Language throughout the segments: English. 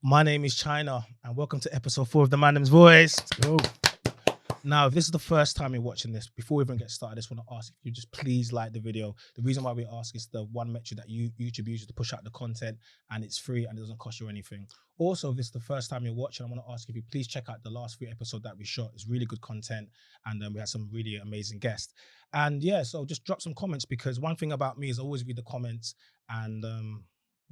My name is China, and welcome to episode 4 of The Mandom's Voice. Oh. Now, if this is the first time you're watching this, before we even get started, I just want to ask if you just please like the video. The reason why we ask is the one metric that YouTube uses to push out the content, and it's free and it doesn't cost you anything. Also, if this is the first time you're watching, I want to ask if you please check out the last 3 episodes that we shot. It's really good content, and we had some really amazing guests. And yeah, so just drop some comments, because one thing about me is I always read the comments, and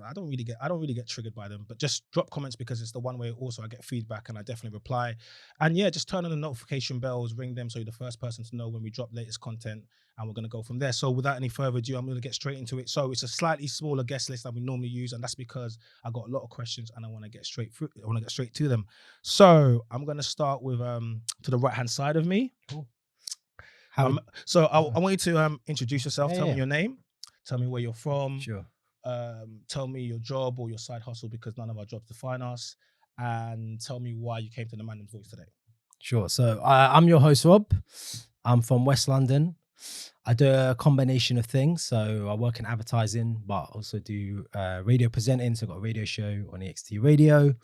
I don't really get triggered by them, but just drop comments, because it's the one way also I get feedback and I definitely reply. And yeah, just turn on the notification bells, ring them, so you're the first person to know when we drop latest content, and we're going to go from there. So without any further ado, I'm going to get straight into it. So it's a slightly smaller guest list than we normally use, and that's because I got a lot of questions and I want to get straight to them. So I'm going to start with to the right hand side of me. Cool. I want you to introduce yourself. Tell me your name, tell me where you're from. Sure. Tell me your job or your side hustle, because none of our jobs define us, and tell me why you came to the Mandom's Voice today. Sure. So I'm your host, Rob. I'm from West London. I do a combination of things. So I work in advertising, but also do radio presenting. So I've got a radio show on EXT Radio.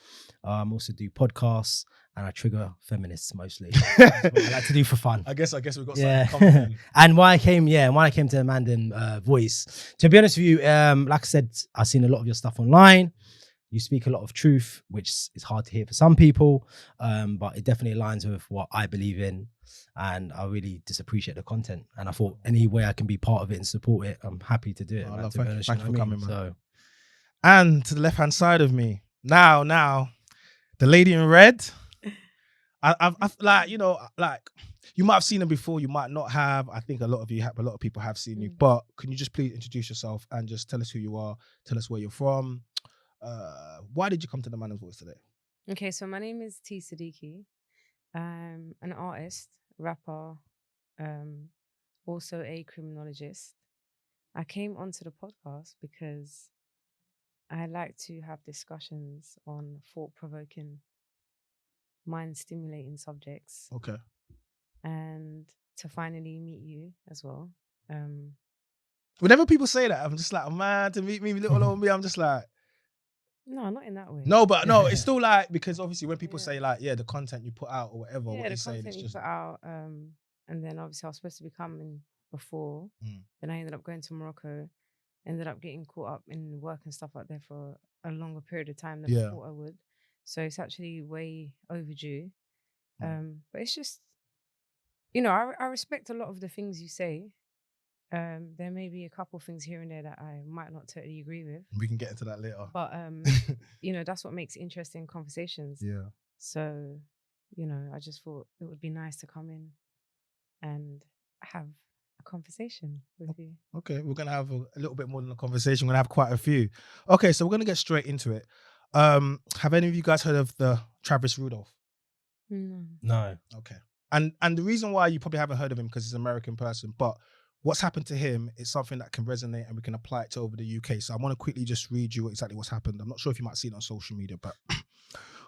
Also do podcasts, and I trigger feminists mostly. That's what I like to do for fun. I guess we've got something in common. And why I came to the Mandan Voice, to be honest with you, like I said, I've seen a lot of your stuff online. You speak a lot of truth, which is hard to hear for some people, but it definitely aligns with what I believe in. And I really just appreciate the content. And I thought any way I can be part of it and support it, I'm happy to do it. Thanks for coming, man. So. And to the left hand side of me, now, the lady in red. I've like, you might have seen her before, you might not have. I think a lot of people have seen you. But can you just please introduce yourself and just tell us who you are, tell us where you're from. Why did you come to the Mandom's Voice today? Okay, so my name is T Siddiqui. I'm an artist, rapper, also a criminologist. I came onto the podcast because I like to have discussions on thought-provoking, mind-stimulating subjects. Okay. And to finally meet you as well. Whenever people say that, I'm just like, man, to meet me, little old me, I'm just like, no, not in that way. No, but no, it's still like, because obviously when people say like, the content you put out or whatever, Yeah, what the you're saying, content it's you just put out, and then obviously I was supposed to be coming before. Then I ended up going to Morocco, ended up getting caught up in work and stuff like that for a longer period of time than I thought I would. So it's actually way overdue. But it's just, I respect a lot of the things you say. There may be a couple of things here and there that I might not totally agree with. We can get into that later. But, that's what makes interesting conversations. Yeah. So, I just thought it would be nice to come in and have a conversation with you. Okay, we're going to have a little bit more than a conversation. We're going to have quite a few. Okay, so we're going to get straight into it. Have any of you guys heard of the Travis Rudolph? No. Okay. And the reason why you probably haven't heard of him, because he's an American person, but what's happened to him is something that can resonate and we can apply it to over the UK. So I want to quickly just read you exactly what's happened. I'm not sure if you might see it on social media, but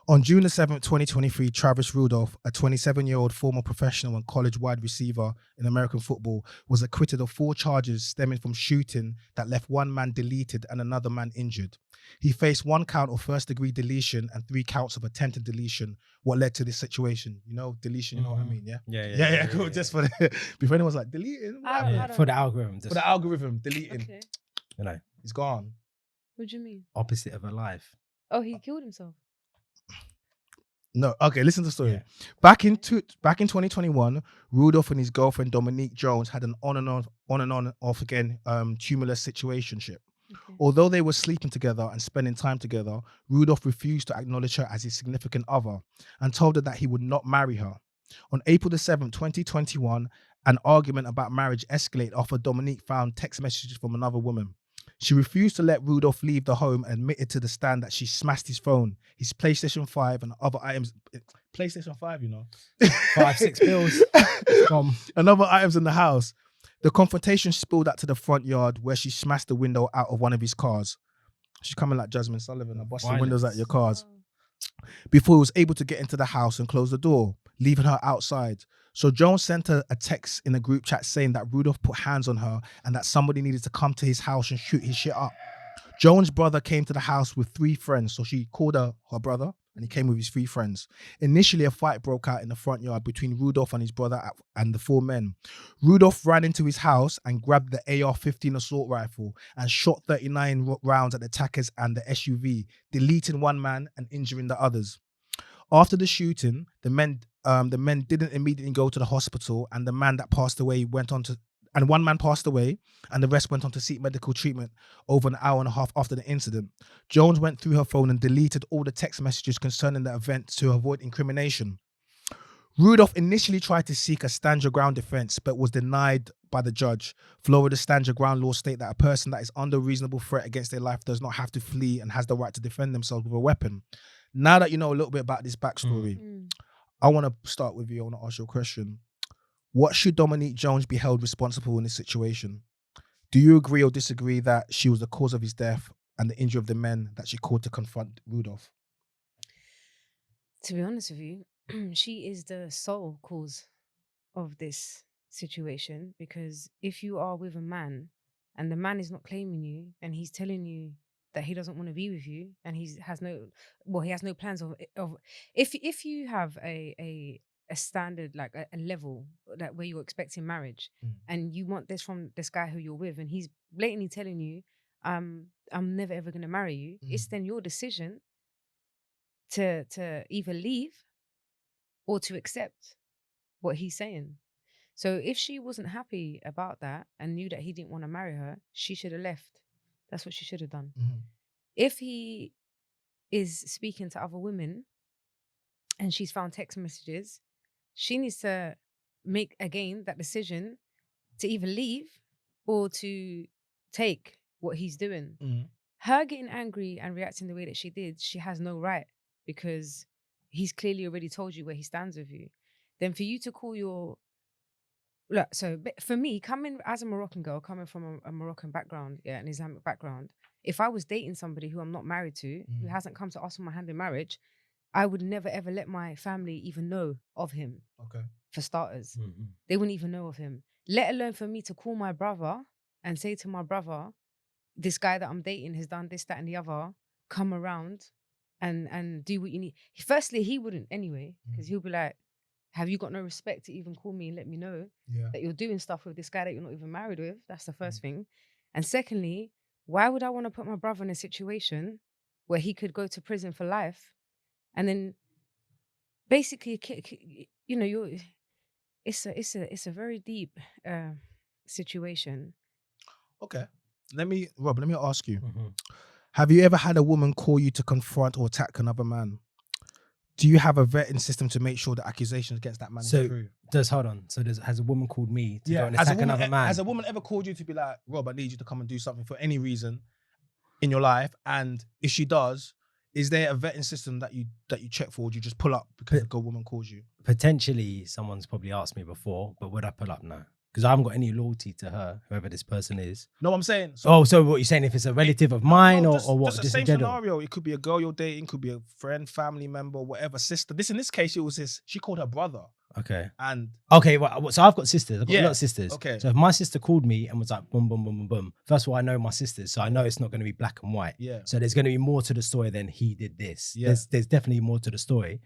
on June the 7th, 2023, Travis Rudolph, a 27-year-old former professional and college wide receiver in American football, was acquitted of 4 charges stemming from shooting that left 1 man deleted and another man injured. He faced 1 count of first-degree deletion and 3 counts of attempted deletion. What led to this situation? Deletion, you know what I mean, yeah? Yeah, cool. Just for before anyone's like, deleting? For the algorithm. For the algorithm, deleting. Okay. He's gone. What do you mean? Opposite of alive. Oh, he killed himself. No, okay, listen to the story. Yeah. Back in 2021, Rudolph and his girlfriend Dominique Jones had an on and off again tumultuous situationship. Okay. Although they were sleeping together and spending time together, Rudolph refused to acknowledge her as his significant other and told her that he would not marry her. On April the 7th, 2021, an argument about marriage escalated after Dominique found text messages from another woman. She refused to let Rudolph leave the home and admitted to the stand that she smashed his phone, his PlayStation 5 and other items. PlayStation 5, 5-6 bills. And other items in the house. The confrontation spilled out to the front yard where she smashed the window out of one of his cars. She's coming like Jasmine Sullivan and busting windows out your cars. Before he was able to get into the house and close the door, leaving her outside. So Jones sent her a text in a group chat saying that Rudolph put hands on her and that somebody needed to come to his house and shoot his shit up. Joan's brother came to the house with 3 friends, so she called her brother, and he came with his 3 friends. Initially, a fight broke out in the front yard between Rudolph and his brother and the 4 men. Rudolph ran into his house and grabbed the AR-15 assault rifle and shot 39 rounds at the attackers and the SUV, deleting 1 man and injuring the others. After the shooting, the men didn't immediately go to the hospital, and the man that passed away went on to, and 1 man passed away, and the rest went on to seek medical treatment over an hour and a half after the incident. Jones went through her phone and deleted all the text messages concerning the event to avoid incrimination. Rudolph initially tried to seek a stand your ground defense, but was denied by the judge. Florida's stand your ground laws state that a person that is under reasonable threat against their life does not have to flee and has the right to defend themselves with a weapon. Now that you know a little bit about this backstory, I want to start with you. I want to ask you a question. What should Dominique Jones be held responsible in this situation? Do you agree or disagree that she was the cause of his death and the injury of the men that she called to confront Rudolph? To be honest with you, she is the sole cause of this situation, because if you are with a man and the man is not claiming you and he's telling you that he doesn't want to be with you and he has no plans of if you have a standard, like a level that where you're expecting marriage and you want this from this guy who you're with and he's blatantly telling you I'm never ever going to marry you, it's then your decision to either leave or to accept what he's saying. So if she wasn't happy about that and knew that he didn't want to marry her, she should have left. That's what she should have done. If he is speaking to other women and she's found text messages, she needs to make again that decision to either leave or to take what he's doing. Her getting angry and reacting the way that she did, she has no right, because he's clearly already told you where he stands with you. Then for you to call your... Look, so for me, coming as a Moroccan girl, coming from a Moroccan background, an Islamic background, if I was dating somebody who I'm not married to, who hasn't come to ask for my hand in marriage, I would never ever let my family even know of him. Okay. For starters, they wouldn't even know of him. Let alone for me to call my brother and say to my brother, this guy that I'm dating has done this, that, and the other. Come around and do what you need. Firstly, he wouldn't anyway, because he'll be like, have you got no respect to even call me and let me know that you're doing stuff with this guy that you're not even married with? That's the first thing. And secondly, why would I want to put my brother in a situation where he could go to prison for life? And then basically, you know, it's a very deep situation. Okay. Rob, let me ask you. Have you ever had a woman call you to confront or attack another man? Do you have a vetting system to make sure the accusations against that man is true? Has a woman called me to go and attack another man? Has a woman ever called you to be like, Rob, I need you to come and do something for any reason in your life? And if she does, is there a vetting system that you check for, or do you just pull up because a good woman calls you? Potentially, someone's probably asked me before, but would I pull up? No. Because I haven't got any loyalty to her, whoever this person is. No, I'm saying. So what you're saying? If it's a relative of mine, or what? Just the same scenario. It could be a girl you're dating, could be a friend, family member, whatever, sister. In this case, it was she called her brother. Okay. And okay, well, so I've got sisters. I've got a lot of sisters. Okay. So if my sister called me and was like, boom, boom, boom, boom, boom. First of all, I know my sisters, so I know it's not going to be black and white. Yeah. So there's going to be more to the story than he did this. Yeah. There's definitely more to the story,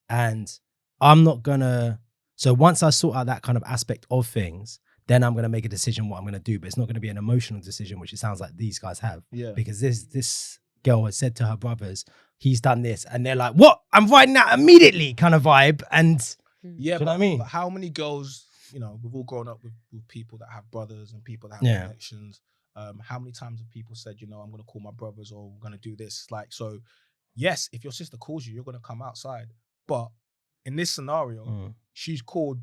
and I'm not gonna. So once I sort out that kind of aspect of things, then I'm going to make a decision what I'm going to do. But it's not going to be an emotional decision, which it sounds like these guys have. Yeah. Because this girl has said to her brothers, he's done this. And they're like, what? I'm writing that immediately kind of vibe. And yeah, do you know what I mean? But how many girls, we've all grown up with people that have brothers and people that have connections. How many times have people said, I'm going to call my brothers, or I'm going to do this? Like, so yes, if your sister calls you, you're going to come outside. But in this scenario, she called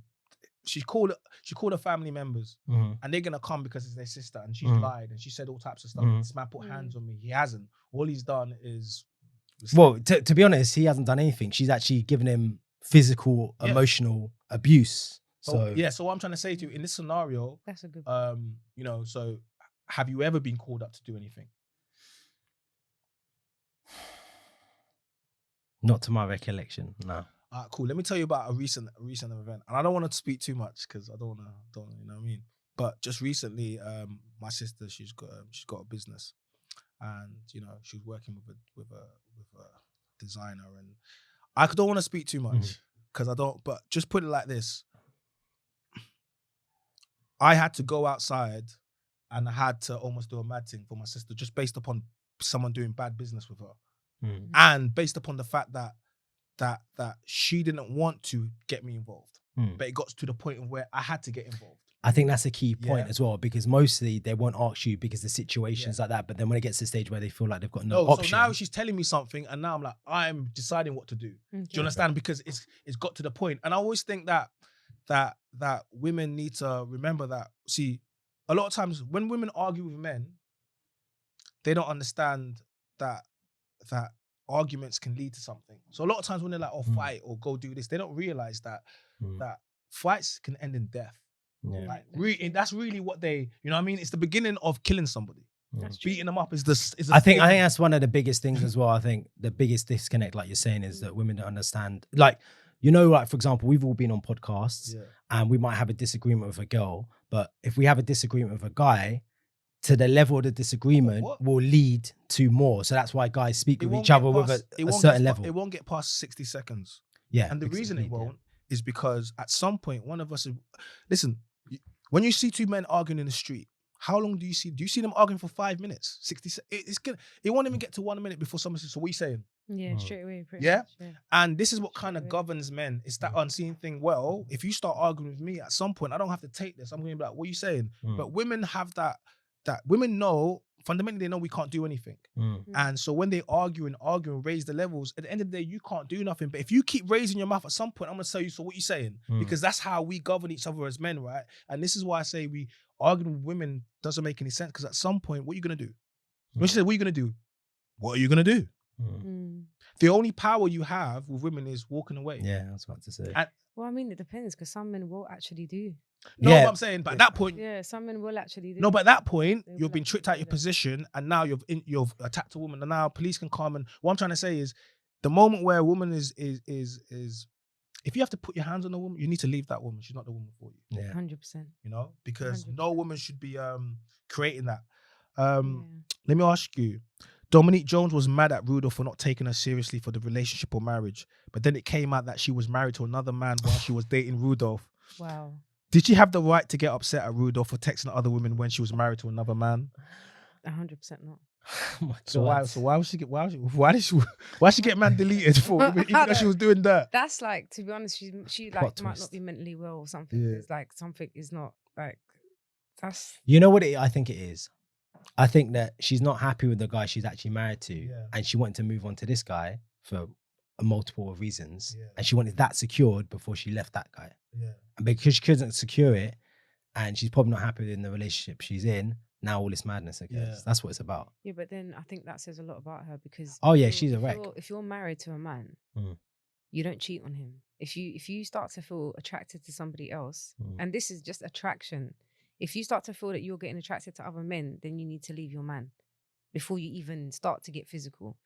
her family members, and they're gonna come because it's their sister, and she's lied and she said all types of stuff. This man put hands on me. He hasn't. All he's done is... Well, to be honest, he hasn't done anything. She's actually given him physical, emotional abuse. So what I'm trying to say to you, in this scenario, that's a good so have you ever been called up to do anything? Not to my recollection, no. Cool. Let me tell you about a recent event, and I don't want to speak too much because I don't you know what I mean. But just recently, my sister, she's got a business, and you know she was working with a designer, and I don't want to speak too much because I don't. But just put it like this: I had to go outside, and I had to almost do a mad thing for my sister, just based upon someone doing bad business with her, and based upon the fact that she didn't want to get me involved, but it got to the point of where I had to get involved. I think that's a key point as well, because mostly they won't ask you because the situation's like that. But then when it gets to the stage where they feel like they've got no option. So now she's telling me something, and now I'm like, I'm deciding what to do. Okay. Do you understand? Because it's got to the point, and I always think that women need to remember that. See, a lot of times when women argue with men, they don't understand that arguments can lead to something. So a lot of times when they're like, "Oh, fight or go do this," they don't realize that fights can end in death. Yeah. Like that's really what they, you know what I mean? It's the beginning of killing somebody. Beating them up is the I think that's one of the biggest things as well. I think the biggest disconnect, like you're saying, is that women don't understand. Like, you know, like for example, we've all been on podcasts and we might have a disagreement with a girl, but if we have a disagreement with a guy, to the level of the disagreement will lead to more. So that's why guys speak with each other with a certain level. It won't get past 60 seconds. Yeah. And the reason it won't is because at some point, one of us, listen, when you see two men arguing in the street, how long do you see? Do you see them arguing for 5 minutes? 60 seconds? It won't even get to 1 minute before someone says, so what are you saying? Yeah, straight away. Much, yeah. And this is what kind of governs men. It's that unseen thing. Well, if you start arguing with me at some point, I don't have to take this. I'm going to be like, what are you saying? But women have that women know, fundamentally they know we can't do anything. And so when they argue and raise the levels, at the end of the day, you can't do nothing. But if you keep raising your mouth, at some point, I'm going to tell you, so what are you saying? Because that's how we govern each other as men, right? And this is why I say arguing with women doesn't make any sense, because at some point, what are you going to do? When she said, what are you going to do? What are you going to do? The only power you have with women is walking away. Yeah, I was about to say. Well, I mean, it depends, because some men will actually do. No, what I'm saying, but at that point, some men will actually do. No, but at that point, you've been tricked out your position, and now you've attacked a woman, and now police can come. And what I'm trying to say is, the moment where a woman is, if you have to put your hands on a woman, you need to leave that woman. She's not the woman for you. Yeah, 100%. You know, because 100%. No woman should be creating that. Let me ask you. Dominique Jones was mad at Rudolph for not taking her seriously for the relationship or marriage, but then it came out that she was married to another man while she was dating Rudolph. Wow. Did she have the right to get upset at Rudolph for texting other women when she was married to another man? 100% not. Oh my God. So why did she get man deleted for even though she was doing that? That's like, to be honest, she like might not be mentally well or something. Yeah. It's like something is not like that's. You know what I think it is? I think that she's not happy with the guy she's actually married to, and she wanted to move on to this guy for a multiple of reasons, and she wanted that secured before she left that guy. Yeah. And because she couldn't secure it, and she's probably not happy in the relationship she's in, now all this madness occurs. Yeah. That's what it's about. Yeah, but then I think that says a lot about her, because she's a wreck. If you're married to a man, you don't cheat on him. If you start to feel attracted to somebody else, and this is just attraction. If you start to feel that you're getting attracted to other men, then you need to leave your man before you even start to get physical.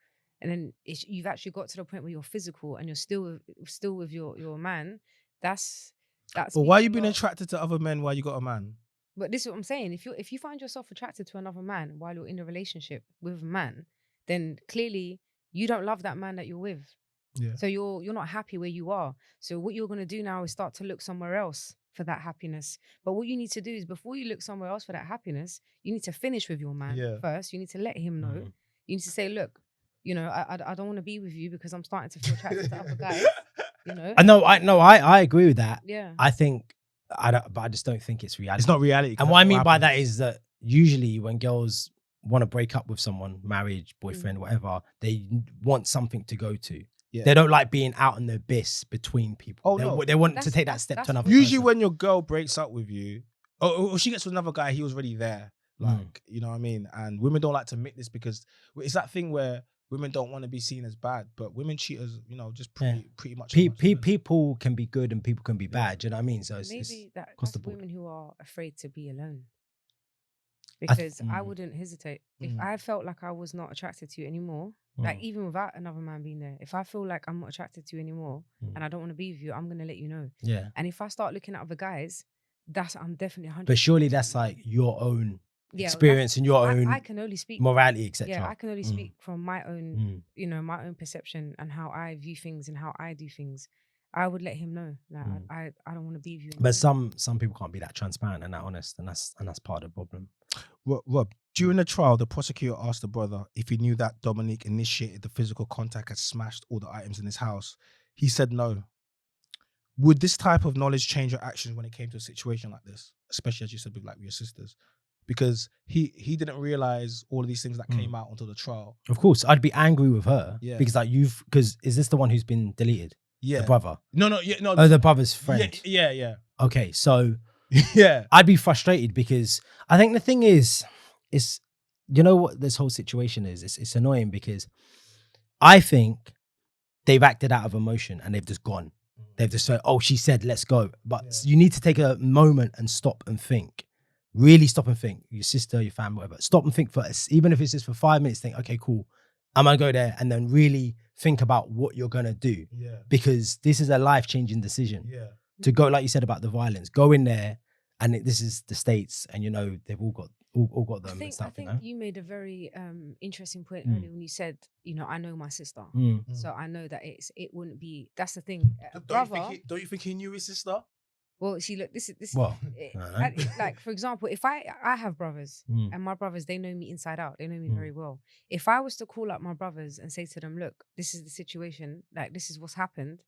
And then you've actually got to the point where you're physical and you're still with your man. That's. But why are you being attracted to other men while you got a man? But this is what I'm saying. If you find yourself attracted to another man while you're in a relationship with a man, then clearly you don't love that man that you're with. Yeah. So you're not happy where you are. So what you're gonna do now is start to look somewhere else for that happiness. But what you need to do is, before you look somewhere else for that happiness, you need to finish with your man first. You need to let him know. You need to say, look, you know, I don't want to be with you because I'm starting to feel attracted to other guys. You know. I agree with that. Yeah. I think but I just don't think it's reality. It's not reality. And what I mean by that is that usually when girls want to break up with someone, marriage, boyfriend, whatever, they want something to go to. Yeah. They don't like being out in the abyss between people. They want to take that step to another usually person. When your girl breaks up with you, or she gets with another guy, he was already there. Like, you know what I mean? And women don't like to admit this because it's that thing where women don't want to be seen as bad, but women cheat as, you know, just pretty much. People can be good and people can be bad. Do you know what I mean? So maybe that's women who are afraid to be alone. Because I wouldn't hesitate. If I felt like I was not attracted to you anymore, like even without another man being there, if I feel like I'm not attracted to you anymore and I don't want to be with you, I'm going to let you know. Yeah. And if I start looking at other guys, I'm definitely 100%. But surely that's like your own experience and your own I can only speak morality, etc. Yeah, I can only speak from my own, my own perception and how I view things and how I do things. I would let him know. Like I don't want to be with you But anymore. some people can't be that transparent and that honest, and that's part of the problem. Rob, during the trial, the prosecutor asked the brother if he knew that Dominique initiated the physical contact and smashed all the items in his house. He said no. Would this type of knowledge change your actions when it came to a situation like this, especially as you said with your sisters? Because he didn't realize all of these things that came out until the trial. Of course, I'd be angry with her because is this the one who's been deleted? Yeah, the brother. No. Oh, the brother's friend. Yeah. Okay, so yeah, I'd be frustrated because I think the thing is you know what this whole situation is? It's annoying because I think they've acted out of emotion and they've just gone. They've just said, "Oh, she said, let's go." But you need to take a moment and stop and think. Really stop and think. Your sister, your family, whatever. Stop and think first. Even if it's just for 5 minutes, think, okay, cool. I'm going to go there and then really think about what you're going to do. Yeah. Because this is a life-changing decision. Yeah. To go, like you said about the violence, go in there and this is the States and, they've all got them and stuff. I think you made a very interesting point earlier when you said, I know my sister. So I know that it wouldn't be, that's the thing. Don't you think he knew his sister? Well, see, look, this well, like, for example, if I have brothers and my brothers, they know me inside out. They know me very well. If I was to call up my brothers and say to them, look, this is the situation, like, this is what's happened,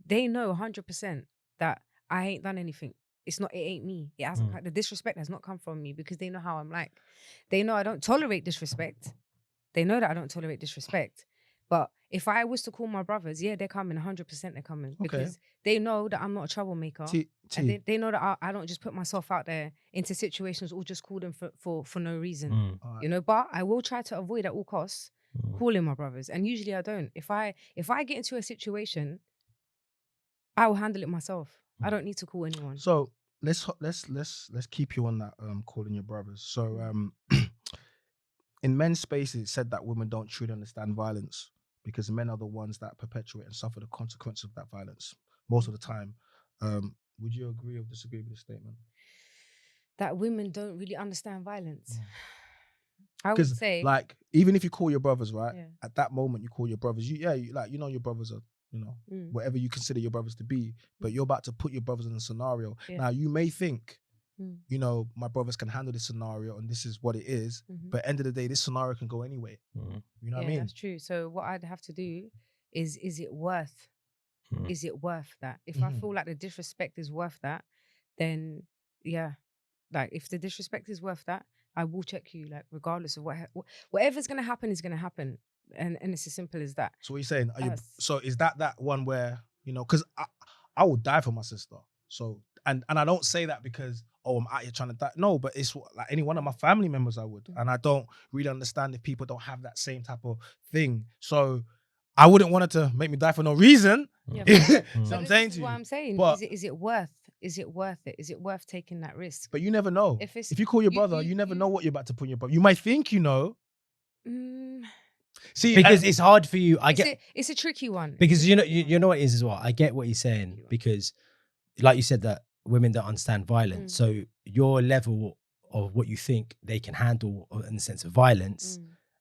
they know 100% that I ain't done anything. It ain't me. It hasn't. The disrespect has not come from me because they know how I'm like. They know I don't tolerate disrespect. They know that I don't tolerate disrespect. But if I was to call my brothers, yeah, they're coming. 100% they're coming because they know that I'm not a troublemaker. And they know that I don't just put myself out there into situations or just call them for no reason. But I will try to avoid at all costs calling my brothers. And usually I don't. If I get into a situation, I will handle it myself. I don't need to call anyone. So let's keep you on that calling your brothers. So in men's spaces, it's said that women don't truly understand violence because men are the ones that perpetuate and suffer the consequences of that violence most of the time. Would you agree or disagree with this statement? That women don't really understand violence. I would say, like, even if you call your brothers, right? Yeah. At that moment, you call your brothers. Your brothers are, whatever you consider your brothers to be, but you're about to put your brothers in a scenario. Yeah. Now, you may think, my brothers can handle this scenario and this is what it is, but end of the day, this scenario can go anyway. You know what I mean? That's true. So what I'd have to do is it worth? Is it worth that? If I feel like the disrespect is worth that, then yeah, like if the disrespect is worth that, I will check you, like, regardless of whatever's gonna happen is gonna happen, and it's as simple as that. So what are you saying? So is that one where because I would die for my sister. So and I don't say that because I'm out here trying to die. No, but it's like any one of my family members I would, and I don't really understand if people don't have that same type of thing. So I wouldn't want it to make me die for no reason. Yeah, so I'm saying to you. What I'm saying, but is it worth it? Is it worth taking that risk? But you never know. If you call your brother, you never know what you're about to put in your brother. You might think you know. See, because it's hard for you. It's a tricky one. Because you know what it is as well. I get what you're saying because, like you said, that women don't understand violence. So your level of what you think they can handle in the sense of violence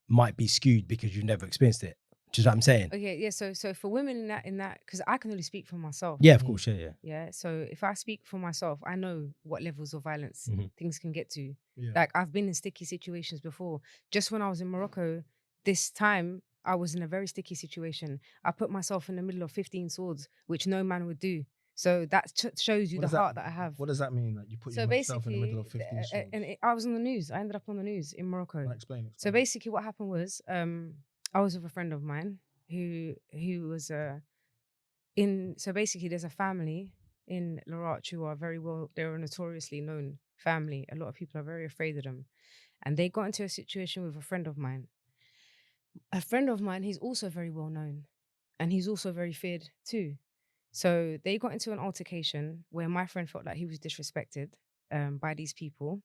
might be skewed because you've never experienced it. Do you know what I'm saying? Okay, yeah. So for women in that, because I can only speak for myself. Yeah, of course, yeah. Yeah. So if I speak for myself, I know what levels of violence things can get to. Yeah. Like, I've been in sticky situations before. Just when I was in Morocco, this time I was in a very sticky situation. I put myself in the middle of 15 swords, which no man would do. So that shows you heart that I have. What does that mean? Like, you put yourself in the middle of 15 swords? And I was on the news. I ended up on the news in Morocco. Explain. So basically what happened was, I was with a friend of mine who was so basically there's a family in Larach who are they're a notoriously known family. A lot of people are very afraid of them. And they got into a situation with a friend of mine. A friend of mine, he's also very well known and he's also very feared too. So they got into an altercation where my friend felt like he was disrespected by these people.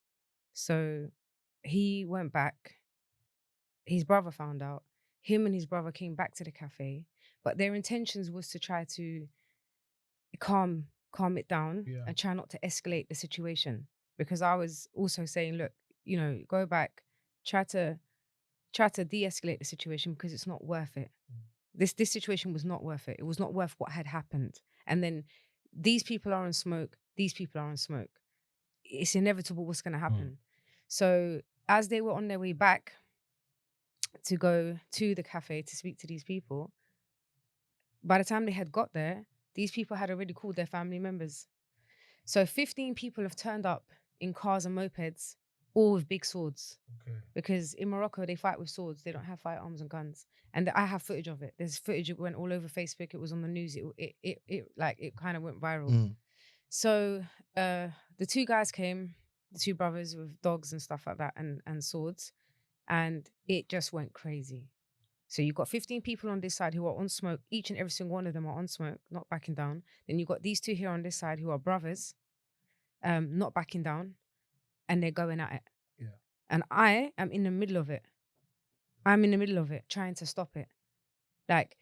So he went back. His brother found out. Him and his brother came back to the cafe, but their intentions was to try to calm it down and try not to escalate the situation. Because I was also saying, look, go back, try to de-escalate the situation because it's not worth it. This situation was not worth it. It was not worth what had happened. And then these people are on smoke. These people are on smoke. It's inevitable what's going to happen. So as they were on their way back to go to the cafe to speak to these people, by the time they had got there, these people had already called their family members. So 15 people have turned up in cars and mopeds, all with big swords. Okay. Because in Morocco, they fight with swords. They don't have firearms and guns. And I have footage of it. There's footage. It went all over Facebook. It was on the news. It kind of went viral. So the two guys came, the two brothers with dogs and stuff like that and swords. And it just went crazy. So you've got 15 people on this side who are on smoke. Each and every single one of them are on smoke, not backing down. Then you've got these two here on this side who are brothers, not backing down. And they're going at it. Yeah. And I am in the middle of it. I'm in the middle of it, trying to stop it. Like,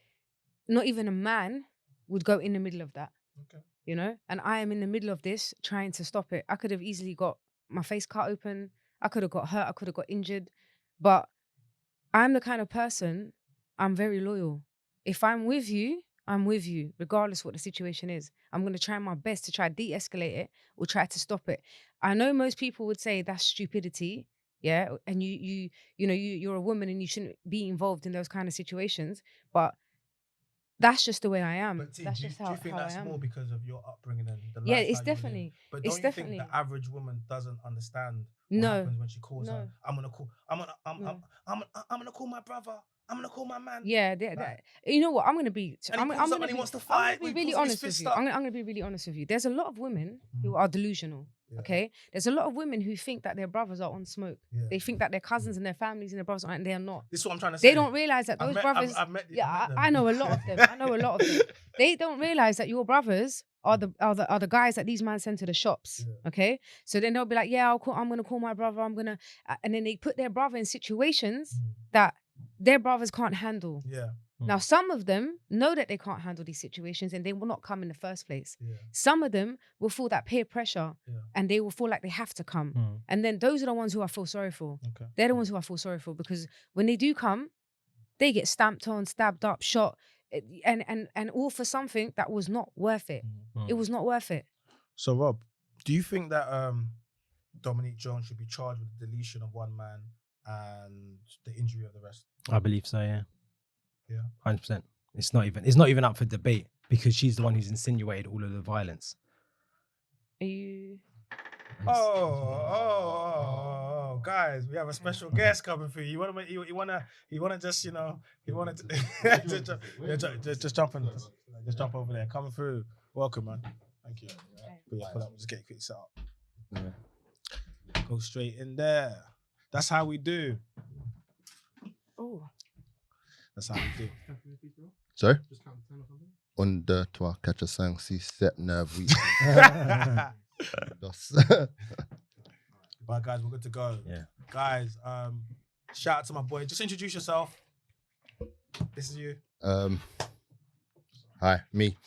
not even a man would go in the middle of that. Okay. And I am in the middle of this, trying to stop it. I could have easily got my face cut open. I could have got hurt. I could have got injured. But I'm the kind of person, I'm very loyal. If I'm with you, I'm with you, regardless what the situation is. I'm going to try my best to try to de-escalate it or try to stop it. I know most people would say that's stupidity, yeah, and you're a woman and you shouldn't be involved in those kind of situations, but that's just the way I am. But That's do just you think how that's I am. more because of your upbringing and the Yeah, lifestyle it's you definitely. live? But It's don't you definitely. think the average woman doesn't understand what No. happens when she calls No. her? I'm gonna call my brother. I'm gonna call my man. Yeah, you know what? I'm gonna be. And he pulls up and he wants to fight. I'm gonna be really honest with you. I'm gonna be really honest with you. There's a lot of women who are delusional. Yeah. Okay, there's a lot of women who think that their brothers are on smoke. Yeah. They think that their cousins and their families and their brothers are, and they are not. This is what I'm trying to say. They don't realize that those brothers. I've met them. I know a lot of them. I know a lot of them. They don't realize that your brothers are the guys that these men send to the shops. Yeah. Okay, so then they'll be like, yeah, I'm gonna call my brother. And then they put their brother in situations that their brothers can't handle. Yeah. Now, some of them know that they can't handle these situations and they will not come in the first place. Yeah. Some of them will feel that peer pressure and they will feel like they have to come. And then those are the ones who I feel sorry for. Okay. They're the ones who I feel sorry for because when they do come, they get stamped on, stabbed up, shot, and all for something that was not worth it. It was not worth it. So, Rob, do you think that Dominique Jones should be charged with the deletion of one man and the injury of the rest? I believe so, yeah. Yeah. 100%. It's not even up for debate because she's the one who's insinuated all of the violence. Are you? Oh, guys, we have a special guest coming for you. You wanna just just jump in, just jump over there, coming through. Welcome, man. Thank you. Pull up, just get quick set up. Yeah. Go straight in there. That's how we do. Oh. That's how we do. Sorry? 1, 2, 3, 4, 5, 6, 7, 9, 8. Right, guys, we're good to go. Yeah. Guys, shout out to my boy. Just introduce yourself. This is you. Hi, me.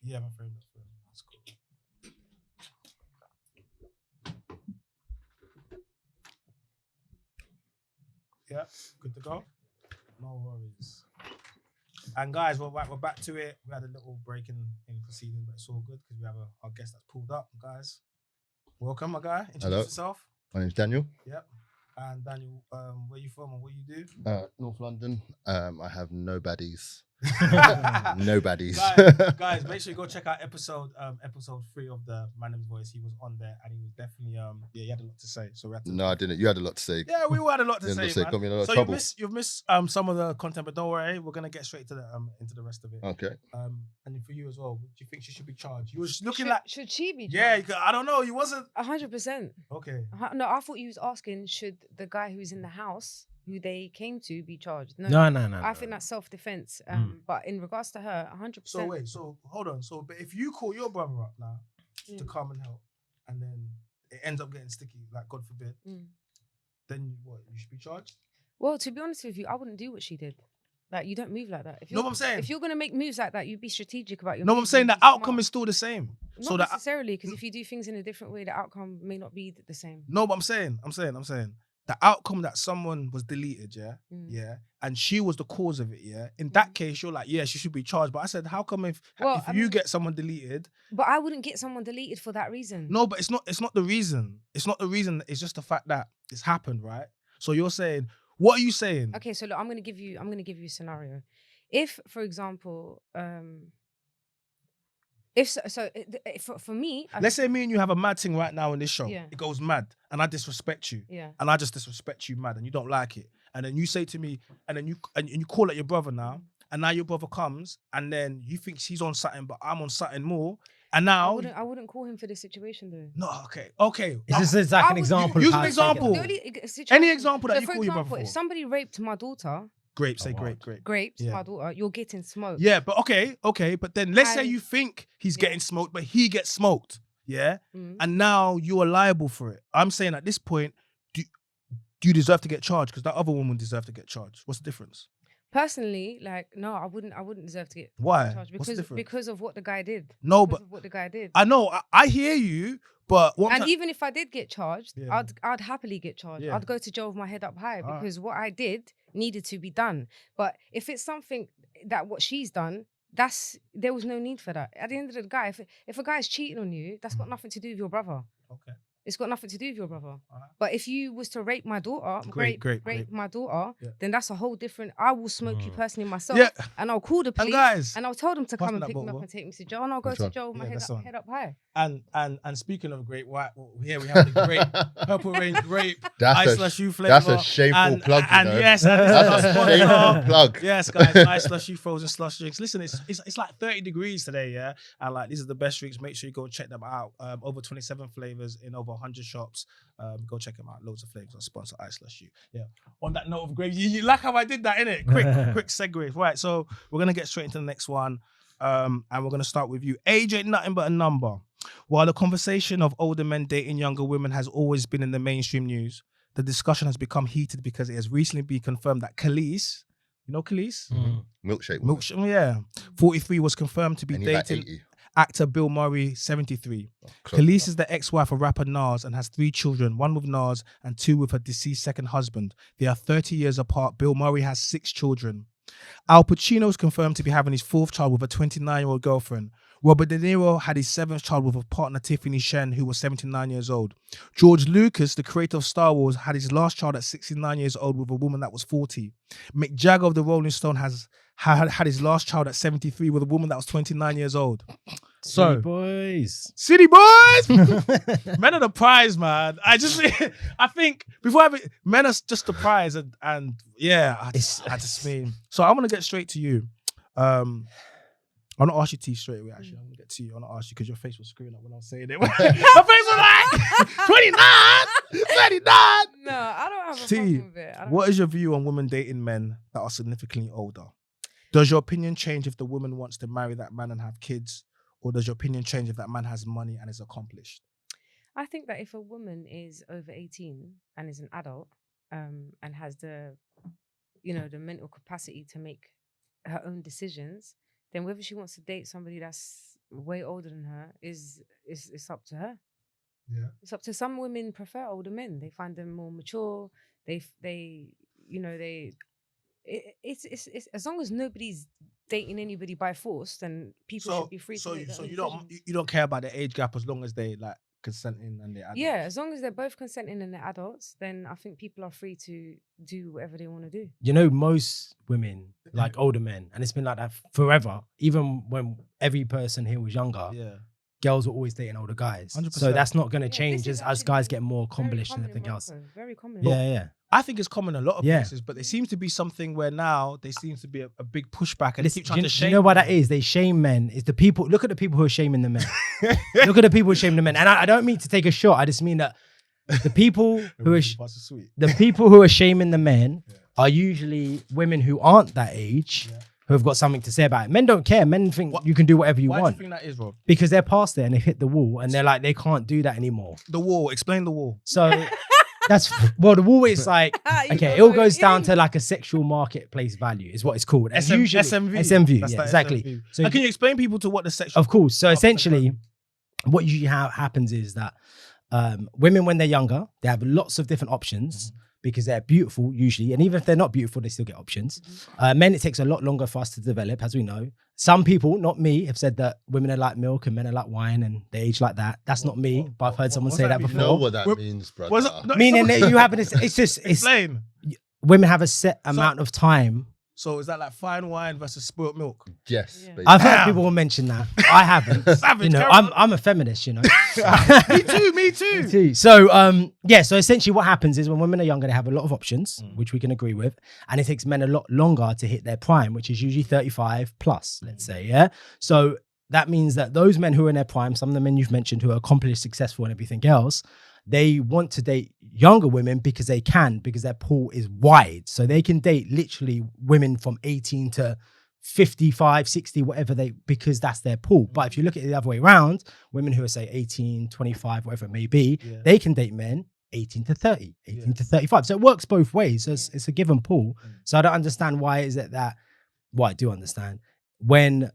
Yeah, my friend. That's cool. Yeah, good to go. No worries. And guys, we're back to it. We had a little break in proceeding, but it's all good because we have our guest that's pulled up. Guys, welcome, my guy. Introduce yourself. My name's Daniel. Yep. And Daniel, where you from and what you do? North London. I have no baddies. No baddies. Guys, make sure you go check out episode 3 of the Man Name's Voice. He was on there and he was definitely he had a lot to say. So we had to. No, I didn't. You had a lot to say. Yeah, we all had a lot to say. Got me in a lot of so trouble. you've missed some of the content, but don't worry, we're gonna get straight to the into the rest of it. Okay. And for you as well, do you think she should be charged? You was looking Should she be charged? Yeah, I don't know. You wasn't 100%. okay. No, I thought you was asking should the guy who's in the house who they came to be charged. No. I think that's self-defense. But in regards to her, 100%. So wait, so hold on. So but if you call your brother up now to come and help, and then it ends up getting sticky, like God forbid, then what? You should be charged? Well, to be honest with you, I wouldn't do what she did. Like, you don't move like that. If know what I'm saying? If you're gonna make moves like that, you be strategic about your. No, what I'm saying, the outcome is still the same. Not necessarily, because if you do things in a different way, the outcome may not be the same. No, but I'm saying, the outcome that someone was deleted, yeah, and she was the cause of it, yeah. In that case, you're like, yeah, she should be charged. But I said, how come if you get someone deleted? But I wouldn't get someone deleted for that reason. No, but it's not the reason. It's not the reason. It's just the fact that it's happened, right? So you're saying, what are you saying? Okay, so look, I'm gonna give you a scenario. If, for example, for me, let's say me and you have a mad thing right now in this show. Yeah. It goes mad, and I disrespect you. Yeah. And I just disrespect you mad, and you don't like it. And then you say to me, and then you call at your brother now, and now your brother comes, and then you think he's on something, but I'm on something more. And now I wouldn't call him for this situation though. No, okay. It's just like an example. Use an example. Any example that you call your brother for. If somebody raped my daughter. Grape, say grape. Grapes, my daughter, you're getting smoked. Yeah, but okay. But then let's say you think he's getting smoked, but he gets smoked. Yeah? And now you are liable for it. I'm saying at this point, do you deserve to get charged? Because that other woman deserves to get charged. What's the difference? Personally, like, no, I wouldn't deserve to get Why? charged What's the difference? because of what the guy did. No, but what the guy did. I know, I hear you, but even if I did get charged, I'd happily get charged. I'd go to jail with my head up high because what I did needed to be done. But if it's something that what she's done, there was no need for that. At the end of the day, if a guy's cheating on you, that's got nothing to do with your brother. Okay. It's got nothing to do with your brother. But if you was to rape my daughter, rape my daughter, then that's a whole different. I will smoke you personally myself, and I'll call the police, and I'll tell them to come and pick me up and take me to jail, and I'll go to jail with my head up high. And speaking of grape, here we have the grape, Purple Rain grape, ice/u flavor. That's a shameful plug, and yes, that's a shameful plug. Yes, guys, ice/u frozen slush drinks. Listen, it's like 30 degrees today, yeah, and like these are the best drinks. Make sure you go check them out. Over 27 flavors in over 100 shops. Go check them out. Loads of flavors. I sponsor ice/u. Yeah. On that note of grape, you like how I did that, innit? Quick segue. Right. So we're gonna get straight into the next one. And we're gonna start with you. Age ain't nothing but a number. While the conversation of older men dating younger women has always been in the mainstream news, the discussion has become heated because it has recently been confirmed that Khalees, you know Khalees? Milkshake, yeah. 43 was confirmed to be dating actor Bill Murray, 73. Khalees is the ex-wife of rapper Nas and has 3 children, 1 with Nas and 2 with her deceased second husband. They are 30 years apart. Bill Murray has 6 children. Al Pacino is confirmed to be having his 4th child with a 29-year-old girlfriend. Robert De Niro had his 7th child with a partner, Tiffany Shen, who was 79 years old. George Lucas, the creator of Star Wars, had his last child at 69 years old with a woman that was 40. Mick Jagger of the Rolling Stone had his last child at 73 with a woman that was 29 years old. City boys, men are the prize, man. I think before men are just the prize, and yeah, I just mean. So I'm gonna get straight to you. I'm gonna ask you T straight away. Actually, I'm gonna get to you. I'm gonna ask you because your face was screwing up when I was saying it. My face was like 29, 39. No, I don't have a T, problem with it. What is your view on women dating men that are significantly older? Does your opinion change if the woman wants to marry that man and have kids? Or does your opinion change if that man has money and is accomplished? I think that if a woman is over 18 and is an adult and has the mental capacity to make her own decisions, then whether she wants to date somebody that's way older than her is up to her. Yeah. It's up to some women prefer older men. They find them more mature. It's as long as nobody's dating anybody by force, then people should be free to make their own decisions. You don't care about the age gap as long as they like consenting and they're adults. Yeah, as long as they're both consenting and they're adults, then I think people are free to do whatever they want to do. You know, most women like older men, and it's been like that forever. Even when every person here was younger, girls were always dating older guys. 100%. So that's not going to change as guys get more accomplished and everything else. Very common. Yeah. I think it's common in a lot of places, but there seems to be something where now there seems to be a big pushback, and they keep trying to shame. You know what that is? They shame men. It's the people. Look at the people who are shaming the men. Look at the people who are shaming the men. And I don't mean to take a shot. I just mean that the people who are shaming the men are usually women who aren't that age. Yeah. Who have got something to say about it. Men don't care. Men think you can do whatever you want. Why do you think that is, Rob? Because they're past there and they've hit the wall and they're like, they can't do that anymore. The wall. Explain the wall. So well, the wall is like, You okay, don't it all know goes it down is. to like a sexual marketplace value is what it's called. And usually SMV. SMV, That's yeah, that exactly. SMV. So And can you explain people to what the sexual? of course. So market essentially, value- what usually happens is that women, when they're younger, they have lots of different options because they're beautiful usually. And even if they're not beautiful, they still get options. Men, it takes a lot longer for us to develop, as we know. Some people, not me, have said that women are like milk and men are like wine and they age like that. That's not me, but I've heard someone what's say that that mean? You know before. what that What- means, brother. What's that? No, Meaning it's that you have it's just, it's explain. women have a set amount of time. So is that like fine wine versus spilt milk? Yes. Yeah. basically. I've heard Damn. people mention that. I haven't. Savage, You know, carry on. I'm a feminist, you know. Me too. Me too. too. So yeah, so essentially what happens is when women are younger, they have a lot of options, which we can agree with, and it takes men a lot longer to hit their prime, which is usually 35 plus, let's say, yeah. So that means that those men who are in their prime, some of the men you've mentioned who are accomplished, successful, and everything else, they want to date younger women because they can, because their pool is wide. So they can date literally women from 18 to 55, 60, whatever because that's their pool. But if you look at it the other way around, women who are say 18, 25, whatever it may be, they can date men 18 to 30, 18 to 35. So it works both ways. So it's a given pool. So I don't understand why is it that, well, I do understand. When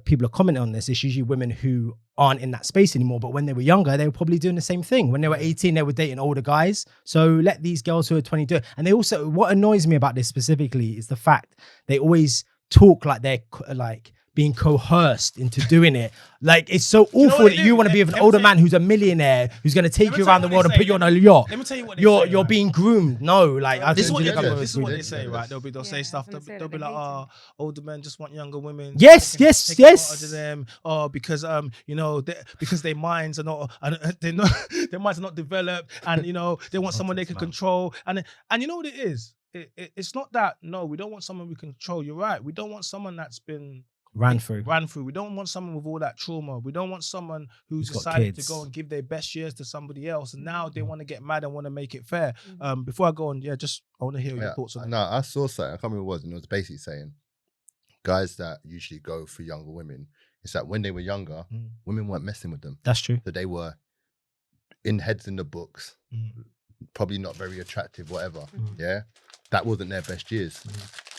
people are commenting on this, it's usually women who aren't in that space anymore. But when they were younger, they were probably doing the same thing. When they were 18, they were dating older guys. So let these girls who are 20 do it. And they also, what annoys me about this specifically is the fact they always talk like they're like being coerced into doing it. Like it's so know awful what that they you do? want to be with an Let me older tell man who's a millionaire who's going to take Let you me around tell the you what world and they put you on say. a yacht. Let me tell you what they You're say, you're right? being groomed. No, like I This is think what you they come say. up This is with what they good- say, right? They'll Yeah, say I stuff. was gonna say They'll that be they like, hate "Oh, older men just want younger women." Yes, Taking yes, advantage yes. of them. Oh, because you know, because their minds are not, they're not, their minds are not developed, and you know, they want someone they can control. And you know what it is? It's not that. No, we don't want someone we control. You're right. We don't want someone that's been ran through. We don't want someone with all that trauma. We don't want someone who's Who's got decided to kids. go and give their best years to somebody else, and now they want to get mad and want to make it fair. Before I go on, I want to hear your thoughts on it. No, I saw something. I can't remember what it was, and it was basically saying guys that usually go for younger women. It's that when they were younger, women weren't messing with them. That's true. So they were heads in the books, probably not very attractive, whatever. Yeah, that wasn't their best years.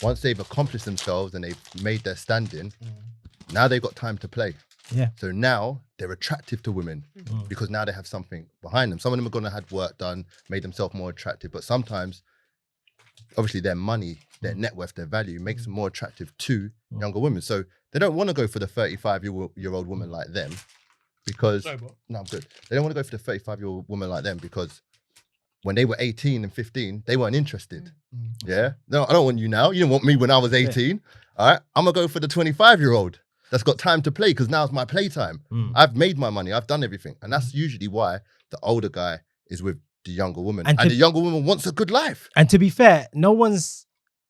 Once they've accomplished themselves and they've made their standing, now they've got time to play. Yeah. So now they're attractive to women because now they have something behind them. Some of them are going to have work done, made themselves more attractive, but sometimes, obviously, their money, their net worth, their value makes them more attractive to younger women. So they don't want to go for the 35-year-old woman like them because no, I'm good. They don't want to go for the 35-year-old woman like them because when they were 18 and 15, they weren't interested. Yeah. No, I don't want you now. You didn't want me when I was 18. All right. I'm going to go for the 25-year-old that's got time to play because now's my playtime. I've made my money. I've done everything. And that's usually why the older guy is with the younger woman. And the younger woman wants a good life. And to be fair, no one's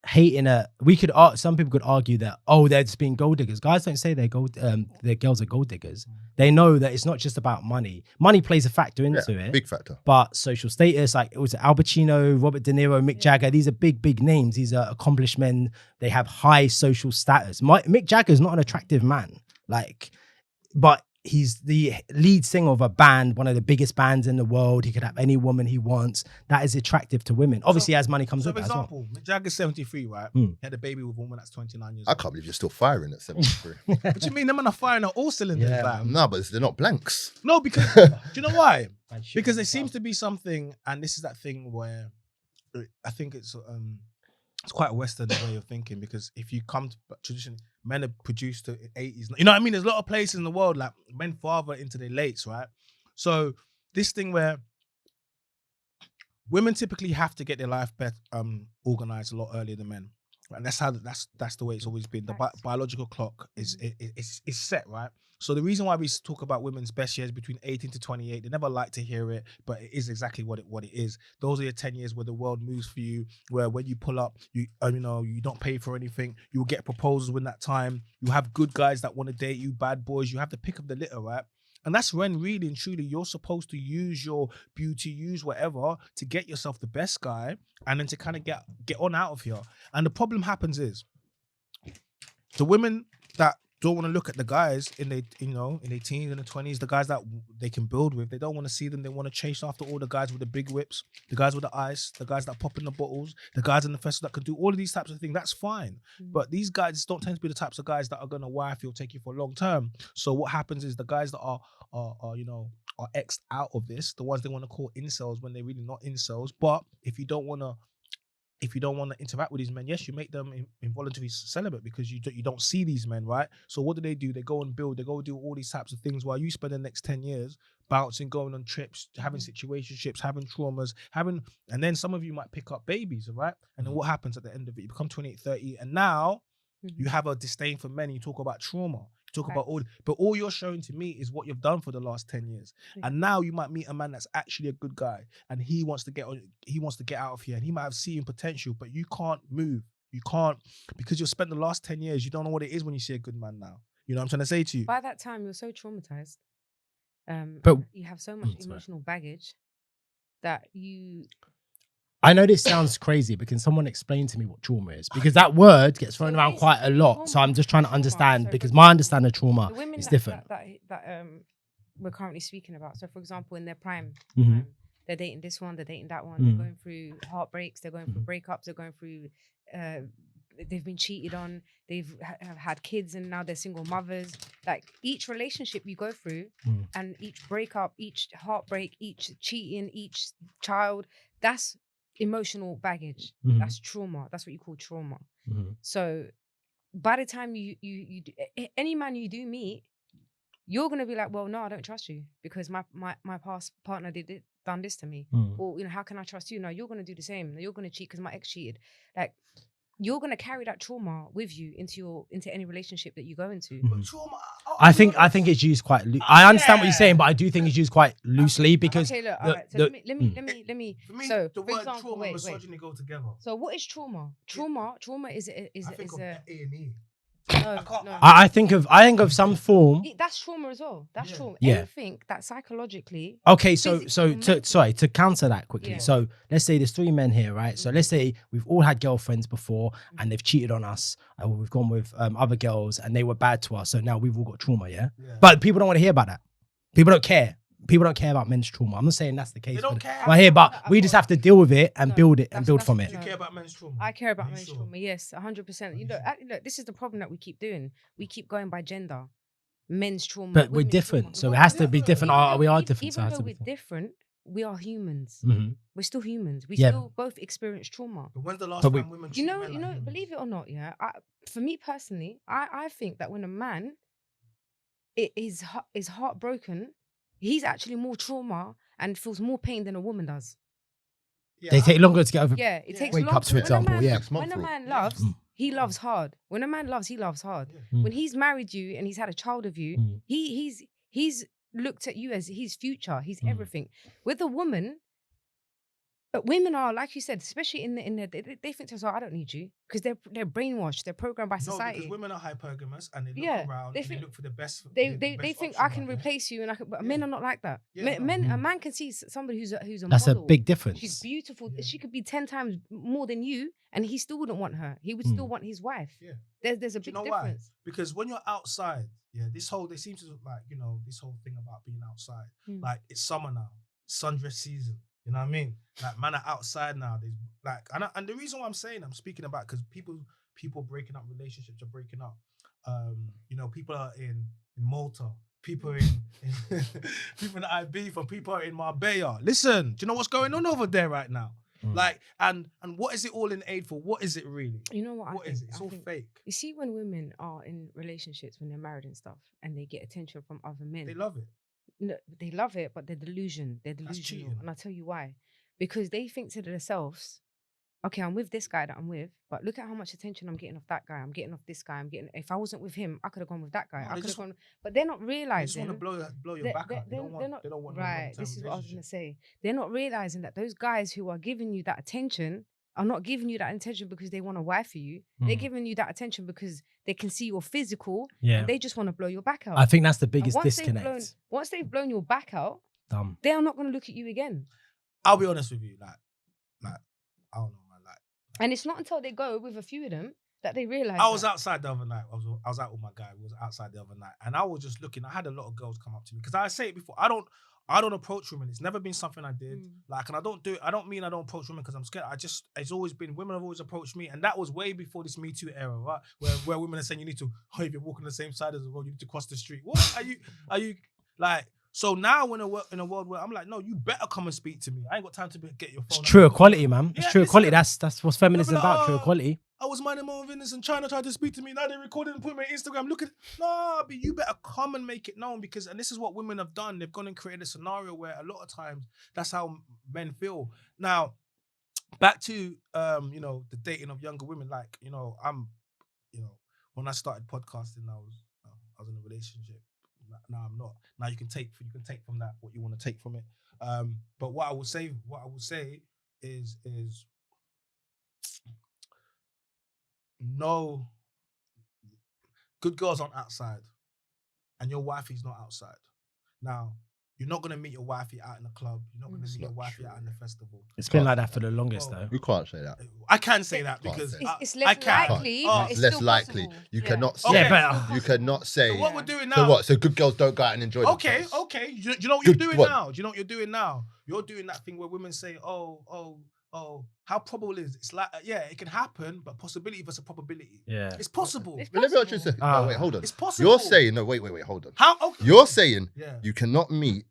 hating some people could argue that, they're just being gold diggers. Guys don't say their girls are gold diggers. They know that it's not just about money. Money plays a factor into it. Big factor. But social status, like it was Al Pacino, Robert De Niro, Mick Jagger, these are big names. These are accomplished men. They have high social status. Mick Jagger's not an attractive man. But he's the lead singer of a band, one of the biggest bands in the world. He could have any woman he wants. That is attractive to women. Obviously, as money comes So, with for that as well. example, Mick Jagger's 73, right? He had a baby with a woman that's 29 years I old. can't believe you're still firing at 73. What do you mean? Them men are firing at all cylinders, fam. No, but they're not blanks. No, because do you know why? Because there seems to be something, and this is that thing where I think it's quite a Western way of thinking. Because if you come to tradition, men are produced to 80s. You know what I mean? There's a lot of places in the world like men father into their lates, right? So this thing where women typically have to get their life organized a lot earlier than men, and that's the way it's always been. The biological clock is set, right? So the reason why we talk about women's best years between 18 to 28, they never like to hear it, but it is exactly what it is. Those are your 10 years where the world moves for you, where when you pull up, you don't pay for anything. You'll get proposals in that time. You have good guys that want to date you, bad boys. You have the pick of the litter, right? And that's when really and truly you're supposed to use your beauty, use whatever to get yourself the best guy and then to kind of get on out of here. And the problem happens is the women that don't want to look at the guys in their teens and the 20s, the guys that they can build with. They don't want to see them. They want to chase after all the guys with the big whips, the guys with the ice, the guys that pop in the bottles, the guys in the festival that can do all of these types of things. That's fine. But these guys don't tend to be the types of guys that are going to wife you or take you for long term. So what happens is the guys that are X'd out of this, the ones they want to call incels when they're really not incels. But if you don't want to interact with these men, yes, you make them involuntary celibate because you don't see these men, right? So what do? They go and build, they go do all these types of things while you spend the next 10 years bouncing, going on trips, having situationships, having traumas, and then some of you might pick up babies, right? And then what happens at the end of it? You become 28, 30, and now you have a disdain for men. You talk about trauma. Talk about all you're showing to me is what you've done for the last 10 years. And now you might meet a man that's actually a good guy and he wants to get out of here and he might have seen potential, but you can't move. You can't, because you've spent the last 10 years, you don't know what it is when you see a good man now. You know what I'm trying to say to you? By that time, you're so traumatized. But you have so much emotional baggage that you... I know this sounds crazy, but can someone explain to me what trauma is? Because that word gets thrown around quite a lot. So I'm just trying to understand, because my understanding of trauma is different. That we're currently speaking about. So, for example, in their prime, they're dating this one, they're dating that one, they're going through heartbreaks, they're going through breakups, they're going through, they've been cheated on, they've have had kids and now they're single mothers. Like each relationship you go through and each breakup, each heartbreak, each cheating, each child, that's emotional baggage. That's trauma. That's what you call trauma. So by the time you any man you do meet, you're gonna be like, well, no, I don't trust you because my past partner done this to me. Or how can I trust you? No, you're gonna do the same. You're gonna cheat because my ex cheated. Like you're gonna carry that trauma with you into any relationship that you go into. But trauma, I think it's used quite. I understand what you're saying, but I do think it's used quite loosely because. Okay, look. All right. So let me. For me, so the for word example, trauma and misogyny go together. So what is trauma? Trauma is I think of A&E. No. I think of some form. That's trauma as well. That's trauma. Yeah. Anything that psychologically. Okay, to counter that quickly. Yeah. So let's say there's 3 men here, right? So let's say we've all had girlfriends before and they've cheated on us. And we've gone with other girls and they were bad to us. So now we've all got trauma, yeah? But people don't want to hear about that. People don't care. People don't care about men's trauma. I'm not saying that's the case. They don't care. Right here, but we just have to deal with it and build from it. Do you care about men's trauma? I care about men's trauma, yes, 100%. You know, look, this is the problem that we keep doing. We keep going by gender. Men's trauma. But we're different, so it has to be different. We are different. Even though we're different, we are humans. We're still humans. We still both experience trauma. But when's the last time women you know, believe it or not, yeah. For me personally, I think that when a man is heartbroken, he's actually more trauma and feels more pain than a woman does. Yeah, they take longer to get over. Yeah, it takes breakups, for example. When a man loves, he loves hard. When a man loves, he loves hard. When he's married you and he's had a child of you, he's looked at you as his future. He's everything. With a woman, women are, like you said, especially in the they think to themselves, I don't need you, because they're brainwashed, they're programmed by society. No, because women are hypergamous and they look around and they look for the best. They think I can replace you, but men are not like that. A man can see somebody who's a That's model. a big difference. She's beautiful. She could be 10 times more than you, and he still wouldn't want her. He would still want his wife. Yeah, there's a big difference. Why? Because when you're outside, they seem to look like this whole thing about being outside. Like it's summer now, sundress season. You know what I mean? Like, man are outside now. There's like, and the reason why I'm speaking about, because people breaking up relationships are breaking up. People are in Malta. People are in people in Ibiza. People are in Marbella. Listen, do you know what's going on over there right now? Like, and what is it all in aid for? What is it really? You know what? What is it? It's all fake. You see, when women are in relationships, when they're married and stuff, and they get attention from other men, they love it. No, they love it, but they're delusional. And I'll tell you why. Because they think to themselves, okay, I'm with this guy that I'm with, but look at how much attention I'm getting off that guy. I'm getting off this guy. If I wasn't with him, I could have gone with that guy. But they're not realizing. They just want to blow your back out. They don't want right. This is what I was going to say. They're not realizing that those guys who are giving you that attention are not giving you that attention because they want to wife you. They're giving you that attention because they can see you're physical. And they just want to blow your back out. I think that's the biggest disconnect. Once they've blown your back out, dumb, they are not going to look at you again. I'll be honest with you, like I don't know, man. Like, and it's not until they go with a few of them that they realize. I was outside the other night. I was out with my guy. We was outside the other night, and I was just looking. I had a lot of girls come up to me because I say it before. I don't approach women. It's never been something I did. Like, and I don't mean I don't approach women because I'm scared. It's always been, women have always approached me. And that was way before this Me Too era, right? Where women are saying you need to, if you're walking the same side as the road, you need to cross the street. What are you like? So now in a world where I'm like, no, you better come and speak to me. I ain't got time to get your phone. It's true equality, man. It's Yeah, true equality. listen. That's what feminism is They'll be like, about, true "Oh, equality. I was minding my own business and China tried to speak to me. Now they recorded and put me on Instagram. Look at no, but you better come and make it known because, and this is what women have done. They've gone and created a scenario where a lot of times that's how men feel. Now, back to the dating of younger women. Like, when I started podcasting, I was in a relationship. Now I'm not. Now you can take from that what you want to take from it. But what I will say is no, good girls aren't outside, and your wifey's not outside. Now, you're not gonna meet your wifey out in the club. You're not gonna meet your wifey out in the festival. It's been like that for the longest, though. You can't say that. I can say that because it's I less can. likely. Oh, but It's it's less still likely. possible. You Yeah. cannot say. Okay. Yeah, but You cannot say. So what we're doing now? So what? So good girls don't go out and enjoy Okay. themselves. Do you know what you're Good doing one. now? Do you know what you're doing now? You're doing that thing where women say, oh, how probable is it? It's like, yeah, it can happen, but possibility versus probability. yeah. It's possible. It's But let me ask you a possible. second. No, wait, hold on. It's possible. You're saying no. Wait. Hold on. How? Okay. You're saying Yeah. you cannot meet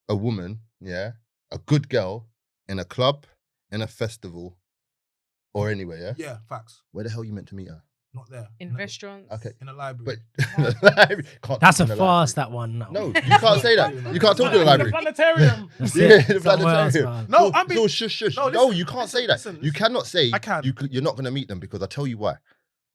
a woman, a good girl, in a club, in a festival, or anywhere. Yeah. Yeah, facts. Where the hell you meant to meet her? Not there. In No. restaurants. Okay. In a library. But can't That's talk a in the fast, library. that one. No, you can't say that. You can't talk to the In library. the planetarium. That's Yeah, it. the Somewhere else, planetarium. man. No, I'm being. No, shush. No, No, listen, you can't listen, say that. listen, You cannot say I can. you're not going to meet them because I tell you why.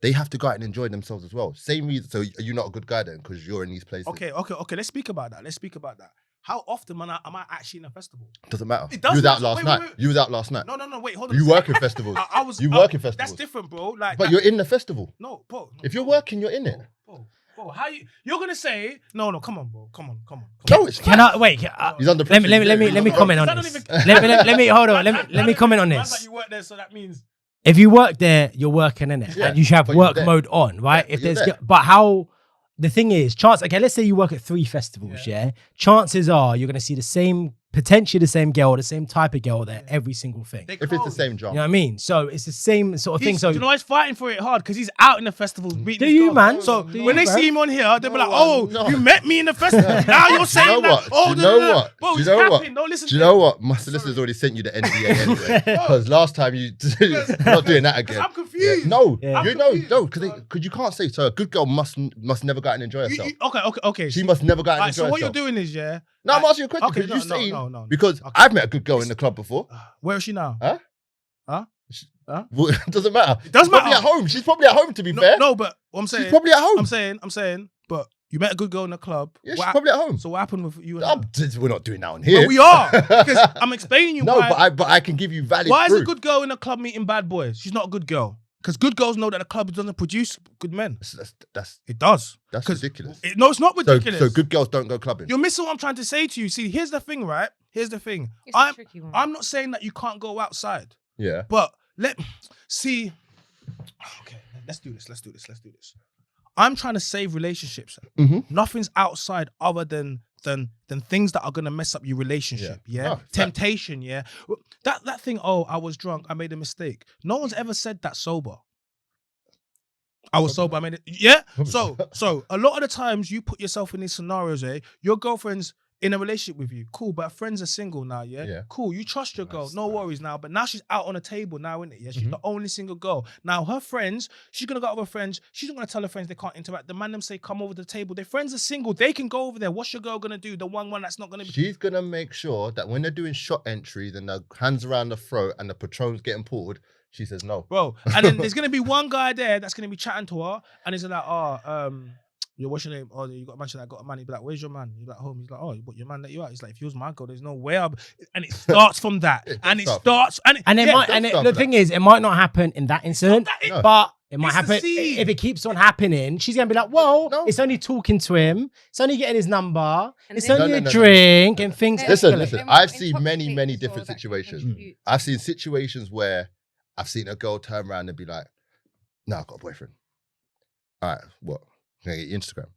They have to go out and enjoy themselves as well. Same reason. So are you not a good guy then because you're in these places? Okay. Let's speak about that. How often am I actually in a festival? Doesn't matter. It does You was out matter. last Wait, night. wait, wait. You was out last night. No, wait, hold on. You work in festivals. I was. You work in festivals. That's different, bro. Like, But you're in the festival. No, bro. No, If you're bro, working, you're in it. Bro, how you're gonna say no? Come on, bro. Come on. No, it's Can I wait? He's under Let me pressure. comment on That don't this. even- Let me hold on. Let me comment on Man's this. like you work there, so that means If you work there, you're working in it, Yeah, and you should have but you're work there. mode on, right? Yeah, if you're there's, there. but how? The thing is, okay, let's say you work at 3 festivals, yeah. Chances are you're gonna see potentially the same girl, the same type of girl there, every single thing. they If it's the can't. same You job. know what I mean? So it's the same sort of thing. So You know, he's fighting for it hard because he's out in the festivals. meeting do his you, girls. man? So Do when you, they bro? see him on here, they'll be like, No, "Oh, no. you met me in the festival. Now you're saying Do you know that." what? Oh, Do you know what? Bro, Do he's you know what? capping. Don't listen Do you to know him. what? My solicitor's already sent you the NDA anyway. Because last time you we're not doing that again. I'm confused. No, Yeah. I'm you know, confused. no, because you can't say so. A good girl must never go out and enjoy herself. Okay. She must never go out and Alright, enjoy so what you're herself. doing is, yeah. No, I'm like- asking you a question Okay, because no, you're saying no. because Okay. I've met a good girl in the club before. Where is she now? Huh? Huh? Well, it doesn't matter. It does She's probably matter. at home. She's probably at home. To be fair, No, but what I'm she's saying, probably at home. I'm saying, but you met a good girl in the club. Yeah, she's What hap- probably at home. So what happened with you and her? We're not doing that on here. But we are because I'm explaining you No, why. but I can give you valid Why is proof. a good girl in a club meeting bad boys? She's not a good girl. Because good girls know that the club doesn't produce good men. That's It does. that's 'Cause ridiculous. No, it's not So ridiculous. good girls don't go clubbing. You're missing what I'm trying to say to you. See, here's the thing, right? Here's the thing. It's a I'm tricky one. not saying that you can't go outside, Yeah. but see. Okay, let's do this. I'm trying to save relationships. Mhm. Nothing's outside other than things that are gonna mess up your relationship. Yeah. Yeah, No, temptation. Yeah, that thing. Oh, I was drunk. I made a mistake. No one's ever said that sober. I was sober. I made it. Yeah. So a lot of the times you put yourself in these scenarios. Your girlfriend's in a relationship with you. Cool, but friends are single now. Yeah. Yeah. Cool. You trust your girl. Nice, No nice. worries now. But now she's out on a table now, isn't it? Yeah. She's Mhm. the only single girl. Now her friends. She's gonna go out with her friends. She's not gonna tell her friends they can't interact. The man them say come over to the table. Their friends are single. They can go over there. What's your girl gonna do? The one that's not gonna be. She's gonna make sure that when they're doing shot entries and the hands around the throat and the Patron's getting pulled, she says no. Bro, and then there's gonna be one guy there that's gonna be chatting to her, and he's like, yo, what's your name? Oh, you got a man that got a man. He'd be like, where's your man? He's like, home. He's like, oh, but your man let you out. He's like, if he was my girl, there's no way. And it starts from that, It and it does starts, and and it yeah, might, don't and start the for thing is, it might not happen in that incident, No. but it might It's the happen seed. if it keeps on happening. She's gonna be like, well, No. it's only talking to him, it's only getting his number, And it's then- only No, a no, no, drink, and things. Listen, escalate. listen. Then I've what seen many, intoxicates many as well different that can situations. contribute. I've seen situations where I've seen a girl turn around and be like, No, I've got a boyfriend. All right, what? Can I get your Instagram?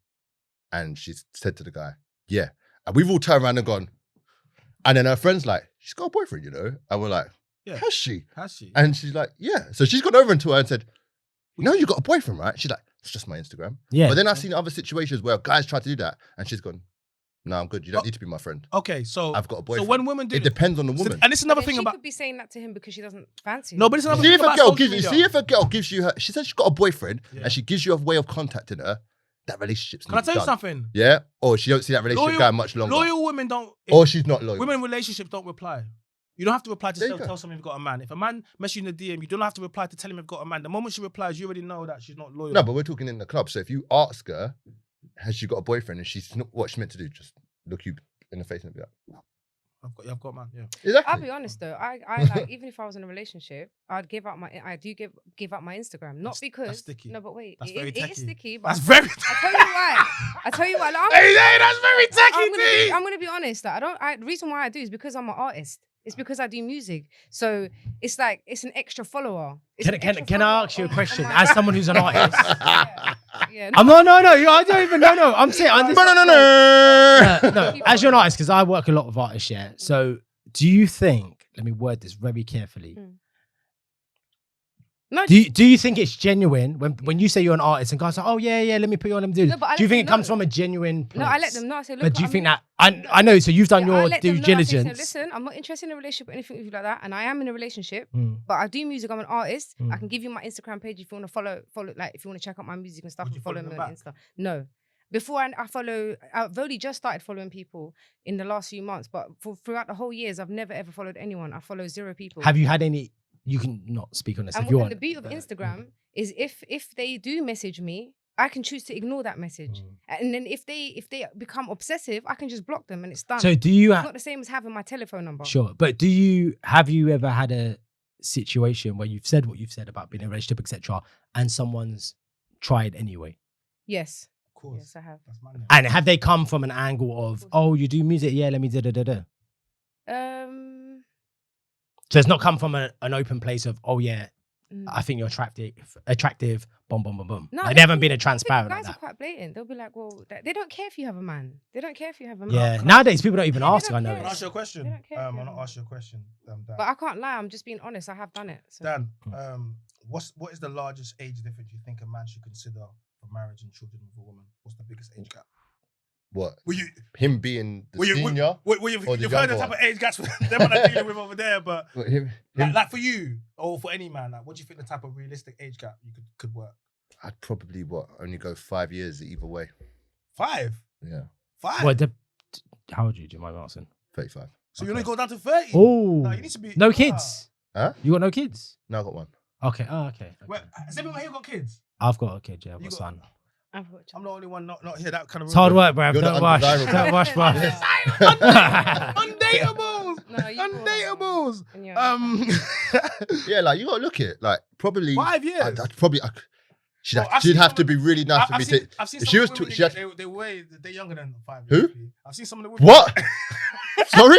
And she said to the guy, yeah. And we've all turned around and gone. And then her friend's like, she's got a boyfriend, you know? And we're like, Yeah. has she? Has she? And she's like, yeah. So she's gone over to her and said, you know, you got a boyfriend, right? She's like, it's just my Instagram. Yeah. But then I've seen other situations where guys try to do that. And she's gone, no, I'm good. You don't need to be my friend. Okay, so I've got a boyfriend. So when women do it depends on the woman. and this is another But thing she about could be saying that to him because she doesn't fancy him. no, but it's another See thing if a about girl social gives you, media. see if a girl gives you her, she says she's got a boyfriend Yeah. and she gives you a way of contacting her, that relationship's Can I tell you done. something? Yeah? Or she don't see that relationship Loyal- going much longer. Loyal women don't. Or she's not loyal. Women in relationships don't reply. You don't have to reply to There you go. tell someone you've got a man. If a man mess you in the DM, you don't have to reply to tell him you've got a man. The moment she replies, you already know that she's not loyal. No, but we're talking in the club. So if you ask her, has she got a boyfriend, and she's not what she's meant to do, just look you in the face and be like, I've got a man. Yeah. exactly. I'll be honest though, I like even if I was in a relationship, I do give up my Instagram. Not That's because sticky. no, but wait, That's it very is techie. sticky. But That's very. I tell you why. Like, Hey, that's very techie. I'm gonna be honest. Like, the reason why I do is because I'm an artist. It's because I do music. So it's like it's an extra follower. It's an extra Can I follower ask you a on question my- as someone who's an artist? yeah. I'm no. I don't even know. I'm saying no. As you're an artist, because I work a lot with artists, yeah. So do you think? Let me word this very carefully. No, Do you think it's genuine when you say you're an artist and guys are like, oh yeah, let me put you on, let me do this. No, but I Do you let think it them comes know. from a genuine place? no, I let them know. I say, look, But do you I'm- think that I know? So you've done Yeah, I your let due them know. I say, diligence. listen, I'm not interested in a relationship or anything with you like that, and I am in a relationship. Mm. But I do music. I'm an artist. Mm. I can give you my Instagram page if you want to follow. Like if you want to check out my music and stuff, Would you and follow follow me them on back? Insta. No, before I follow. I've only just started following people in the last few months, but throughout the whole years, I've never ever followed anyone. I follow 0 people. Have you had any? You can not speak on this And, if you and want. the beauty of Instagram is if they do message me, I can choose to ignore that message, and then if they become obsessive, I can just block them and it's done. So do you? It's not the same as having my telephone number. Sure, but have you ever had a situation where you've said what you've said about being in a relationship, etc., and someone's tried anyway? Yes. Of course. Yes, I have. That's my name. And have they come from an angle of, oh, you do music? Yeah, let me da. So it's not come from an open place of, oh yeah, I think you're attractive, boom. No, Like, they haven't been a transparent like guys are that. quite blatant. They'll be like, well, they don't care if you have a man. They don't care if you have a man. Yeah, nowadays people don't even Yeah, they ask. don't I care. Can I know. ask you a question? They don't care I'm if gonna you're ask you a question, Dan. But I can't lie. I'm just being honest. I have done it. So. Dan, what is the largest age difference you think a man should consider for marriage and children with a woman? What's the biggest age gap? What? Were you? Him being the Were you? senior? You've or the heard the younger type one? of age gaps them are dealing with over there, but What, him? like for you or for any man, like what do you think the type of realistic age gap you could work? I'd probably only go 5 years either way. 5. Yeah, 5. What? How old are you? Do you mind me asking? 35. So you only go down to 30. Oh, No, you need to be no kids. Huh? You got no kids? No, I got one. Okay. Oh, okay. Wait, has everyone here got kids? I've got a kid. Yeah, I've You got a got- son. I've watched I'm the only one not here. That kind of It's hard work, bruv. You're the Don't rush. undesirable. Don't rush, bruv. Undateables. No, you Undateables. And you're- Yeah, like you gotta look at it. Like probably 5 years. I'd probably. She'd Well, have, I've she'd seen have some to of- be really nice to be. I've seen if some she of was the too, women, she had, they're younger than 5 Who? years. actually. I've seen some of the women. what? Sorry?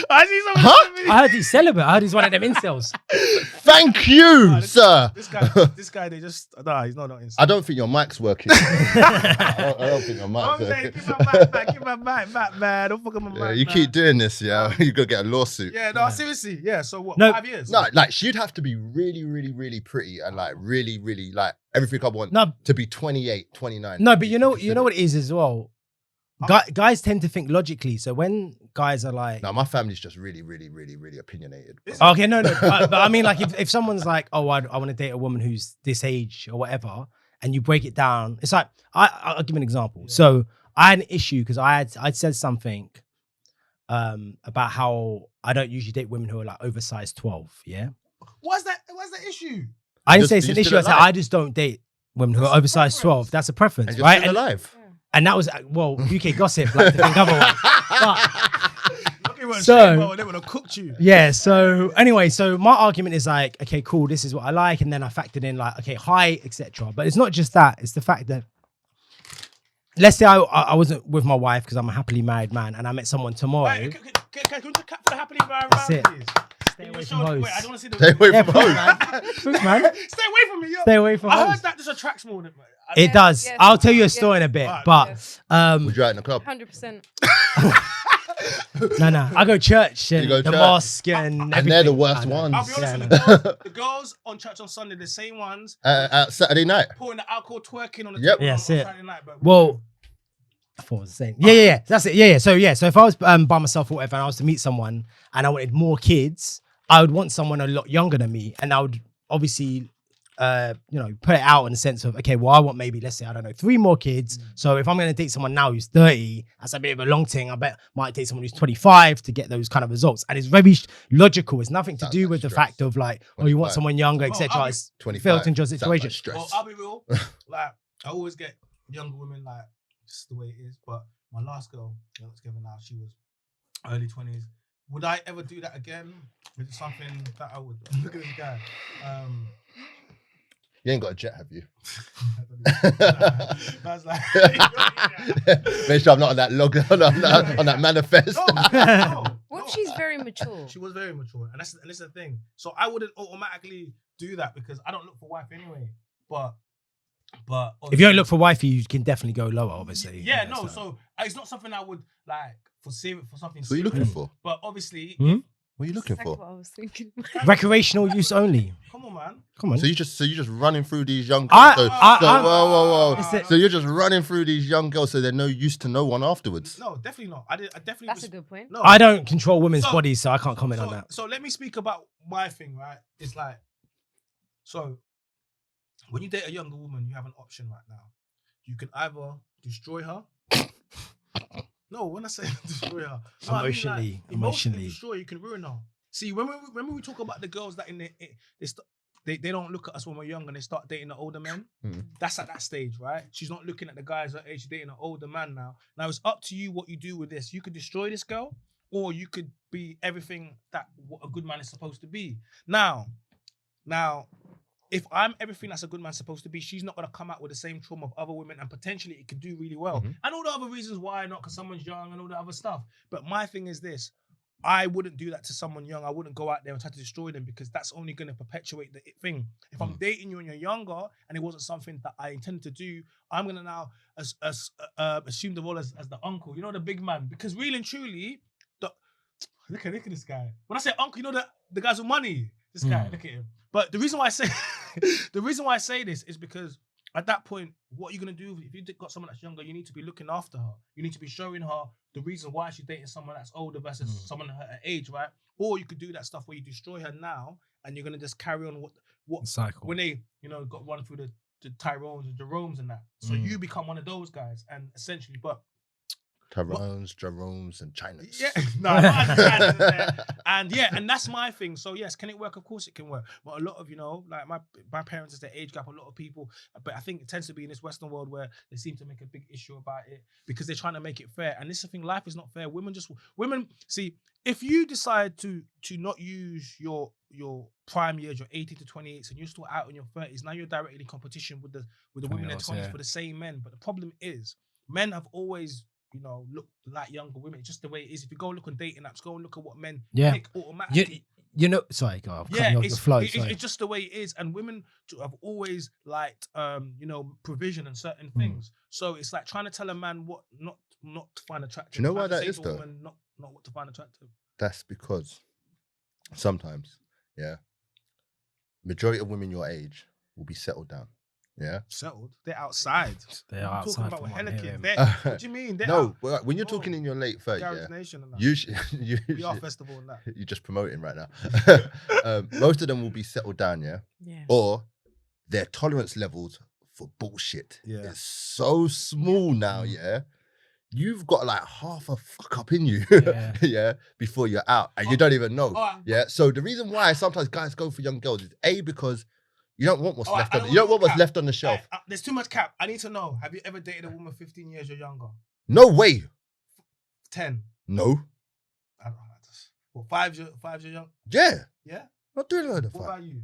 I see some of Huh? the women. I heard he's celibate. I heard he's one of them incels. Thank you, sir. This guy, they just he's not insane. I don't think your mic's working. I don't think your mic's I'm saying, working. give my mic back, give my mic back, man. Don't fuck up my mic. Yeah, you man. keep doing this, yeah. You're gonna get a lawsuit. Yeah, no, seriously. Yeah, so what? No. 5 years? No, like she'd have to be really, really, really pretty and like really, really like everything I want No, to be 28, 29. no, but you know what it is as well. Guys tend to think logically. So when guys are like, No, my family's just really, really, really, really opinionated. bro. okay, no, but I mean, like if someone's like, oh, I want to date a woman who's this age or whatever, and you break it down, it's like I'll give you an example. Yeah. So I had an issue because I'd said something about how I don't usually date women who are like oversized 12. Yeah. What's that issue? I didn't Just- say it's you're an issue. still I said alive. I just don't date women who That's are a oversized preference. 12. That's a preference, And you're right? still alive. And that was UK gossip, like to think otherwise. But They would So- have cooked you. yeah, so anyway, so my argument is like, okay, cool, this is what I like, and then I factored in like, okay, height, etc. But it's not just that; it's the fact that, let's say I wasn't with my wife because I'm a happily married man, and I met someone tomorrow. Right, can you clap for the happily married That's man, it. please? Stay You away showed from it. hoes. Wait, I don't want to see the Stay away Yeah, from proof, hoes. man. Proof, man. Stay away from me, yo. Stay away from I hoes. heard that just attracts more than. It does. yes, I'll tell you a yes. story in a bit, Alright, but yes. Would you out in the club? 100%. no. I go church and go the church. mosque and And they're the everything. worst I know. ones. I'll be honest Yeah, with the girls on church on Sunday, the same ones Saturday night. pouring the alcohol, twerking on the Yep. table Yeah, on that's it. Saturday night. But Well, I thought it was the same. Yeah. That's it. Yeah. So if I was by myself or whatever, and I was to meet someone and I wanted more kids, I would want someone a lot younger than me, and I would obviously, put it out in the sense of, okay, well, I want maybe, let's say, I don't know, 3 more kids. So if I'm going to date someone now who's 30, that's a bit of a long thing. I bet I might date someone who's 25 to get those kind of results. And it's very logical. It's nothing to Sounds do like with the stress. fact of like, oh, you want 25. someone younger, Oh, etc. I'll be It's 25. felt into your Sounds like situation. stress. well, I'll be real. Like I always get younger women, like just the way it is. But my last girl, we're not together now, she was early 20s. Would I ever do that again? Is it something that I would? Look at this guy. You ain't got a jet, have you? That's like. Make sure I'm not on that log on that manifest. No. What if she's very mature? She was very mature, and that's the thing. So I wouldn't automatically do that because I don't look for wife anyway. But If you don't look for wifey, you can definitely go lower, obviously. yeah, no. So it's not something I would like for something. So what are you looking for? But obviously, What are you looking Exactly for? what I was thinking. Recreational use only. come on, man. Come on. So you're just running through these young I- girls. I- Whoa. Is it- So you're just running through these young girls so they're no use to no one afterwards. No, definitely not. I definitely. That's a good point. No, I don't control women's So- bodies, so I can't comment on that. So let me speak about my thing, right? It's like, so when you date a younger woman, you have an option right now. You can either destroy her. No, when I say destroy her, no, I mean, Emotionally. emotionally destroy, you can ruin her. See, when we talk about the girls that they don't look at us when we're young and they start dating the older men. That's at that stage, right? She's not looking at the guys her age, she's dating an older man now. Now it's up to you what you do with this. You could destroy this girl, or you could be everything that what a good man is supposed to be. Now, if I'm everything that's a good man's supposed to be, she's not gonna come out with the same trauma of other women, and potentially it could do really well. And all the other reasons why not, because someone's young and all the other stuff. But my thing is this: I wouldn't do that to someone young. I wouldn't go out there and try to destroy them because that's only gonna perpetuate the thing. If I'm dating you and you're younger and it wasn't something that I intended to do, I'm gonna now assume the role as the uncle, you know, the big man. Because really and truly, look at this guy. When I say uncle, you know the guys with money. This guy, look at him. But the reason why I say this is because at that point, what are you gonna do if you got someone that's younger? You need to be looking after her. You need to be showing her the reason why she's dating someone that's older versus someone her age, right? Or you could do that stuff where you destroy her now, and you're gonna just carry on what cycle when they got run through the Tyrones and Jeromes and that. So you become one of those guys, and essentially, but. Jeromes, and Chinas. Yeah, no, not as bad as there. And that's my thing. So yes, can it work? Of course it can work. But a lot of like my parents is the age gap. A lot of people, but I think it tends to be in this Western world where they seem to make a big issue about it because they're trying to make it fair. And this is the thing: life is not fair. Women see. If you decide to not use your prime years, your 18 to 28s, and you're still out in your 30s, now you're directly in competition with the women in their 20s for the same men. But the problem is, men have always look like younger women. It's just the way it is. If you go look on dating apps, go and look at what men pick automatically. Sorry, go off. Yeah, It's just the way it is. And women have always liked, provision and certain things. So it's like trying to tell a man what not to find attractive. Do you know why Trying to that say is to a though? woman not what to find attractive. That's because sometimes, majority of women your age will be settled down. Yeah, Settled. They're outside. They are Talking outside. about from what hella I'm kids. hearing. What do you mean? They're no, out. but when you're Whoa. talking in your late 30s, Garage Nation and that. you PR festival and that. you're just promoting right now. Most of them will be settled down, Yeah. or their tolerance levels for bullshit is so small now, You've got like half a fuck up in you, before you're out, and you don't even know. So the reason why sometimes guys go for young girls is because you don't want what's left on. You don't want what's left on the shelf. There's too much cap. I need to know. Have you ever dated a woman 15 years or younger? No way. 10. No. I don't know. What, 5 years young? Yeah. Yeah. Not doing load of What five. about you?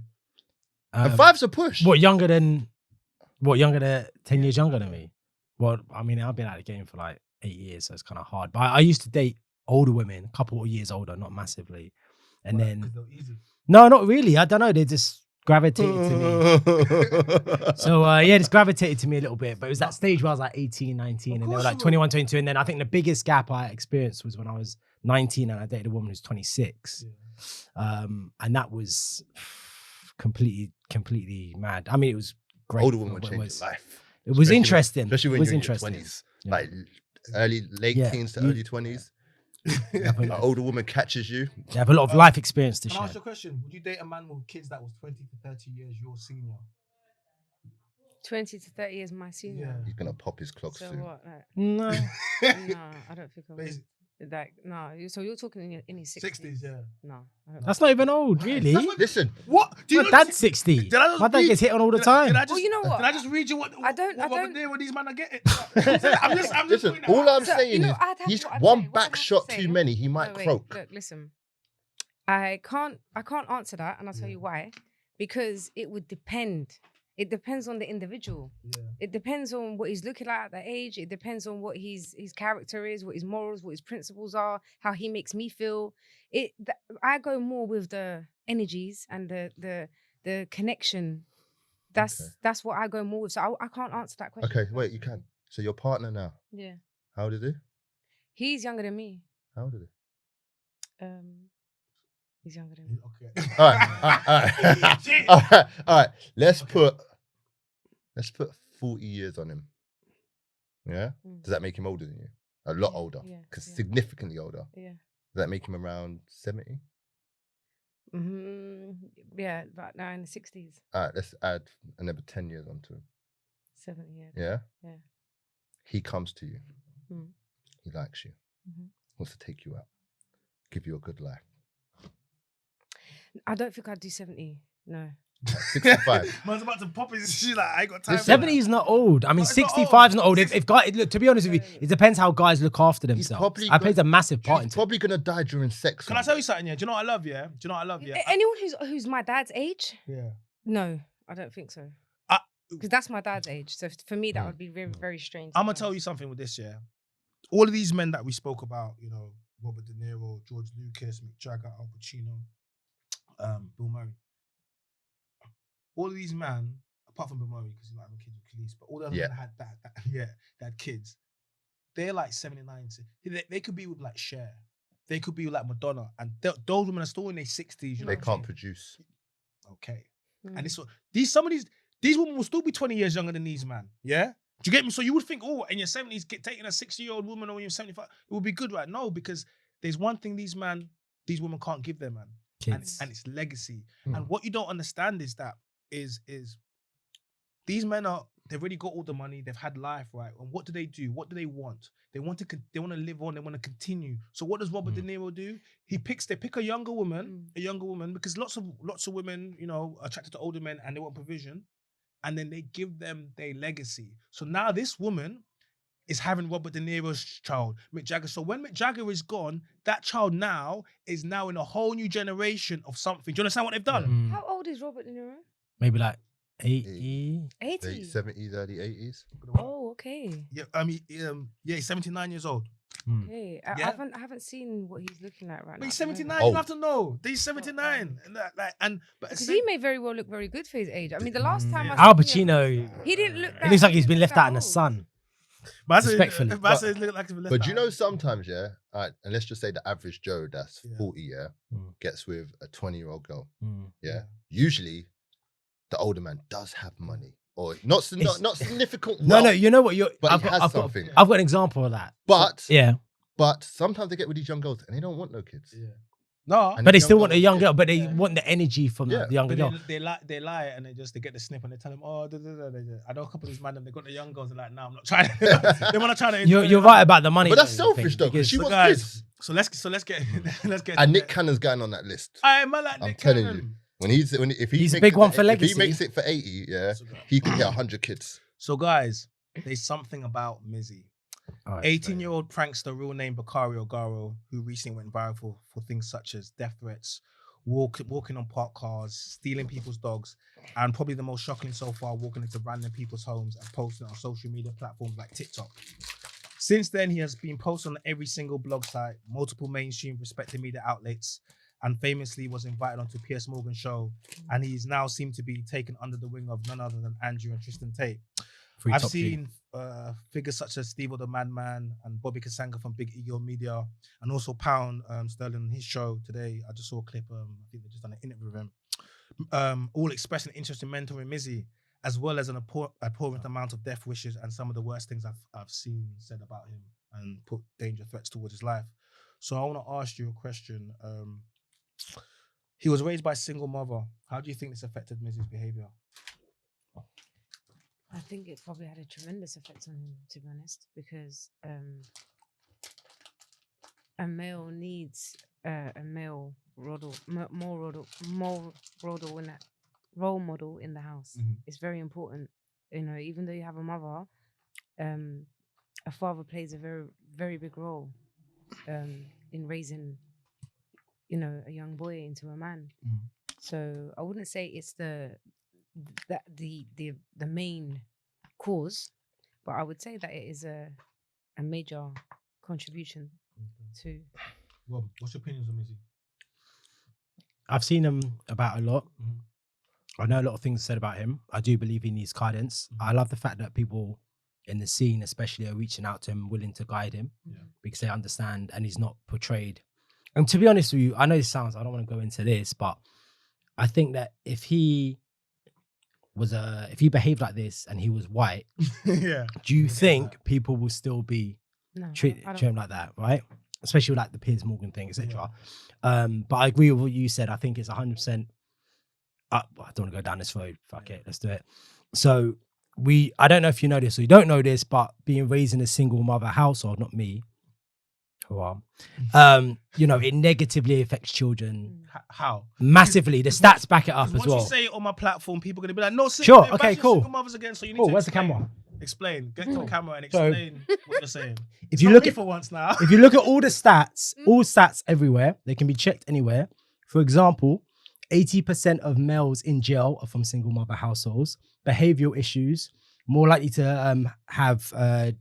And 5's a push. What younger than 10 years younger than me? Well, I mean, I've been out of the game for like 8 years, so it's kind of hard. But I used to date older women, a couple of years older, not massively. And Right, then 'cause they're easy. no, not really. I don't know. They just gravitated to me. So just gravitated to me a little bit. But it was that stage where I was like 18, 19, and they were course like you will. 21, 22. And then I think the biggest gap I experienced was when I was 19 and I dated a woman who's 26. And that was completely mad. I mean, it was great. Older woman for would what change your life. It was Especially interesting. Especially when it was you're in your interesting. 20s. Yeah. Like late Yeah, teens to you- early 20s. You have, An older woman catches you. you have a lot of life experience to Can I share. ask you a question? Would you date a man with kids that was 20 to 30 years your senior? 20 to 30 years my senior. He's gonna pop his clock So soon. what? Like, No. no, I don't think I would. Basi- Like, no. So you're talking in his 60s? 60s, yeah. No, I don't That's not even old, really. That's what- Listen, What? Do you My know dad's 60. Did I just My dad read- gets hit on all the Did I time. just, Well, you know what? Did I just read you what I don't- what these men are getting? I'm just listen. pointing All out. I'm So, saying you know, is I'd have he's what I'd one say. What back I'd have to shot say- too many. He might No, wait, croak. Look, listen. I can't answer that, and I'll tell you why. Because it would depend. It depends on the individual. Yeah. It depends on what he's looking at that age. It depends on what his character is, what his morals, what his principles are, how he makes me feel. I go more with the energies and the connection. That's what I go more with. So I can't answer that question. Okay, wait, you can. So your partner now, Yeah. how old is he? He's younger than me. How old is he? He's younger than me. Okay. All right. All right. Let's put 40 years on him. Yeah? Does that make him older than you? A lot older. Yeah. Because significantly older. Yeah. Does that make him around 70? Yeah, about now in the 60s. All right, let's add another 10 years onto him. 70, yeah. Yeah? Yeah. He comes to you. Mm. He likes you. Mhm. Wants to take you out. Give you a good life. I don't think I'd do 70. No. 65. Man's about to pop his. She's like, I ain't got time. for 70 that. is not old. I mean, No, it's not 65 is old. not old. If guy, look, to be honest with you, it depends how guys look after themselves. probably I played a massive part He's into it. probably going to die during sex. Can I tell you something? Yeah. Do you know what I love? Yeah. Do you know what I love? Yeah. Anyone who's my dad's age? Yeah. No, I don't think so. Because that's my dad's age. So for me, that would be very, very strange. I'm gonna tell you something with this. Yeah. All of these men that we spoke about, you know, Robert De Niro, George Lucas, Mick Jagger, Al Pacino, Bill Murray. All of these men, apart from Bill Murray, because he's not having kids with Khalees, but all the other men had they had kids. They're like 79. They could be with like Cher. They could be with like Madonna, and those women are still in their 60s. You know They what I'm can't saying? produce. Okay. And some of these women will still be 20 years younger than these man. Yeah? Do you get me? So you would think, oh, in your 70s, taking a 60-year-old woman or you're 75, it would be good, right? No, because there's one thing these women can't give their man. Kids. And it's legacy. And what you don't understand is that is these men they've already got all the money, they've had life, right? And what do? What do they want? They want to live on, they want to continue. So what does Robert De Niro do? They pick a younger woman, because lots of women, you know, are attracted to older men and they want provision, and then they give them their legacy. So now this woman is having Robert De Niro's child, Mick Jagger. So when Mick Jagger is gone, that child is now in a whole new generation of something. Do you understand what they've done? How old is Robert De Niro? Maybe like 80. 80. Late 70s, early 80s. Oh, okay. Yeah, I mean, he's 79 years old. Okay. I haven't seen what he's looking at right But now. he's 79. Oh. You have to know. He's 79, but Because he may very well look very good for his age. I mean, the last time I Al seen him, Pacino, he didn't look. it looks like he's been left out in the sun. Respectfully. But do you know sometimes, yeah, and let's just say the average Joe that's 40, gets with a 20-year-old girl. Yeah. Usually the older man does have money. Or not significant wealth, No, you know what? but he has something. I've got an example of that. But Yeah. But sometimes they get with these young girls and they don't want no kids. Yeah. No, And But they the still want a young kids. girl, but they want the energy from the younger girl. They lie and they get the snip and they tell them, oh, I know a couple of these man, they got the young girls and like, no, I'm not trying. They want to try to. You're right about the money. But that's thing, selfish though, because she So wants guys, kids. so let's get And Nick Cannon's going on that list. I man like I'm Nick telling Cannon. you. If He's a makes big it one to- for If legacy. he makes it for 80, he could get 100 kids. So guys, there's something about Mizzy. 18-year-old prankster, real name Bakari Ogaro, who recently went viral for things such as death threats, walking on parked cars, stealing people's dogs, and probably the most shocking so far, walking into random people's homes and posting on social media platforms like TikTok. Since then, he has been posted on every single blog site, multiple mainstream respected media outlets, and famously was invited onto Piers Morgan's show, and he's now seemed to be taken under the wing of none other than Andrew and Tristan Tate. I've seen figures such as Steve the Madman and Bobby Kasanga from Big Ego Media, and also Pound Sterling on his show today. I just saw a clip. I think they just done an interview with him. All expressing interest in mentoring Mizzy, as well as an abhorrent amount of death wishes and some of the worst things I've seen said about him and put danger threats towards his life. So I want to ask you a question. He was raised by a single mother. How do you think this affected Mizzy's behavior? I think it probably had a tremendous effect on him, to be honest, because a male needs a male role model in the house. Mm-hmm. It's very important. You know, even though you have a mother, a father plays a very, very big role in raising, you know, a young boy into a man. Mm-hmm. So I wouldn't say it's the main cause, but I would say that it is a major contribution to. Well, what's your opinions on Mizzy? I've seen him about a lot. Mm-hmm. I know a lot of things said about him. I do believe he needs guidance. Mm-hmm. I love the fact that people in the scene, especially, are reaching out to him, willing to guide him, because they understand and he's not portrayed. And to be honest with you, I know this sounds, I don't want to go into this, but I think that if he behaved like this and he was white, yeah. do you think people will still be treating him like that, right? Especially with like the Piers Morgan thing, etc. Yeah. But I agree with what you said. I think it's 100%. I don't want to go down this road. Fuck it, let's do it. So I don't know if you know this or you don't know this, but being raised in a single mother household, not me, you know, it negatively affects children. How? Massively. The stats back it up as well. Once you say it on my platform, people are going to be like, no, sure, okay, cool. Single mothers again, so you need to where's the camera? Explain. Get to the camera and explain what you're saying. If you look at for once now, if you look at all the stats, all stats everywhere, they can be checked anywhere. For example, 80% of males in jail are from single mother households. Behavioral issues, more likely to have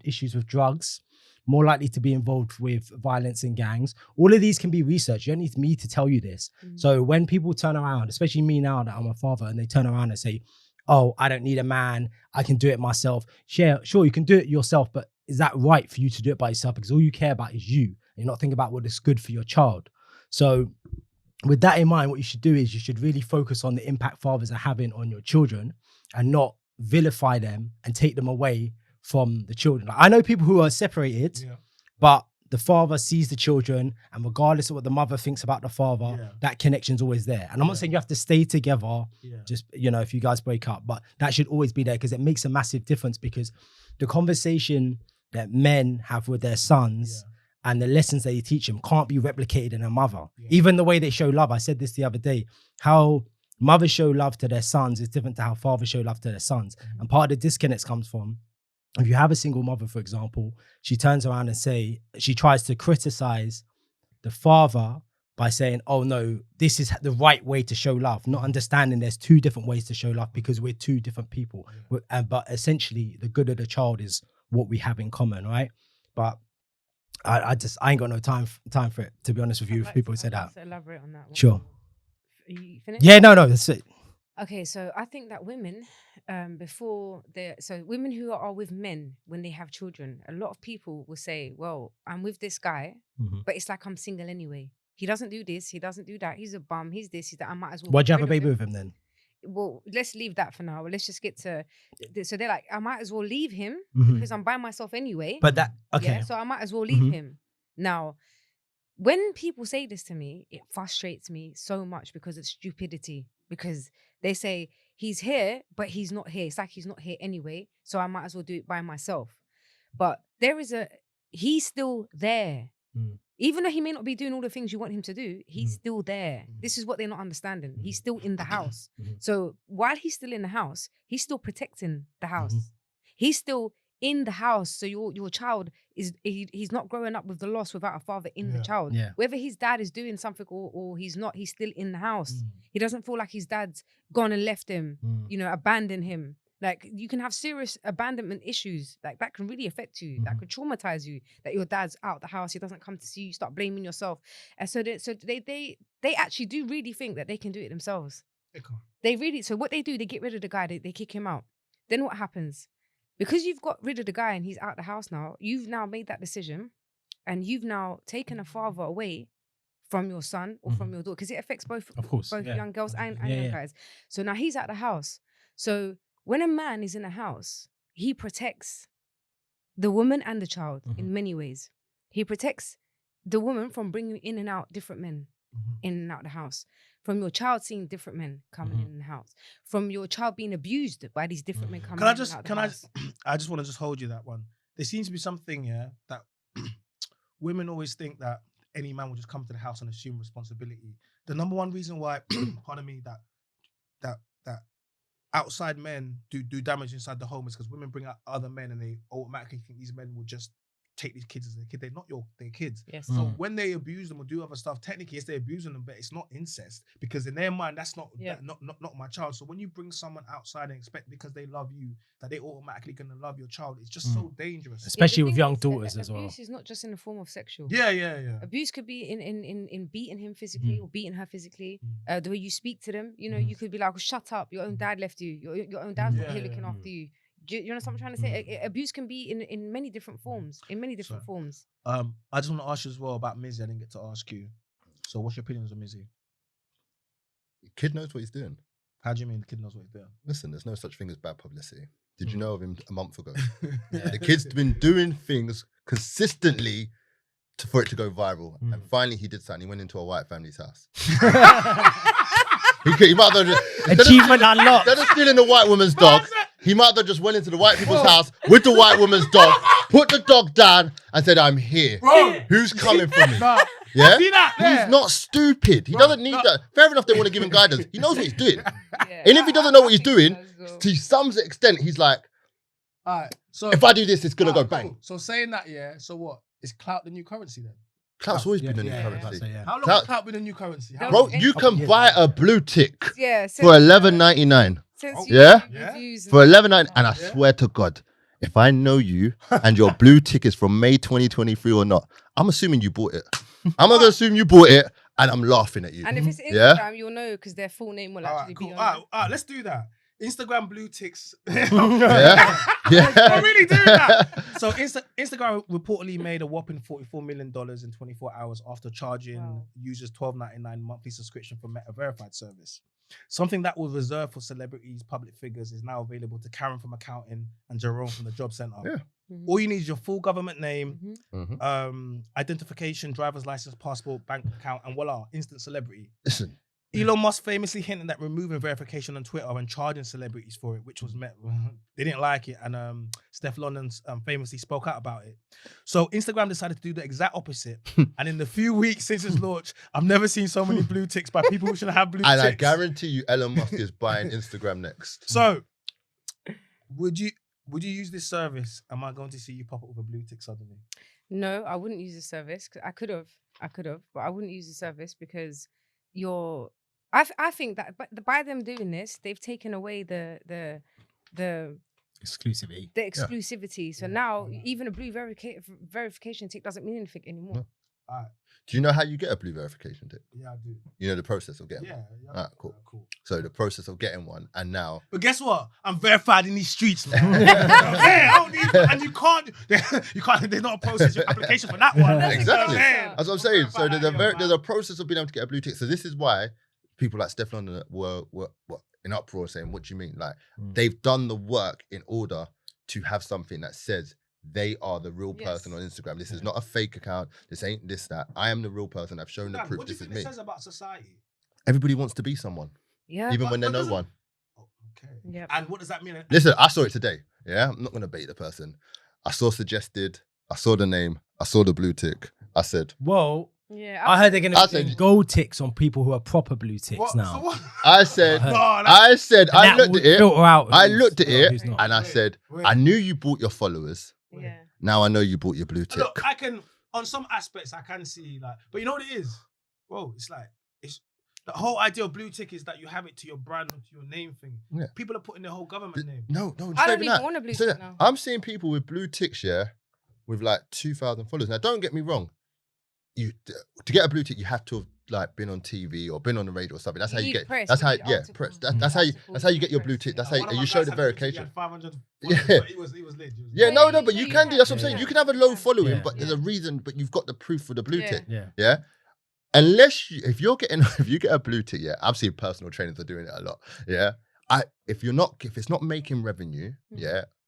issues with drugs, more likely to be involved with violence in gangs. All of these can be researched. You don't need me to tell you this. So when people turn around, especially me now that I'm a father, and they turn around and say, oh, I don't need a man, I can do it myself. Sure, you can do it yourself, but is that right for you to do it by yourself? Because all you care about is you. You're not thinking about what is good for your child. So with that in mind, what you should do is you should really focus on the impact fathers are having on your children and not vilify them and take them away from the children. Like, I know people who are separated, but the father sees the children, and regardless of what the mother thinks about the father, that connection's always there. And I'm not saying you have to stay together, just, you know, if you guys break up, but that should always be there, because it makes a massive difference, because the conversation that men have with their sons and the lessons they teach them can't be replicated in a mother. Even the way they show love, I said this the other day, how mothers show love to their sons is different to how fathers show love to their sons. And part of the disconnect comes from, if you have a single mother, for example, she turns around and she tries to criticize the father by saying, oh no, this is the right way to show love, not understanding there's two different ways to show love because we're two different people. But essentially the good of the child is what we have in common, right? But I ain't got no time for it, to be honest with you, if people say that. To elaborate on that one. Sure. Are you finished? Yeah, no, that's it. Okay, so I think that women, women who are with men when they have children, a lot of people will say, well, I'm with this guy, but it's like I'm single anyway. He doesn't do this, he doesn't do that, he's a bum, he's this, he's that, I might as well. Why'd you have a baby with him then? Well, let's leave that for now. Let's just get to, so they're like, I might as well leave him because I'm by myself anyway. But that, okay. Yeah, so I might as well leave him. Now, when people say this to me, it frustrates me so much because it's stupidity. Because they say, he's here, but he's not here. It's like he's not here anyway, so I might as well do it by myself. But he's still there. Even though he may not be doing all the things you want him to do, he's still there. This is what they're not understanding. He's still in the house. So while he's still in the house, he's still protecting the house. He's still in the house. So your child he's not growing up with the loss without a father in the child. Whether his dad is doing something or he's not, he's still in the house. He doesn't feel like his dad's gone and left him, you know, abandoned him. Like you can have serious abandonment issues. Like that can really affect you. That could traumatize you. That your dad's out the house, he doesn't come to see you. Start blaming yourself. And so they actually do really think that they can do it themselves. They really. So what they do, they get rid of the guy. They kick him out. Then what happens? Because you've got rid of the guy and he's out the house now. You've now made that decision, and you've now taken a father away from your son or from your daughter, because it affects both young girls and young guys. So now he's out the house. So when a man is in a house, he protects the woman and the child in many ways. He protects the woman from bringing in and out different men in and out the house, from your child seeing different men coming in the house, from your child being abused by these different men coming in and out the house. I just want to hold you that one. There seems to be something that women always think that any man will just come to the house and assume responsibility. The number one reason why, pardon me, that outside men do damage inside the home is because women bring out other men and they automatically think these men will just take these kids as their kid. They're not their kids. Yes. So when they abuse them or do other stuff, technically yes, they're abusing them, but it's not incest, because in their mind that's not my child. So when you bring someone outside and expect because they love you that they automatically gonna love your child, it's just so dangerous. Especially with young daughters as well. Abuse is not just in the form of sexual. Yeah. Abuse could be in beating him physically or beating her physically. The way you speak to them, you know, you could be like, oh, shut up, your own dad left you. Your own dad's not here looking after you. Do you know what I'm trying to say? Abuse can be in many different forms. Forms. I just want to ask you as well about Mizzy. I didn't get to ask you. So what's your opinions on Mizzy? Kid knows what he's doing. How do you mean the kid knows what he's doing? Listen, there's no such thing as bad publicity. Did you know of him a month ago? The kid's been doing things consistently for it to go viral. And finally he did something. He went into a white family's house. he might have just, achievement unlocked. Instead of stealing the white woman's dog, he might have just went into the white people's house with the white woman's dog, put the dog down and said, I'm here. Who's coming for me? Yeah? See that? He's not stupid. He doesn't need that. Fair enough, they want to give him guidance. He knows what he's doing. And if he doesn't know what he's doing, to some extent, he's like, all right, so if I do this, it's going to go bang. Cool. So saying that, so what? Is Clout the new currency then? Clout's always been the new currency. How long has Clout been the new currency? Bro, you can buy a blue tick for $11.99. Yeah? For $11.99. And I swear to God, if I know you and your blue tick is from May 2023 or not, I'm assuming you bought it. I'm not going to assume you bought it and I'm laughing at you. And if it's Instagram, you'll know because their full name will actually be on All right, let's do that. Instagram blue ticks. Yeah. I'm really doing that. So Instagram reportedly made a whopping $44 million in 24 hours after charging users $12.99 monthly subscription for Meta verified service. Something that was reserved for celebrities, public figures, is now available to Karen from accounting and Jerome from the job center. Yeah. All you need is your full government name, identification, driver's license, passport, bank account, and voila, instant celebrity. Listen. Elon Musk famously hinted at removing verification on Twitter and charging celebrities for it, which was met. They didn't like it, and Steph London famously spoke out about it. So Instagram decided to do the exact opposite. And in the few weeks since its launch, I've never seen so many blue ticks by people who shouldn't have blue ticks. And I guarantee you, Elon Musk is buying Instagram next. So, would you use this service? Am I going to see you pop up with a blue tick suddenly? No, I wouldn't use the service. I could have, but I wouldn't use the service because I think that by them doing this, they've taken away the exclusivity. The exclusivity. Yeah. So now even a blue verification tick doesn't mean anything anymore. No. Do you know how you get a blue verification tick? Yeah, I do. You know the process of getting one? Yeah. Cool. So the process of getting one, and now... But guess what? I'm verified in these streets, man. I don't need, and you can't, there's not a process, your application for that one. Exactly. That's what I'm saying. So there's a process of being able to get a blue tick. So this is why people like Steph London were in uproar saying, what do you mean? Like, they've done the work in order to have something that says they are the real person on Instagram. This is not a fake account. This ain't this, that. I am the real person. I've shown the proof. What do you this think is it me. says about society? Everybody wants to be someone. Yeah. Even when they're no one. Oh, okay. Yep. And what does that mean? Listen, I saw it today. Yeah, I'm not going to bait the person. I saw suggested. I saw the name. I saw the blue tick. I said, well, yeah, I heard they're going to do gold ticks on people who are proper blue ticks now. So I said, I looked at it. I looked at it and I said, I knew you bought your followers. Yeah. Now I know you bought your blue tick. Look, on some aspects, I can see, like, but you know what it is? Bro, it's like, The whole idea of blue tick is that you have it to your brand or to your name thing. Yeah. People are putting their whole government name. No, I don't even want a blue tick now. I'm seeing people with blue ticks, with like 2,000 followers. Now, don't get me wrong. To get a blue tick, you have to have like been on TV or been on the radio or something. That's how you get. Press, that's how. articles. Press. That's how you get your blue tick. That's how you show the verification. 500 Yeah. He was lit. Yeah, no, but you can do. That's what I'm saying. Yeah. You can have a low following, Yeah. but there's a reason. But you've got the proof for the blue tick. Yeah. Yeah. Unless if you get a blue tick, I've seen personal trainers are doing it a lot. Yeah. If it's not making revenue,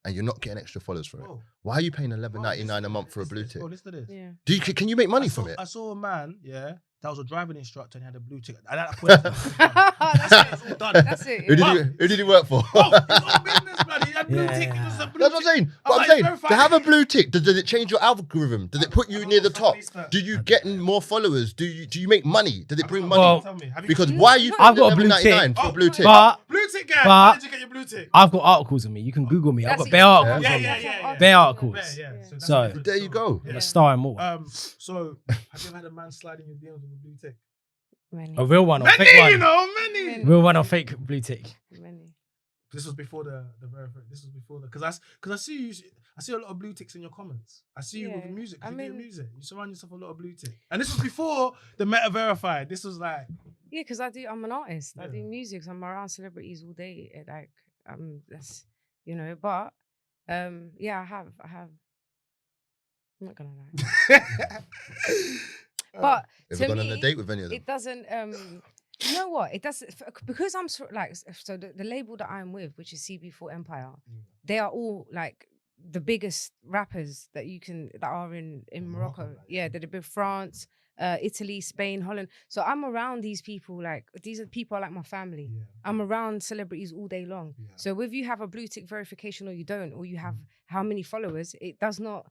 and you're not getting extra followers from it, why are you paying $11.99 a month for a blue tick? Listen to this. Yeah. Can you make money from it? I saw a man, that was a driving instructor and he had a blue tick. At that point, That's it. all done. That's it. Who did he work for? Bro, he's on business, man. He had blue tick. He was a blue That's what I'm saying. But I'm saying, to have a blue tick, does it change your algorithm? Does it put you near the top? Do you get more followers? Do you make money? Does it bring money? Tell me. Because why are you I've got a paying blue tick. $11.99 for a blue tick? But blue tick guy. but- How did you get your blue tick? I've got articles on me. You can Google me. I've That's got it. bare articles. Yeah, on me. yeah. Bare articles. So So- There you go. I'm a star and more. So have you ever had a man sliding your DMs with a blue tick? Many. A real one or fake Many, one? you know, many. Real one or fake blue tick? Many. This was before the because I see a lot of blue ticks in your comments. I see you with music. You do music. You surround yourself with a lot of blue tick. And this was before the meta verified. This was like Because I'm an artist. I do music. So I'm around celebrities all day. That's but I have. I'm not gonna lie. But Have to you gone on me, a date with any of them? it doesn't. You know what? It doesn't because I'm so the label that I'm with, which is CB4 Empire. They are all like the biggest rappers that are in Morocco. They're the big France, Italy, Spain, Holland. So I'm around these people. Like these are people like my family. I'm around celebrities all day long. So if you have a blue tick verification or you don't, or you have how many followers, it does not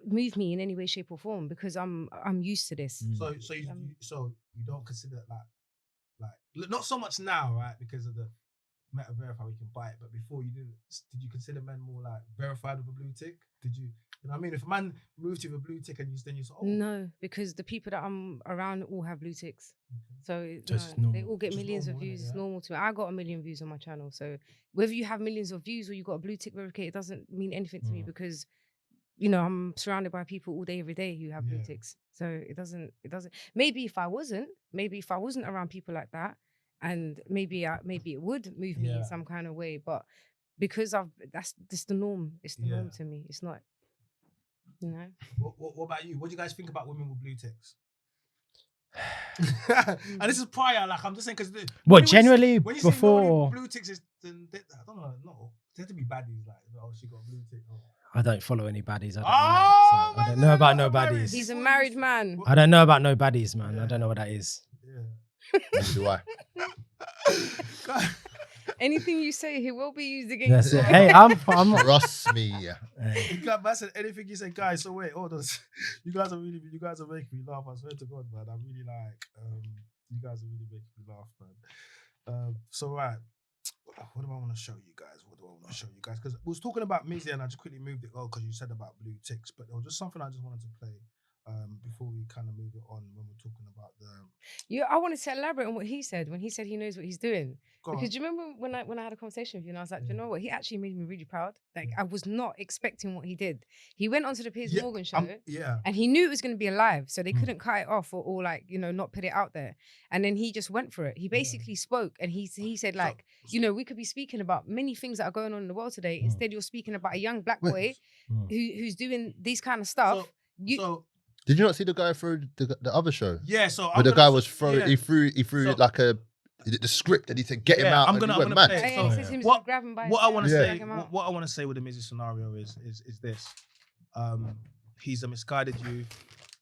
move me in any way, shape, or form because I'm used to this. so you don't consider like not so much now, right? Because of the meta verify, we can buy it. But before you did you consider men more like verified with a blue tick? Did you? You know what I mean? If a man moved to with a blue tick and you say, no, because the people that I'm around all have blue ticks. So they all get millions of views. It's normal to me. I got 1 million views on my channel. So whether you have millions of views or you got a blue tick verification, it doesn't mean anything to me because I'm surrounded by people all day, every day who have blue ticks. So it doesn't. Maybe if I wasn't around people like that, and maybe it would move me in some kind of way. But because that's the norm. It's the norm to me. It's not. What about you? What do you guys think about women with blue ticks? And this is prior. Like I'm just saying because Generally when you say before blue ticks is I don't know. No, they have to be baddies. Like she got a blue tick. I don't follow any baddies. I don't know about no baddies. He's a married man. I don't know about no baddies, man. I don't know what that is. Neither do I. Anything you say, he will be used against That's it. Hey, I'm Trust me. I said anything you say, guys. So wait, hold on. You guys are making me laugh. I swear to God, man. I'm really like, you guys are really making me laugh, man. So right, what do I want to show you guys? Because we was talking about Mizzy and I just quickly moved it because you said about blue ticks, but there was just something I just wanted to play before we kind of move it on when we're talking about the. I wanted to elaborate on what he said when he said he knows what he's doing. Because do you remember when I had a conversation with you and I was like, do you know what? He actually made me really proud. Like I was not expecting what he did. He went onto the Piers Morgan show and he knew it was going to be live, so they couldn't cut it off or like, not put it out there. And then he just went for it. He basically spoke and he said like, we could be speaking about many things that are going on in the world today. Instead, you're speaking about a young black boy who's doing these kind of stuff. Did you not see the guy through the other show? Yeah, so where the guy was throwing, he threw like the script and he said get him out. I'm gonna play. What I want to say with the Mizzy scenario is this: he's a misguided youth.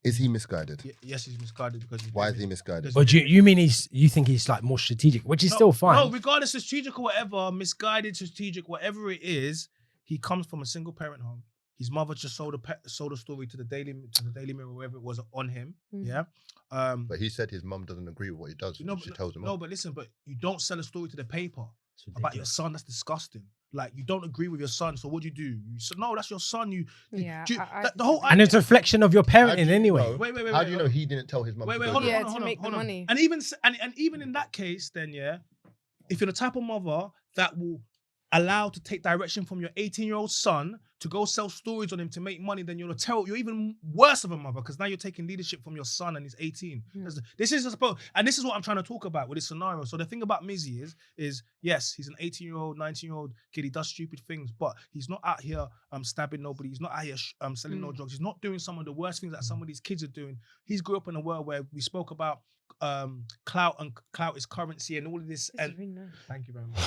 Is he misguided? Yes, he's misguided because. Why is he misguided? But you mean you think he's like more strategic, which is still fine. No, regardless of strategic or whatever, misguided, strategic, whatever it is, he comes from a single parent home. His mother just sold a story to the Daily Mirror, wherever it was on him. Yeah. But he said his mum doesn't agree with what he does. She tells him. No, but listen, but you don't sell a story to the paper about your son. That's disgusting. like you don't agree with your son, so what do? You said, no, that's your son. Yeah, the whole And it's a reflection of your parenting anyway. Wait. How do you know he didn't tell his mum? Wait, to hold go on, do it? to make the money. And even in that case, then if you're the type of mother that will allow to take direction from your 18-year-old son to go sell stories on him to make money, then you're even worse of a mother because now you're taking leadership from your son and he's 18. This is and this is what I'm trying to talk about with this scenario. So the thing about Mizzy is yes, he's an 18-year-old, 19-year-old kid. He does stupid things, but he's not out here stabbing nobody. He's not out here selling no drugs. He's not doing some of the worst things that some of these kids are doing. He's grew up in a world where we spoke about clout and clout is currency and all of this. And Really nice. thank you very much.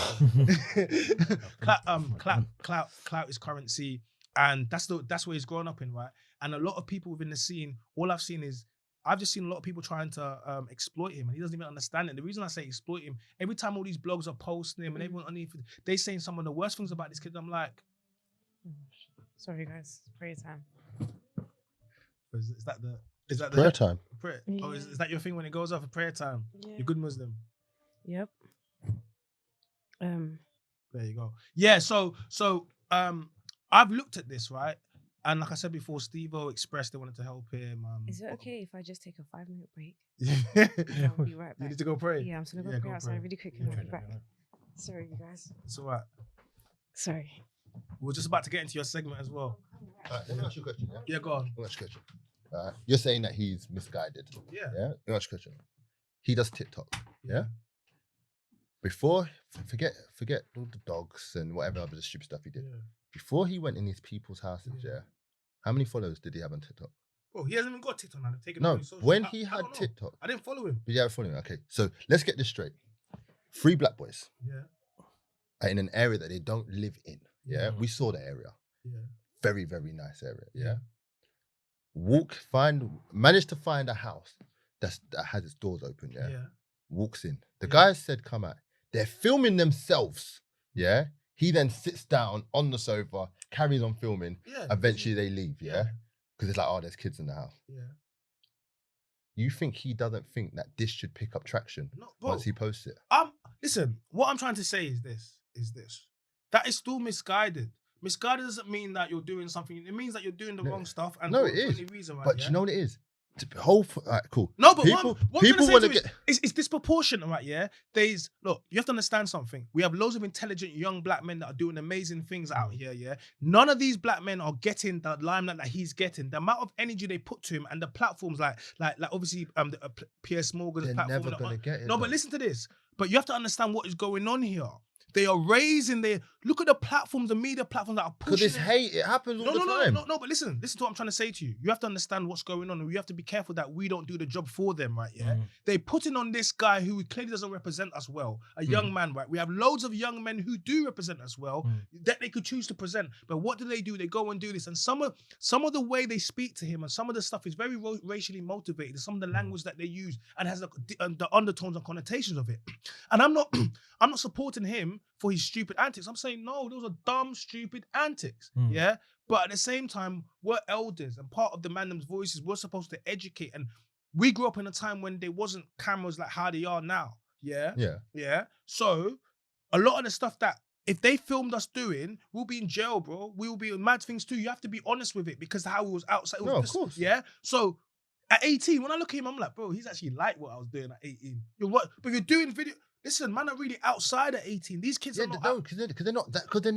Clout is currency, and that's where he's grown up in, right? And a lot of people within the scene, all I've seen is I've just seen a lot of people trying to exploit him, and he doesn't even understand it. The reason I say exploit him, every time all these blogs are posting him and everyone underneath, they saying some of the worst things about this kid. I'm like, sorry guys, prayer time. Is that Prayer time. Prayer? Yeah. Oh, is that your thing when it goes off for prayer time? Yeah. You're a good Muslim. Yep. There you go. Yeah, so I've looked at this, right? And like I said before, Steve-O expressed they wanted to help him. Is it okay if I just take a 5-minute break? Yeah. I'll be right back. You need to go pray? Yeah, I'm just gonna go pray outside really quick and I'll be back. Sorry, you guys. It's all right. Sorry. We're just about to get into your segment as well. Let me ask you a question. Yeah, Yeah, go on. let me ask you a question. You're saying that he's misguided. Yeah. Yeah. Let me ask you a question. He does TikTok. Yeah. Before, forget all the dogs and whatever other stupid stuff he did. Yeah. Before he went in these people's houses, yeah. How many followers did he have on TikTok? Bro, he hasn't even got TikTok now. They've taken No, it off his when socials. he I had don't know. TikTok, I didn't follow him. did you have a following? Okay, so let's get this straight. 3 black boys Yeah. are in an area that they don't live in. Yeah, we saw the area. Yeah. Very, very nice area. Yeah. Managed to find a house that has its doors open. Yeah. Yeah. Walks in. The Yeah. guy said, "Come out." They're filming themselves. Yeah. He then sits down on the sofa, carries on filming. Yeah. Eventually they leave. Yeah. Yeah. Because it's like, oh, there's kids in the house. Yeah. You think he doesn't think that this should pick up traction No, bro. once he posts it? Listen, what I'm trying to say is this. That is still misguided. Misguided doesn't mean that you're doing something. It means that you're doing the wrong stuff. And No, for it is. any reason, right? But you know what it is? Alright, cool. No, but people what I'm trying to say want to to you get. it's disproportionate, right? Yeah. Look, you have to understand something. We have loads of intelligent young black men that are doing amazing things out here. Yeah. None of these black men are getting the limelight that he's getting. The amount of energy they put to him and the platforms like obviously Piers Morgan's They're platform. never gonna get it. No, but listen to this. But you have to understand what is going on here. They are raising look at the platforms, the media platforms that are pushing. Because it's hate. It happens all the time. No, but listen to what I'm trying to say to you. You have to understand what's going on, and we have to be careful that we don't do the job for them, right? Yeah. They putting on this guy who clearly doesn't represent us well, a young man, right? We have loads of young men who do represent us well that they could choose to present. But what do? They go and do this, and some of the way they speak to him, and some of the stuff is very racially motivated. And some of the language that they use and has the undertones and connotations of it. And I'm not supporting him for his stupid antics. I'm saying, no, those are dumb, stupid antics. Yeah. But at the same time, we're elders, and part of the Mandem's voices, we're supposed to educate. And we grew up in a time when there wasn't cameras like how they are now. Yeah. Yeah. Yeah. So a lot of the stuff that if they filmed us doing, we'll be in jail, bro. We will be in mad things too. You have to be honest with it because how it was outside. No, of course. Yeah. So at 18, when I look at him, I'm like, bro, he's actually like what I was doing at 18. But you're doing video. Listen, man, are really outside at 18. These kids are not. Because they're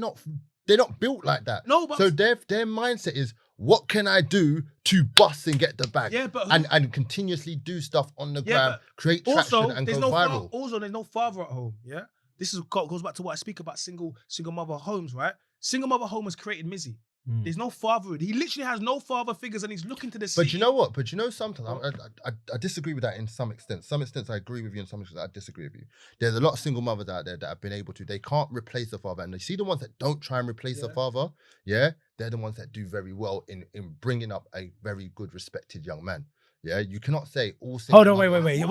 not built like that. No, but so their mindset is, what can I do to bust and get the bag? Yeah, but and continuously do stuff on the gram, create traction and go viral. Also, there's no father at home. Yeah, this goes back to what I speak about single mother homes, right? Single mother home has created Mizzy. There's no fatherhood. He literally has no father figures, and he's looking to the sea. But you know what? Sometimes I disagree with that in some extent. Some extent I agree with you, and some extent I disagree with you. There's a lot of single mothers out there that have been able to. They can't replace the father, and you see the ones that don't try and replace the father. Yeah, they're the ones that do very well in bringing up a very good, respected young man. Yeah, you cannot say all. Hold on, wait. You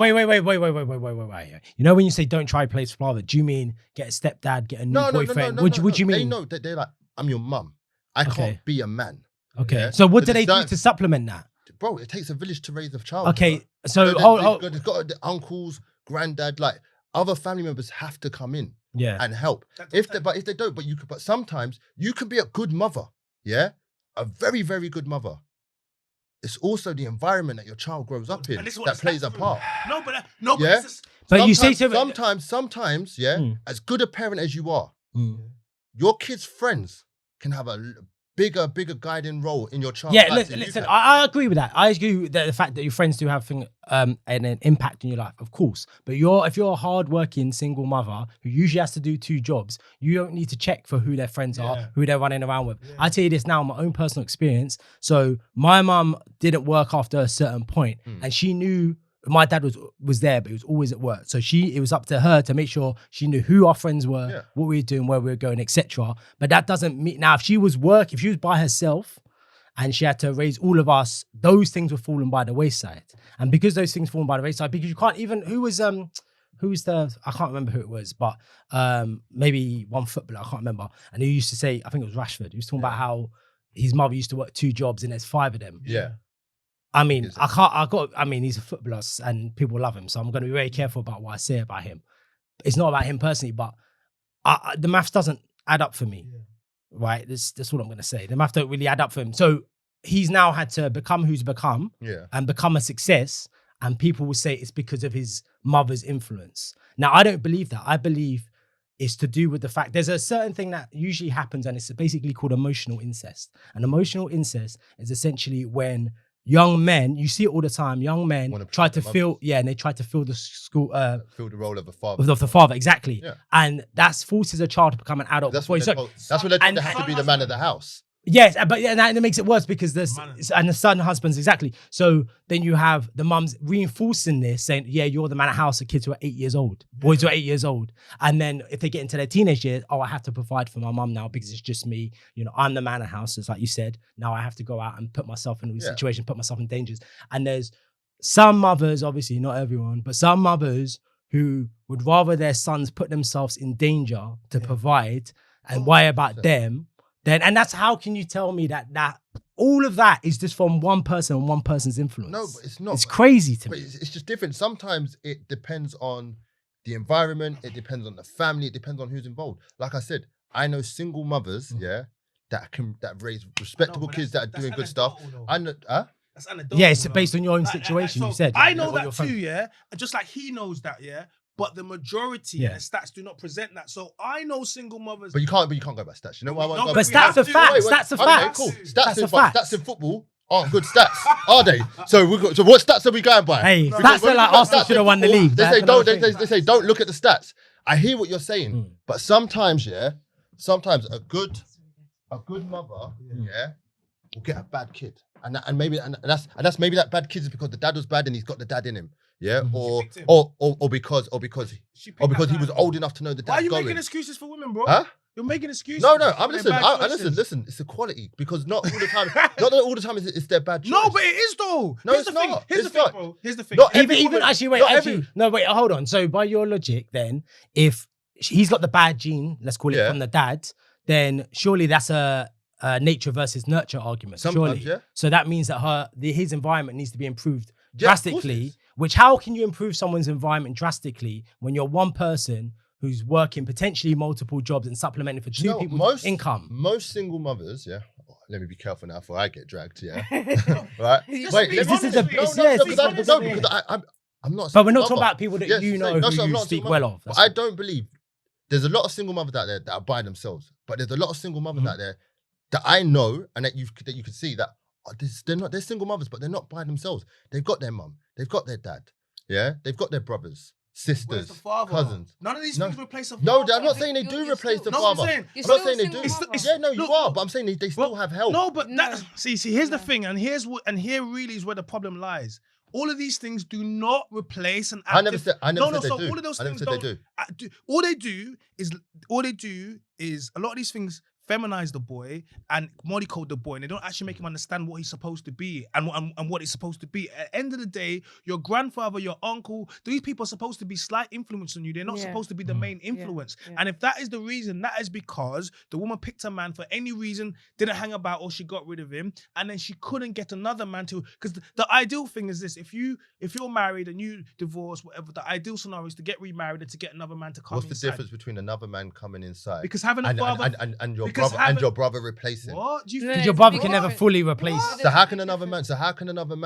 know when you say don't try to replace father, do you mean get a stepdad, get a new boyfriend? What do you mean? They know that they're like, I'm your mum. I can't be a man. Okay. Yeah? So what do they do to supplement that? Bro, it takes a village to raise a child. Okay. Bro. So there's got the uncles, granddad, like other family members have to come in. and help. If they don't, but sometimes you can be a good mother, a very, very good mother. It's also the environment that your child grows up in that plays a part. But you say to sometimes, as good a parent as you are, your kids' friends can have a bigger guiding role in your child's life. Listen, I agree with that. I agree with the fact that your friends do have an impact in your life, of course. But if you're a hardworking single mother who usually has to do 2 jobs, you don't need to check for who their friends are, who they're running around with. I tell you this now, my own personal experience. So my mum didn't work after a certain point, and she knew. My dad was there, but he was always at work. So it was up to her to make sure she knew who our friends were, what we were doing, where we were going, etc. But that doesn't mean now if she was by herself and she had to raise all of us, those things were falling by the wayside. And because those things falling by the wayside, because you can't even I can't remember who it was, but maybe one footballer, I can't remember. And he used to say, I think it was Rashford, he was talking about how his mother used to work 2 jobs and there's 5 of them. I mean, he's a footballer and people love him. So I'm going to be very careful about what I say about him. It's not about him personally, but the maths doesn't add up for me, right? That's what I'm going to say. The maths don't really add up for him. So he's now had to become who's become and become a success. And people will say it's because of his mother's influence. Now, I don't believe that. I believe it's to do with the fact there's a certain thing that usually happens and it's basically called emotional incest. And emotional incest is essentially when young men, you see it all the time. Young men try to fill, and they try to fill the school, fill the role of a father. Of the father, exactly. And that's forces a child to become an adult. That's what they're told they have to be the man of the house. Yes, but that makes it worse because the son, husbands, exactly. So then you have the mums reinforcing this, saying, "Yeah, you're the man of the house." The kids who are 8 years old, boys who are 8 years old, and then if they get into their teenage years, I have to provide for my mum now because it's just me. I'm the man of the house. It's like you said. Now I have to go out and put myself in all these situations, put myself in dangers. And there's some mothers, obviously not everyone, but some mothers who would rather their sons put themselves in danger to provide and worry about them. And that's how can you tell me that all of that is just from one person and one person's influence? No, but it's not. It's crazy to me. It's just different. Sometimes it depends on the environment. It depends on the family. It depends on who's involved. Like I said, I know single mothers, that raise respectable kids that are doing good stuff. I know. That's anecdotal. Yeah, it's based on your own situation. You said. I know that too. Just like he knows that. But the majority and the stats do not present that. So I know single mothers. But you can't go by stats. You know why? But stats are facts. Stats are facts. Cool. Stats in football aren't good stats, are they? So what stats are we going by? Hey, stats are like Arsenal should have won the league. They say don't look at the stats. I hear what you're saying, but sometimes a good mother will get a bad kid, and that's maybe that bad kid is because the dad was bad and he's got the dad in him. Or because he was old enough to know the dad. Why are you making excuses for women, bro? Huh? You're making excuses. No, listen. It's equality because not all the time it's their bad choice. No, but it is though. No, it's not. Here's the thing, bro. Here's the thing. Wait, hold on. So by your logic, then if he's got the bad gene, let's call it from the dad, then surely that's a nature versus nurture argument. Sometimes, surely. So that means that his environment needs to be improved drastically. Which how can you improve someone's environment drastically when you're one person who's working potentially multiple jobs and supplementing for two people's income? Most single mothers, let me be careful now before I get dragged, right? I'm not. But we're not talking about people that who you speak well of. But I don't believe there's a lot of single mothers out there that are by themselves. But there's a lot of single mothers out there that I know and that you can see that they're single mothers, but they're not by themselves. They've got their mum, they've got their dad, they've got their brothers, sisters, cousins. None of these things replace a father. No, I'm not saying they do replace the father. I'm not saying they do. You are, but I'm saying they still have help. No, but see, here's the thing, and here really is where the problem lies. All of these things do not replace an active. I never said they do. All of those things don't. All they do is a lot of these things feminize the boy and mollycoddle the boy, and they don't actually make him understand what he's supposed to be and what he's supposed to be. At the end of the day, your grandfather, your uncle, these people are supposed to be slight influence on you. They're not supposed to be the main influence. Yeah. And if that is the reason, that is because the woman picked a man for any reason, didn't hang about, or she got rid of him, and then she couldn't get another man to. Because the ideal thing is this: if you're married and you divorce, whatever, the ideal scenario is to get remarried and to get another man to come. What's the difference between another man coming inside? Because having a father and your brother replacing. What do you Because think? your brother can never fully replace. So how can another man?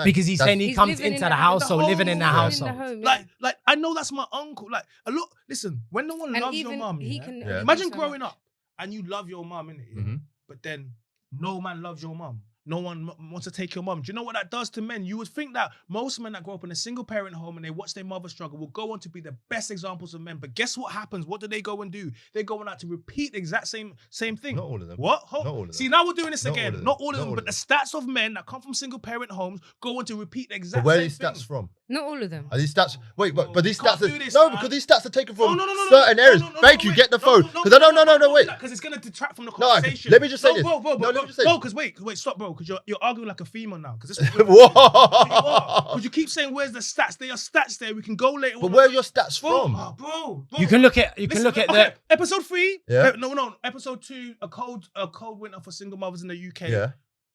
Because he's saying he He's comes living into in the the- household, the living in the whole- household. In the home, yeah. Like I know that's my uncle. Like a lot. Listen, when no one And loves your even mum, he yeah? can Yeah. only do Imagine so growing much. up and you love your mum, innit? Yeah? Mhm. But then no man loves your mum. No one wants to take your mum. Do you know what that does to men? You would think that most men that grow up in a single parent home and they watch their mother struggle will go on to be the best examples of men. But guess what happens? What do they go and do? They're going out to repeat the exact same thing. Not all of them. What? Not all of them. See, now we're doing this Not all again. of them. Not all of Not them, all but of the stats of men that come from single parent homes go on to repeat the exact But where are same these stats thing. from? Not all of them. Are these stats? Wait, but these Can't stats do are this, no, man. because these stats are taken from No, certain areas. Thank you. wait. Get the phone because I don't. Wait. Because it's gonna detract from the No, conversation. let me just say this. Bro, No, let me just say no, this. because wait, stop, bro, because you're arguing like a female now. Because Whoa. because you keep saying where's the stats? There are stats there. We can go later. But where are your stats bro, from? bro. You can look at Listen, the okay, episode 3. Yeah. No, episode 2. A cold winter for single mothers in the UK. Yeah.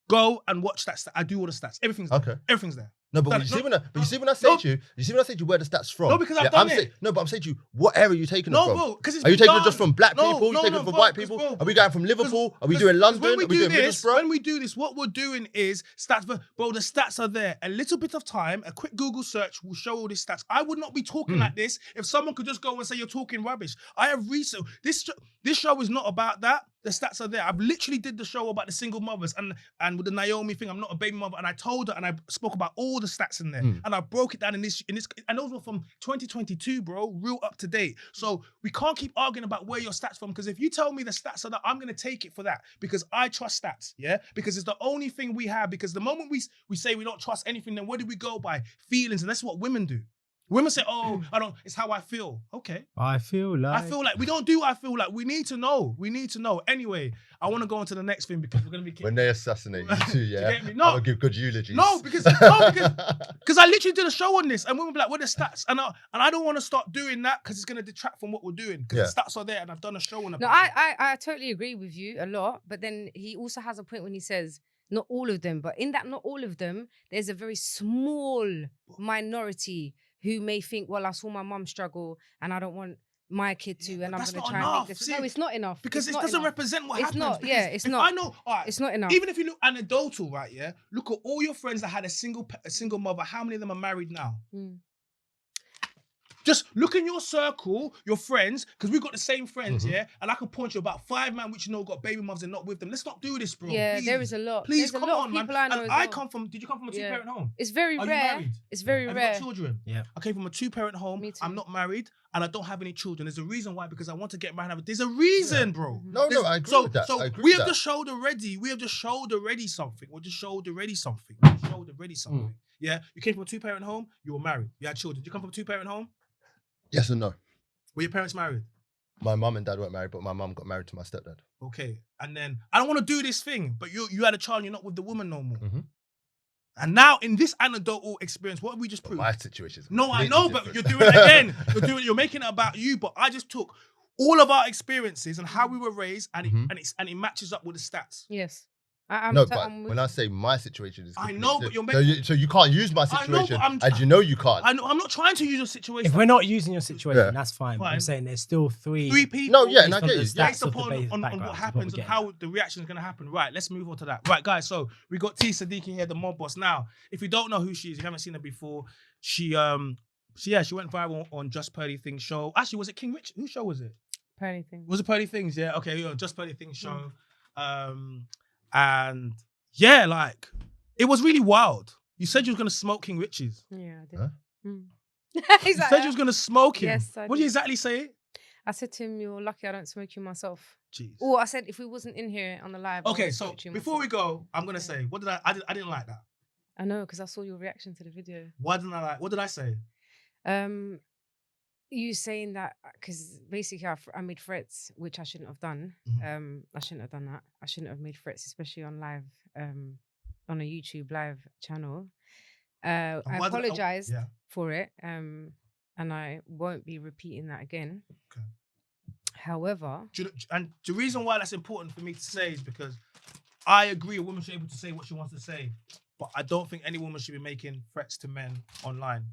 Go and watch that. I do all the stats. Everything's there. Okay. Everything's there. No, but Done you it. see when I say No. to you, where the stats from? No, because I've Yeah, done I'm it. saying, no, but I'm saying to you, what area are you taking No, it from? bro, because it's Are you been taking it done. just from black No, people? You no, taking no, it from bro, white 'cause, people? bro, Are we going from Liverpool? Are we doing Because London? when we Are we do doing this, Middlesbrough? when we do this, what we're doing is stats. Bro, the stats are there. A little bit of time, a quick Google search will show all these stats. I would not be talking like this if someone could just go and say you're talking rubbish. I have research. This show is not about that. The stats are there. I've literally did the show about the single mothers and with the Naomi thing. I'm not a baby mother, and I told her and I spoke about all the stats in there, and I broke it down in this. And those were from 2022, bro, real up to date. So we can't keep arguing about where your stats from, because if you tell me the stats are that, I'm gonna take it for that because I trust stats, yeah, because it's the only thing we have. Because the moment we say we don't trust anything, then what do we go by? Feelings, and that's what women do. Women say, "Oh, I don't. It's how I feel." Okay. I feel like We don't do. I feel like we need to know. Anyway, I want to go on to the next thing because we're gonna be. When they assassinate you too, yeah. get me? No. I'm gonna give good eulogies. No, because I literally did a show on this, and women be like, "What are the stats?" And I don't want to start doing that because it's gonna detract from what we're doing. Because the stats are there, and I've done a show on it. No, I totally agree with you a lot, but then he also has a point when he says not all of them, but in that not all of them, there's a very small minority who may think, well, I saw my mum struggle and I don't want my kid to, and I'm that's going not to try and enough. make this. See, No, it's not enough. because It's it not doesn't enough. represent what It's happens. not, Because yeah, it's if not. I know, all right, It's not enough. Even if you look anecdotal, right? Yeah, look at all your friends that had a single mother. How many of them are married now? Just look in your circle, your friends, because we've got the same friends, yeah? And I can point you about 5 men which you know got baby mothers and not with them. Let's not do this, bro. Yeah, please. there is a lot. Please, There's come a lot on, of man. people I know And as I well. come from, did you come from a Yeah. two-parent home? It's very Are you rare. married? It's very Have you rare. got children? Yeah. I came from a two-parent home. Me too. I'm not married, and I don't have any children. There's a reason why, because I want to get married. There's a reason, bro. No, I agree So with that. So I agree we with have that. just showed already. We have just showed already something. Yeah. You came from a two-parent home. You were married. You had children. Did you come from a two-parent home? Yes and no. Were your parents married? My mum and dad weren't married, but my mum got married to my stepdad. Okay. And then I don't want to do this thing, but you had a child. And you're not with the woman no more. Mhm. And now in this anecdotal experience, what have we just But proved? my situation is No, I completely know, but different. you're doing it again. You're making it about you. But I just took all of our experiences and how we were raised, and it matches up with the stats. Yes. No, but when I say my situation is, I know, but you're so you can't use my I know, but situation, and you know you can't. I know. I'm not trying to use your situation. If we're not using your situation, Yeah. that's fine. But I'm Fine. saying there's still three people. No, yeah, and I based on get the you. stats Based of the upon base on background, what is happens we're and how the reaction is going to happen. Right, let's move on to that. Right, guys, so we got T Sadiq here, the mob boss. Now, if you don't know who she is, you haven't seen her before, she went viral on Just Purdy Things show. Actually, was it King Rich? Whose show was it? Purdy thing. Was it Purdy Things? Yeah, okay, yeah, Just Purdy Things show. And yeah, like, it was really wild. You said you was going to smoke King Rich's. Yeah, I did. Huh? He's You like, said you was going to smoke him. Yes, I What did you did. exactly say? I said to him, "You're lucky I don't smoke you myself." Jeez. Or I said, if we wasn't in here on the live. I Okay, would've so smoked you before we myself. go, I'm gonna say, what did I didn't like that. I know, because I saw your reaction to the video. Why didn't I like? What did I say? you saying that because basically I made threats, which I shouldn't have done. I shouldn't have done that. I shouldn't have made threats, especially on live, on a YouTube live channel. I apologized for it, and I won't be repeating that again. Okay. However, and the reason why that's important for me to say is because I agree a woman should be able to say what she wants to say, but I don't think any woman should be making threats to men online.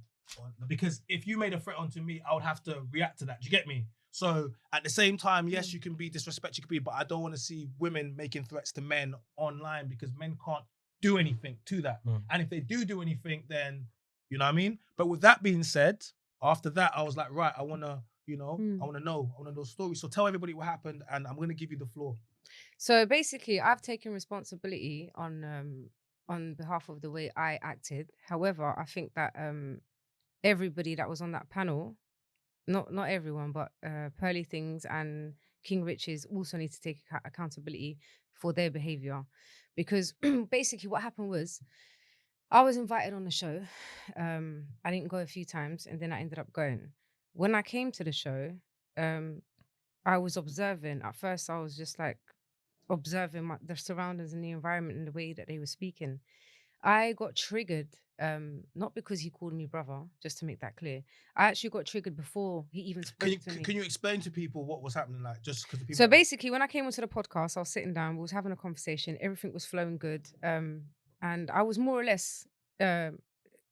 Because if you made a threat onto me, I would have to react to that. Do you get me? So at the same time, yes, you can be disrespectful, you can be, but I don't want to see women making threats to men online because men can't do anything to that. And if they do anything, then you know what I mean? But with that being said, after that, I was like, right, I want to, I want to know stories. So tell everybody what happened and I'm going to give you the floor. So basically, I've taken responsibility on behalf of the way I acted. However, I think that everybody that was on that panel, not everyone, but Pearly Things and King Riches also need to take accountability for their behavior, because basically what happened was I was invited on the show. I didn't go a few times, and then I ended up going. When I came to the show, I was observing. At first, I was just like observing the surroundings and the environment and the way that they were speaking. I got triggered, not because he called me brother, just to make that clear. I actually got triggered before he even spoke to me. Can you explain to people what was happening, like, just because people... So basically, when I came onto the podcast, I was sitting down, we was having a conversation, everything was flowing good, and I was more or less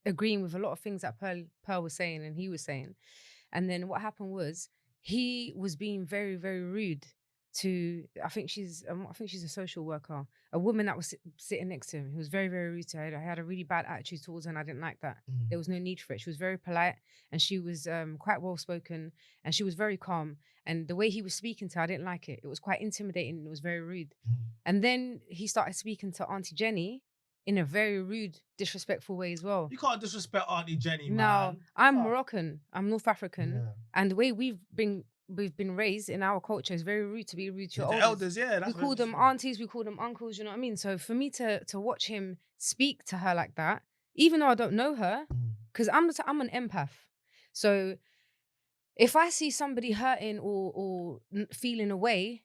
agreeing with a lot of things that Pearl was saying and he was saying. And then what happened was he was being very, very rude to, I think she's a social worker, a woman that was sitting next to him. He was very, very rude to her. I had a really bad attitude towards her and I didn't like that. There was no need for it. She was very polite and she was quite well spoken and she was very calm. And the way he was speaking to her, I didn't like it. It was quite intimidating and it was very rude. And then he started speaking to Auntie Jenny in a very rude, disrespectful way as well. You can't disrespect Auntie Jenny, man. No, I'm Moroccan. I'm North African. Yeah. And the way we've been raised in our culture is very rude to be rude to your elders. Yeah, that's we call them aunties, we call them uncles, you know what I mean? So for me to watch him speak to her like that, even though I don't know her, because I'm an empath. So if I see somebody hurting or feeling away,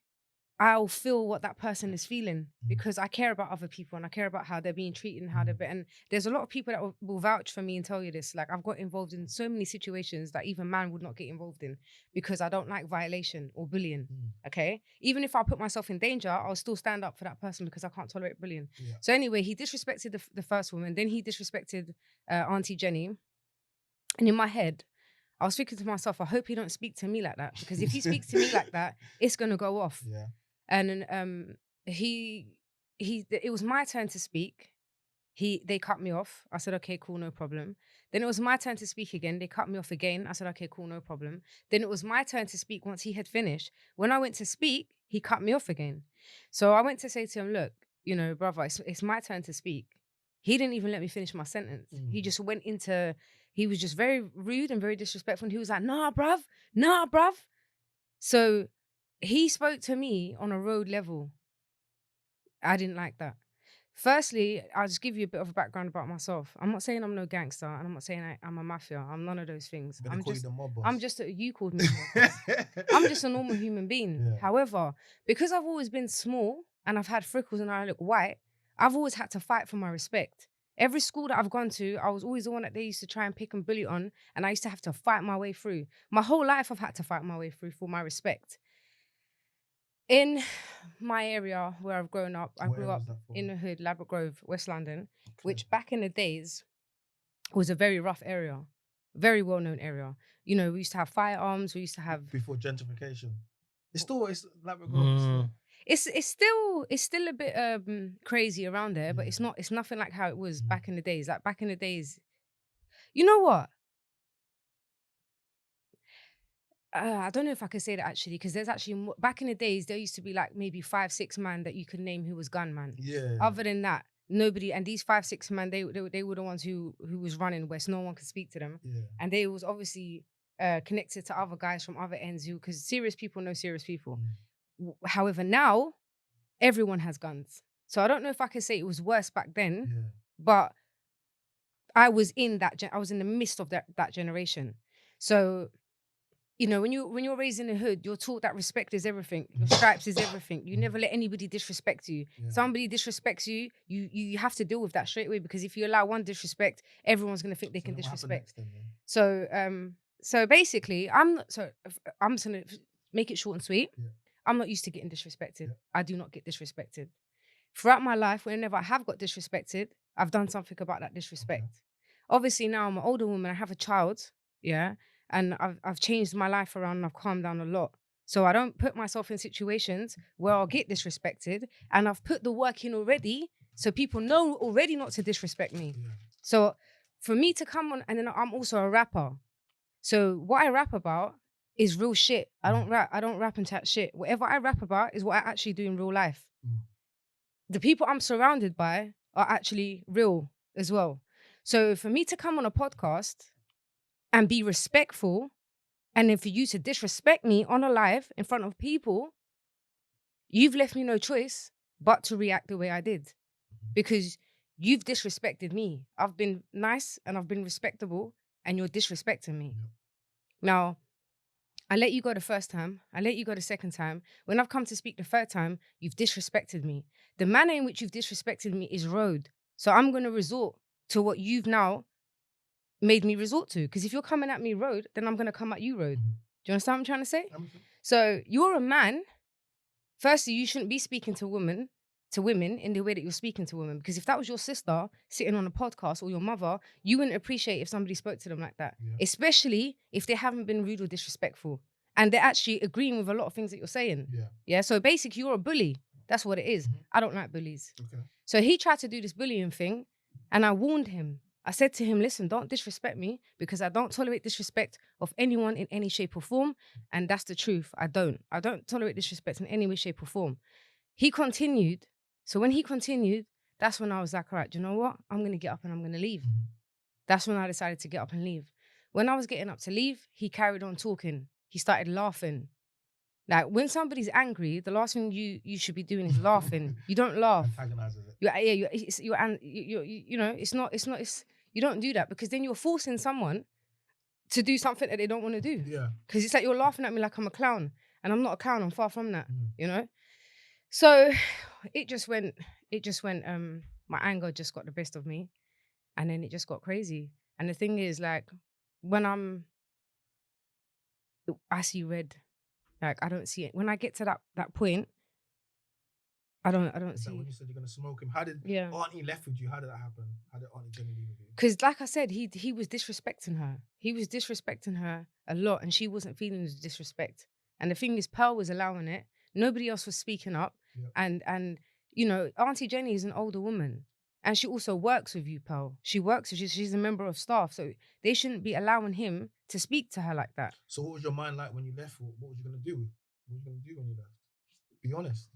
I'll feel what that person is feeling because I care about other people and I care about how they're being treated and how they're and there's a lot of people that will vouch for me and tell you this. Like I've got involved in so many situations that even man would not get involved in because I don't like violation or bullying. Okay, even if I put myself in danger, I'll still stand up for that person because I can't tolerate bullying. So anyway, he disrespected the first woman, then he disrespected Auntie Jenny, and in my head, I was thinking to myself, I hope he don't speak to me like that because if he speaks to me like that, it's gonna go off. Yeah. And it was my turn to speak. They cut me off. I said, okay, cool, no problem. Then it was my turn to speak again. They cut me off again. I said, okay, cool, no problem. Then it was my turn to speak once he had finished. When I went to speak, he cut me off again. So I went to say to him, look, brother, it's my turn to speak. He didn't even let me finish my sentence. He just went into, he was just very rude and very disrespectful. And he was like, nah, bruv. So he spoke to me on a road level. I didn't like that. Firstly, I'll just give you a bit of a background about myself. I'm not saying I'm no gangster, and I'm not saying I'm a mafia. I'm none of those things. You called me mob boss. I'm just a normal human being. Yeah. However, because I've always been small and I've had freckles and I look white, I've always had to fight for my respect. Every school that I've gone to, I was always the one that they used to try and pick and bully on, and I used to have to fight my way through. My whole life, I've had to fight my way through for my respect. In my area where I've grown up, I grew up in the hood, Ladbroke Grove, West London, which back in the days was a very rough area, very well-known area. We used to have firearms, we used to have... Before gentrification. It's Ladbroke Grove. It's still a bit crazy around there, but it's nothing like how it was back in the days. Like back in the days, you know what? I don't know if I could say that actually, because there's actually back in the days there used to be like maybe 5-6 man that you could name who was gunman. Yeah. Other than that, nobody. And these 5-6 man, they were the ones who was running where no one could speak to them. Yeah. And they was obviously connected to other guys from other ends because serious people know serious people. However, now everyone has guns, so I don't know if I could say it was worse back then, but I was in the midst of that generation. So you know, when you're raised in the hood, you're taught that respect is everything. Your stripes is everything. You never let anybody disrespect you. Yeah. Somebody disrespects you, you have to deal with that straight away, because if you allow one disrespect, everyone's gonna think they can disrespect. So basically, I'm just gonna make it short and sweet. Yeah. I'm not used to getting disrespected. Yeah. I do not get disrespected. Throughout my life, whenever I have got disrespected, I've done something about that disrespect. Okay. Obviously, now I'm an older woman. I have a child, yeah, and I've changed my life around and I've calmed down a lot. So I don't put myself in situations where I'll get disrespected, and I've put the work in already, so people know already not to disrespect me. Yeah. So for me to come on, and then I'm also a rapper. So what I rap about is real shit. I don't rap and chat shit. Whatever I rap about is what I actually do in real life. The people I'm surrounded by are actually real as well. So for me to come on a podcast and be respectful, and then for you to disrespect me on a live in front of people, you've left me no choice but to react the way I did, because you've disrespected me. I've been nice and I've been respectable, and you're disrespecting me. Yeah. Now, I let you go the first time. I let you go the second time. When I've come to speak the third time, you've disrespected me. The manner in which you've disrespected me is road. So I'm going to resort to what you've now made me resort to. Because if you're coming at me road, then I'm going to come at you road. Do you understand what I'm trying to say? So you're a man. Firstly, you shouldn't be speaking to women in the way that you're speaking to women. Because if that was your sister sitting on a podcast, or your mother, you wouldn't appreciate if somebody spoke to them like that. Yeah. Especially if they haven't been rude or disrespectful. And they're actually agreeing with a lot of things that you're saying. Yeah. So basically, you're a bully. That's what it is. I don't like bullies. Okay. So he tried to do this bullying thing, and I warned him. I said to him, listen, don't disrespect me, because I don't tolerate disrespect of anyone in any shape or form. And that's the truth. I don't tolerate disrespect in any way, shape or form. He continued. So when he continued, that's when I was like, all right, do you know what? I'm going to get up and I'm going to leave. That's when I decided to get up and leave. When I was getting up to leave, he carried on talking. He started laughing. Like, when somebody's angry, the last thing you should be doing is laughing. You don't laugh. Antagonizes it. You don't do that, because then you're forcing someone to do something that they don't want to do. Yeah. Because it's like you're laughing at me like I'm a clown, and I'm not a clown. I'm far from that. You know. So it just went. My anger just got the best of me, and then it just got crazy. And the thing is, like, when I see red. Like, I don't see it. When I get to that point, I don't see. When you said you're gonna smoke him, how did Auntie left with you? How did that happen? How did Auntie Jenny leave with you? Because, like I said, he was disrespecting her. He was disrespecting her a lot, and she wasn't feeling the disrespect. And the thing is, Pearl was allowing it. Nobody else was speaking up. Yep. And you know, Auntie Jenny is an older woman, and she also works with you, Pearl. She works. She's a member of staff, so they shouldn't be allowing him to speak to her like that. So what was your mind like when you left? What was you gonna do? What was you gonna do when you left? Be honest.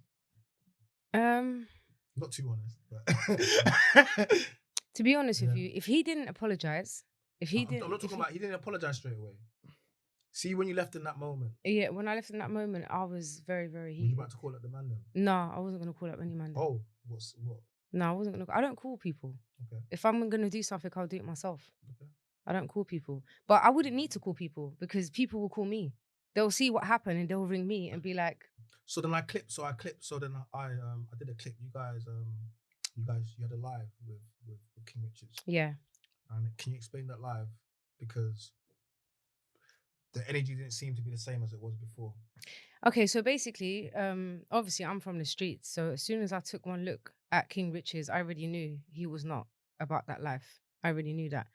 Not too honest, but to be honest with you, if he didn't apologize, I'm not talking about he didn't apologize straight away. See, when you left in that moment. Yeah, when I left in that moment, I was very, very heated. Were you about to call up the man then? No, I wasn't gonna call up any man. Oh, what? No, I wasn't gonna. I don't call people. Okay. If I'm gonna do something, I'll do it myself. Okay. I don't call people, but I wouldn't need to call people, because people will call me. They'll see what happened and they'll ring me and be like. So then I clipped. So then I did a clip. You guys had a live with King Richards. Yeah. And can you explain that live? Because the energy didn't seem to be the same as it was before. Okay, so basically, obviously I'm from the streets. So as soon as I took one look at King Richards, I already knew he was not about that life. I already knew that.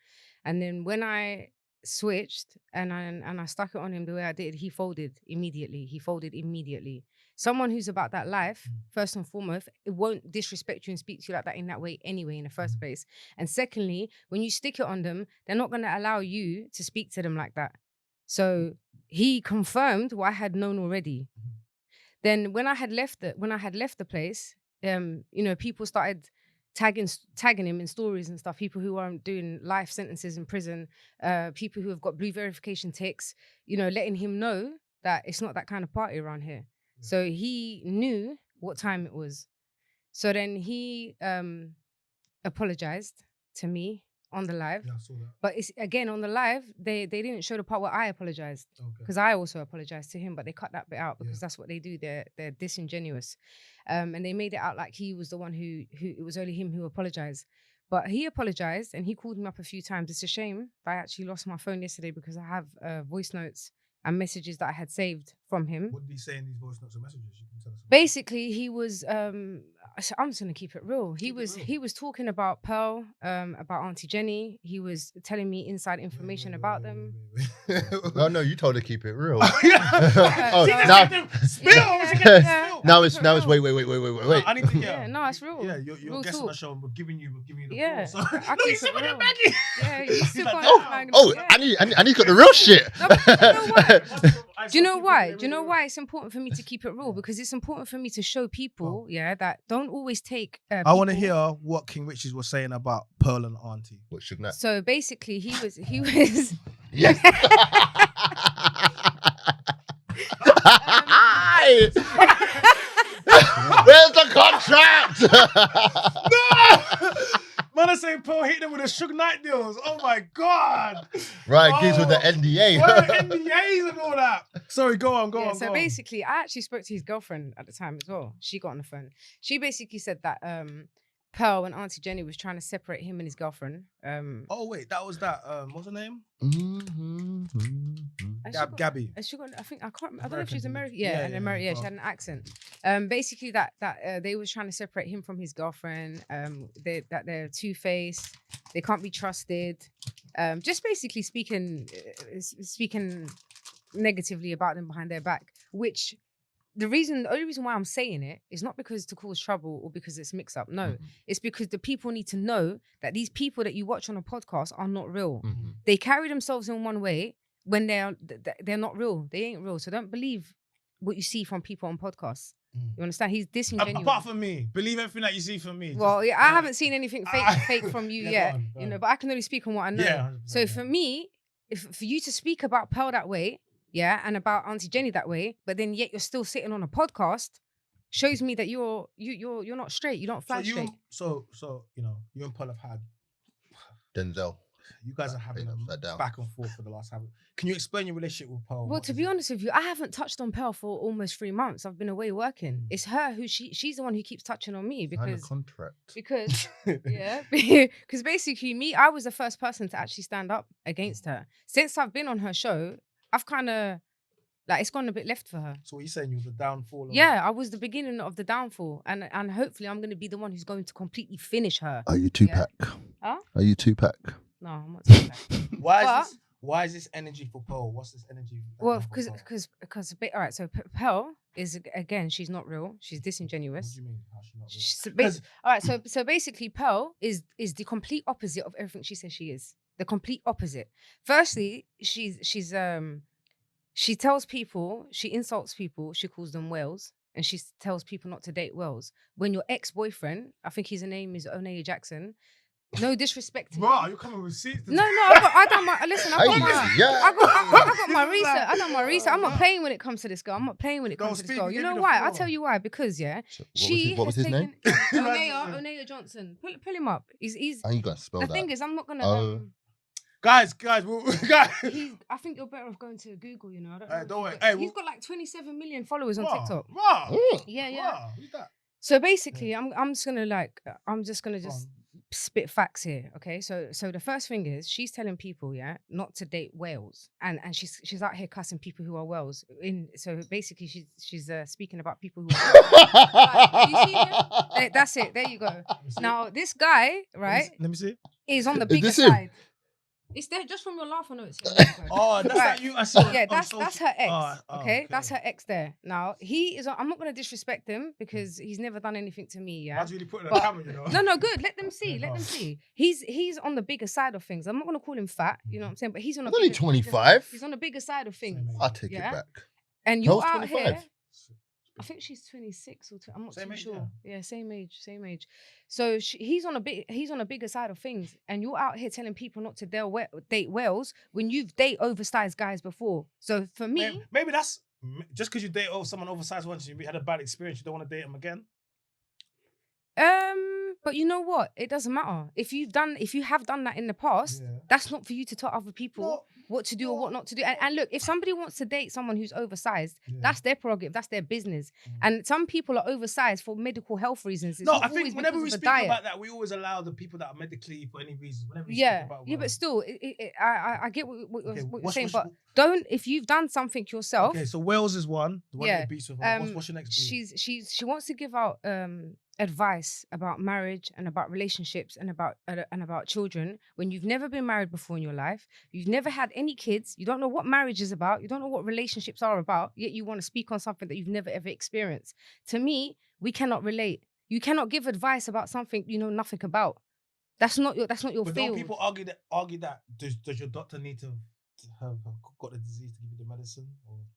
And then when I switched and I stuck it on him the way I did, he folded immediately. Someone who's about that life, first and foremost, it won't disrespect you and speak to you like that in that way anyway, in the first place. And secondly, when you stick it on them, they're not going to allow you to speak to them like that. So he confirmed what I had known already. Then when I had left the place, you know, people started tagging him in stories and stuff. People who aren't doing life sentences in prison, people who have got blue verification ticks, you know, letting him know that it's not that kind of party around here. Yeah. So he knew what time it was. So then he apologized to me on the live. Yeah, I saw that. But it's again on the live, they didn't show the part where I apologized. Because I also apologized to him, but they cut that bit out because that's what they do. They're disingenuous. And they made it out like he was the one who it was only him who apologized. But he apologized and he called me up a few times. It's a shame that I actually lost my phone yesterday because I have voice notes and messages that I had saved from him. What did he say in these voice notes or messages? You can tell us. Basically, he was. I'm just gonna keep it real. He was talking about Pearl, about Auntie Jenny. He was telling me inside information about them. No, you told her to keep it real. Now it's wait. I need to no, it's real. Yeah, you're real guest on talk. the show. We're giving you the Yeah, floor. So. I keep it real. Yeah, you still got and he's got the real shit. Do you know why? Do you know why it's important for me to keep it real? Because it's important for me to show people, that don't always take. I want to hear what King Richards was saying about Pearl and Auntie. What should not? So basically, he was. Yes. Where's the contract? No! Man, I say Pearl hit them with the Suge Knight deals. Oh my God. Right, gives with the NDA. NDAs and all that. Sorry, go on. So basically, I actually spoke to his girlfriend at the time as well. She got on the phone. She basically said that Pearl and Auntie Jenny was trying to separate him and his girlfriend. Oh wait, that was that. What's her name? Gabby. I don't know if she's American. She had an accent. Basically that they was trying to separate him from his girlfriend. That they're two-faced. They can't be trusted. Just basically speaking negatively about them behind their back, which. The only reason why I'm saying it is not because to cause trouble or because it's mix up. No, it's because the people need to know that these people that you watch on a podcast are not real. They carry themselves in one way when they're not real. They ain't real. So don't believe what you see from people on podcasts. You understand? He's disingenuous. Apart from me, believe everything that you see from me. Well, I haven't seen anything fake from you yet. Go on. But I can only speak on what I know. Yeah, so for me, for you to speak about Pearl that way. Yeah, and about Auntie Jenny that way, but then yet you're still sitting on a podcast, shows me that you're not straight. You don't fly straight. So you and Pearl have had Denzel. You guys are having a back and forth for the last half. Can you explain your relationship with Pearl? Well, to be honest with you, I haven't touched on Pearl for almost 3 months. I've been away working. It's her who she's the one who keeps touching on me because contract. Because because basically I was the first person to actually stand up against her. Since I've been on her show. I've kind of, it's gone a bit left for her. So what are you saying? You was the downfall? Yeah, I was the beginning of the downfall. And hopefully I'm going to be the one who's going to completely finish her. Are you Tupac? Huh? Are you Tupac? No, I'm not Tupac. Why is this energy for Pearl? What's this energy? Well, because all right, so Pearl is, again, she's not real. She's disingenuous. What do you mean? How's she not real? All right, so basically Pearl is the complete opposite of everything she says she is. The complete opposite. Firstly, she tells people, she insults people, she calls them whales, and she tells people not to date whales. When your ex-boyfriend, I think his name is Onaya Jackson, no disrespect to Bro, you're coming with seats. No, I got my research. I done my research. I'm not playing when it comes to this girl. You know why? I'll tell you why. Because what was his name? Onaya Johnson. Pull him up. He's. How you gonna spell that? The thing is, I'm not gonna. Guys, I think you're better off going to Google. You know, I don't know. Don't worry. He's got like 27 million followers on TikTok. Wow. Yeah. Who's that? So basically, I'm just gonna spit facts here. Okay. So the first thing is she's telling people, not to date whales, and she's out here cussing people who are whales. So basically, she's speaking about people who. Right, you see him? That's it. There you go. Now this guy, right? Let me see. Is on the bigger side. It's there just from your laugh. I know it's here. Oh, that's right. You. I saw. Yeah, that's her ex. Okay, that's her ex there. Now he is. I'm not gonna disrespect him because he's never done anything to me. Yeah. That's really putting a camera, you know. No, good. Let them see. Let them see. He's on the bigger side of things. I'm not gonna call him fat. You know what I'm saying? But he's on. He's only 25. He's on the bigger side of things. I'll take it back. And you're out 25. here. I think she's 26 or 2. I'm not too sure. Yeah, same age. So he's on a bigger side of things, and you're out here telling people not to date whales when you've dated oversized guys before. So for me, maybe that's just because you date someone oversized once, you had a bad experience, you don't want to date them again. but you know what? It doesn't matter. If you have done that in the past, that's not for you to tell other people what to do or what not to do. And look, if somebody wants to date someone who's oversized, that's their prerogative. That's their business. And some people are oversized for medical health reasons. It's No, not I think always whenever because we of a speak diet. about that, we always allow the people that are medically for any reason. Whenever we speak about But still, I get what you're saying. But don't if you've done something yourself. Okay, so Wales is one. The one that beats with her. What's your next beat? She wants to give out advice about marriage and about relationships and about children when you've never been married before in your life, you've never had any kids, you don't know what marriage is about, you don't know what relationships are about, yet you want to speak on something that you've never ever experienced. To me, we cannot relate. You cannot give advice about something you know nothing about. That's not your But field. don't people argue that does your doctor need to have got the disease to give you the medicine?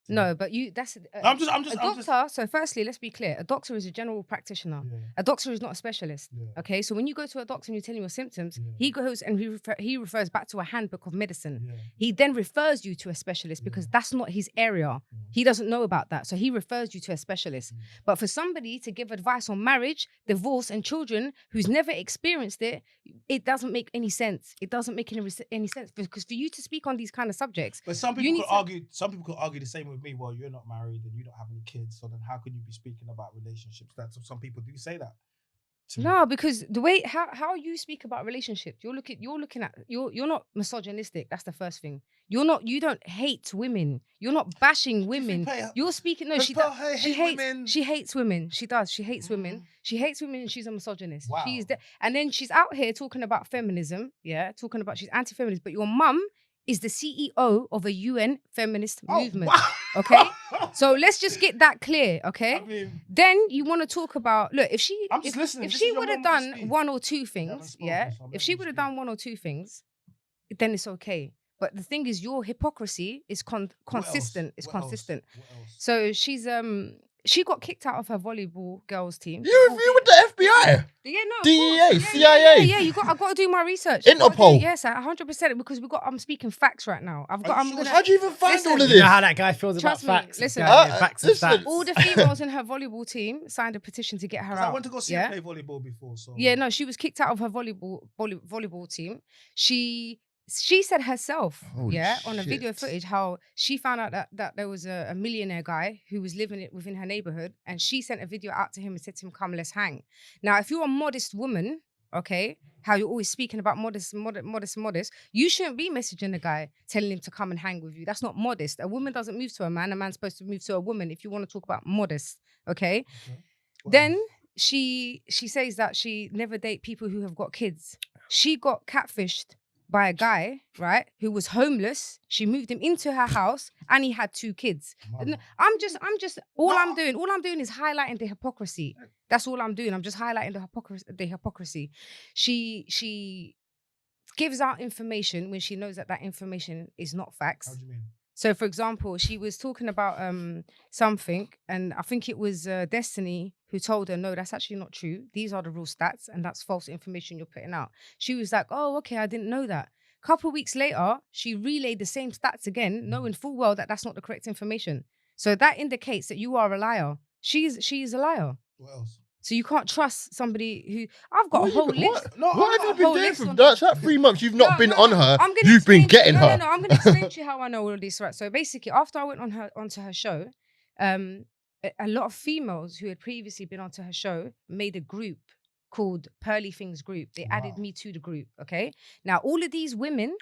No, but I'm just a doctor. So firstly, let's be clear. A doctor is a general practitioner. Yeah. A doctor is not a specialist. Yeah. Okay, so when you go to a doctor and you tell him your symptoms, he goes and he refers back to a handbook of medicine. Yeah. He then refers you to a specialist because that's not his area. He doesn't know about that, so he refers you to a specialist. But for somebody to give advice on marriage, divorce, and children who's never experienced it, it doesn't make any sense. It doesn't make any sense because for you to speak on these kind of subjects, but some people could argue. Some people could argue the same with me. Well, you're not married and you don't have any kids, so then how can you be speaking about relationships? That's some people do say that. No, because the way how you speak about relationships, you're not misogynistic. That's the first thing. You don't hate women. You're not bashing women. You're speaking. No, she hates women. She does. She hates women. She hates women and she's a misogynist. Wow. And then she's out here talking about feminism. Yeah, talking about she's anti-feminist. But your mum is the CEO of a UN feminist movement. Wow. Okay? So let's just get that clear, okay? I mean, then you want to talk about, look, if she would have done one or two things, if she would have done one or two things, then it's okay. But the thing is, your hypocrisy is consistent. It's consistent. So she got kicked out of her volleyball girls team. You with the FBI? Yeah, no. DEA, CIA. Yeah, I've got to do my research. Interpol. Yes, 100% because I'm speaking facts right now. How'd you even find all of this? You know how that guy feels about facts. Listen, facts and stats. all the females in her volleyball team signed a petition to get her out. I went to go see her play volleyball before. So yeah, no, she was kicked out of her volleyball team. She said herself, on a video footage, how she found out that there was a millionaire guy who was living within her neighborhood, and she sent a video out to him and said to him, "Come, let's hang." Now, if you're a modest woman, okay, how you're always speaking about modest, you shouldn't be messaging a guy telling him to come and hang with you. That's not modest. A woman doesn't move to a man. A man's supposed to move to a woman. If you want to talk about modest, okay. Then she says that she never date people who have got kids. She got catfished by a guy, right, who was homeless. She moved him into her house and he had 2 kids. I'm just I'm doing is highlighting the hypocrisy. That's all I'm doing. I'm just highlighting the hypocrisy. She gives out information when she knows that information is not facts. How do you mean? So, for example, she was talking about something, and I think it was Destiny who told her, no, that's actually not true. These are the real stats, and that's false information you're putting out. She was like, oh, okay, I didn't know that. A couple of weeks later, she relayed the same stats again, knowing full well that that's not the correct information. So that indicates that you are a liar. She is a liar. What else? So you can't trust somebody who... I've got a whole list. What have you been doing for that 3 months? You've not been on her. You've been getting her. No, I'm going to explain to you how I know all of this. Right. So basically, after I went onto her show, a lot of females who had previously been onto her show made a group called Pearly Things Group. They added me to the group, okay? Now, all of these women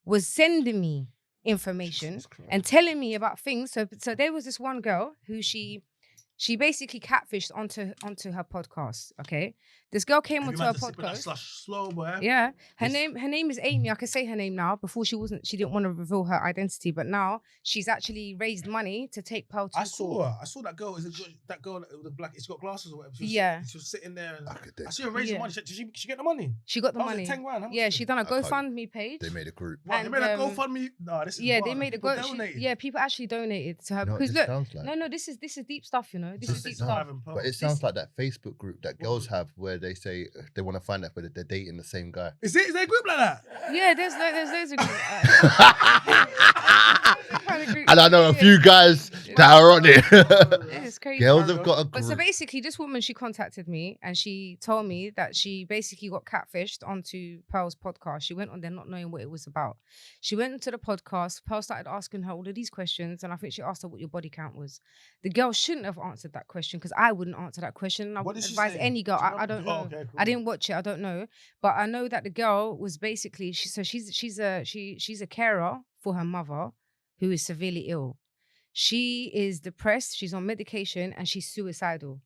was sending me information and telling me about things. So there was this one girl who she basically catfished onto her podcast. Okay, this girl came onto her podcast. Slow, boy. Yeah, her name is Amy. I can say her name now. Before she didn't want to reveal her identity, but now she's actually raised money to take Pearl to court. I saw that girl. Is it that girl with the black? She's got glasses or whatever. She was sitting there. And I see her raising money. Did she get the money? She got the money. 10 grand. Yeah, she done a GoFundMe page. They made a group. They made a GoFundMe. No, this is they made a GoFundMe. Yeah, people actually donated to her because look, no, this is deep stuff. You know, this is deep stuff. But it sounds like that Facebook group that girls have where they say they want to find out whether they're dating the same guy. Is there a group like that? Yeah, there's loads of groups. And I know a few guys that are on it. It's crazy. Girls have got a But so basically, this woman, she contacted me and she told me that she basically got catfished onto Pearl's podcast. She went on there not knowing what it was about. She went into the podcast. Pearl started asking her all of these questions, and I think she asked her what your body count was. The girl shouldn't have answered that question because I wouldn't answer that question. I wouldn't advise any girl. I don't know. Okay, cool. I didn't watch it. I don't know. But I know that the girl was basically she's a carer for her mother who is severely ill. She is depressed, she's on medication, and she's suicidal.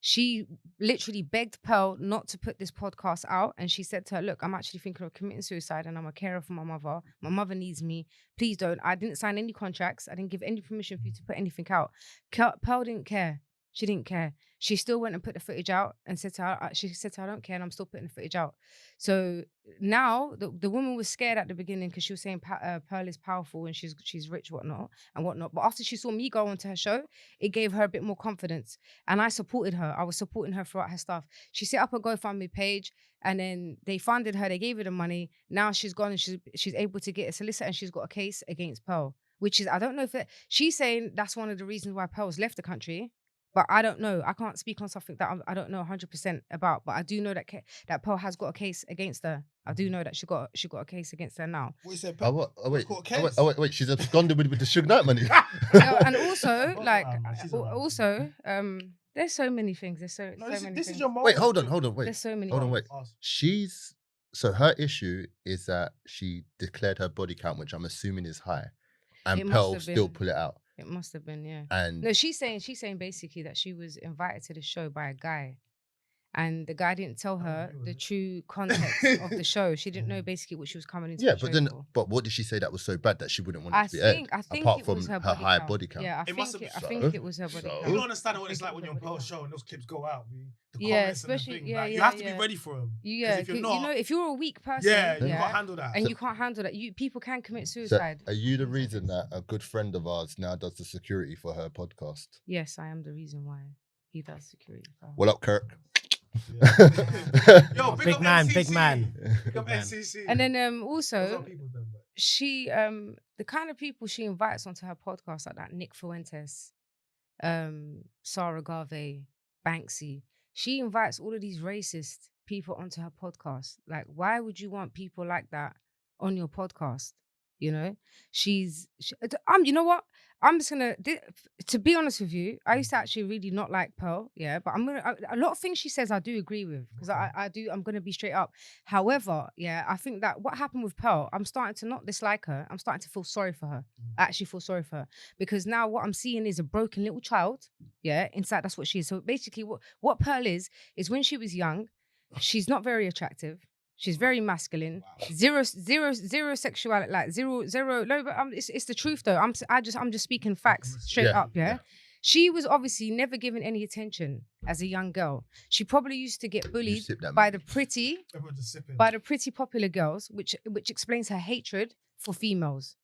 She literally begged Pearl not to put this podcast out. And she said to her, look, I'm actually thinking of committing suicide and I'm a carer for my mother. My mother needs me. Please don't. I didn't sign any contracts. I didn't give any permission for you to put anything out. Pearl didn't care. She didn't care. She still went and put the footage out and said to her, I don't care and I'm still putting the footage out. So now the woman was scared at the beginning because she was saying Pearl is powerful and she's rich, whatnot. But after she saw me go onto her show, it gave her a bit more confidence. And I supported her. I was supporting her throughout her stuff. She set up a GoFundMe page and then they funded her. They gave her the money. Now she's gone and she's able to get a solicitor and she's got a case against Pearl, which is, I don't know if she's saying that's one of the reasons why Pearl's left the country. But I don't know. I can't speak on something that I don't know 100% about. But I do know that Pearl has got a case against her. I do know that she got a case against her now. What you said, Pearl? Wait. She's absconded with the Suge Knight money. And also, there's so many things. There's so many things. Is your moment. Wait, hold on. Wait. There's so many. Hold on, wait. So her issue is that she declared her body count, which I'm assuming is high, and Pearl still pull it out. It must have been, yeah. And no, she's saying basically that she was invited to the show by a guy. And the guy didn't tell her the true context of the show. She didn't know basically what she was coming into. Yeah, but what did she say that was so bad that she wouldn't want it to be aired? I think apart it from was her high body count. Yeah, I think it was her body count. You don't understand what it's like when you're on Pearl's show and those clips go out. Especially you have to be ready for them. Yeah, if you're not, if you're a weak person, you can't handle that. And you can't handle that. People can commit suicide. So are you the reason that a good friend of ours now does the security for her podcast? Yes, I am the reason why he does security. What up, Kirk? Yo, big man. And then also she the kind of people she invites onto her podcast, like that Nick Fuentes, Sarah Garvey, Banksy, she invites all of these racist people onto her podcast. Like, why would you want people like that on your podcast? You know, you know what? I'm just gonna, to be honest with you, I used to actually really not like Pearl, yeah, but a lot of things she says I do agree with, because I'm gonna be straight up. However, yeah, I think that what happened with Pearl, I'm starting to not dislike her. I'm starting to feel sorry for her. I actually feel sorry for her, because now what I'm seeing is a broken little child, yeah, inside. That's what she is. So basically what Pearl is when she was young, she's not very attractive. She's very masculine. Wow. Zero sexuality, like zero. No, but it's the truth though. I'm just speaking facts straight up. Yeah? She was obviously never given any attention as a young girl. She probably used to get bullied by the pretty popular girls, which explains her hatred for females.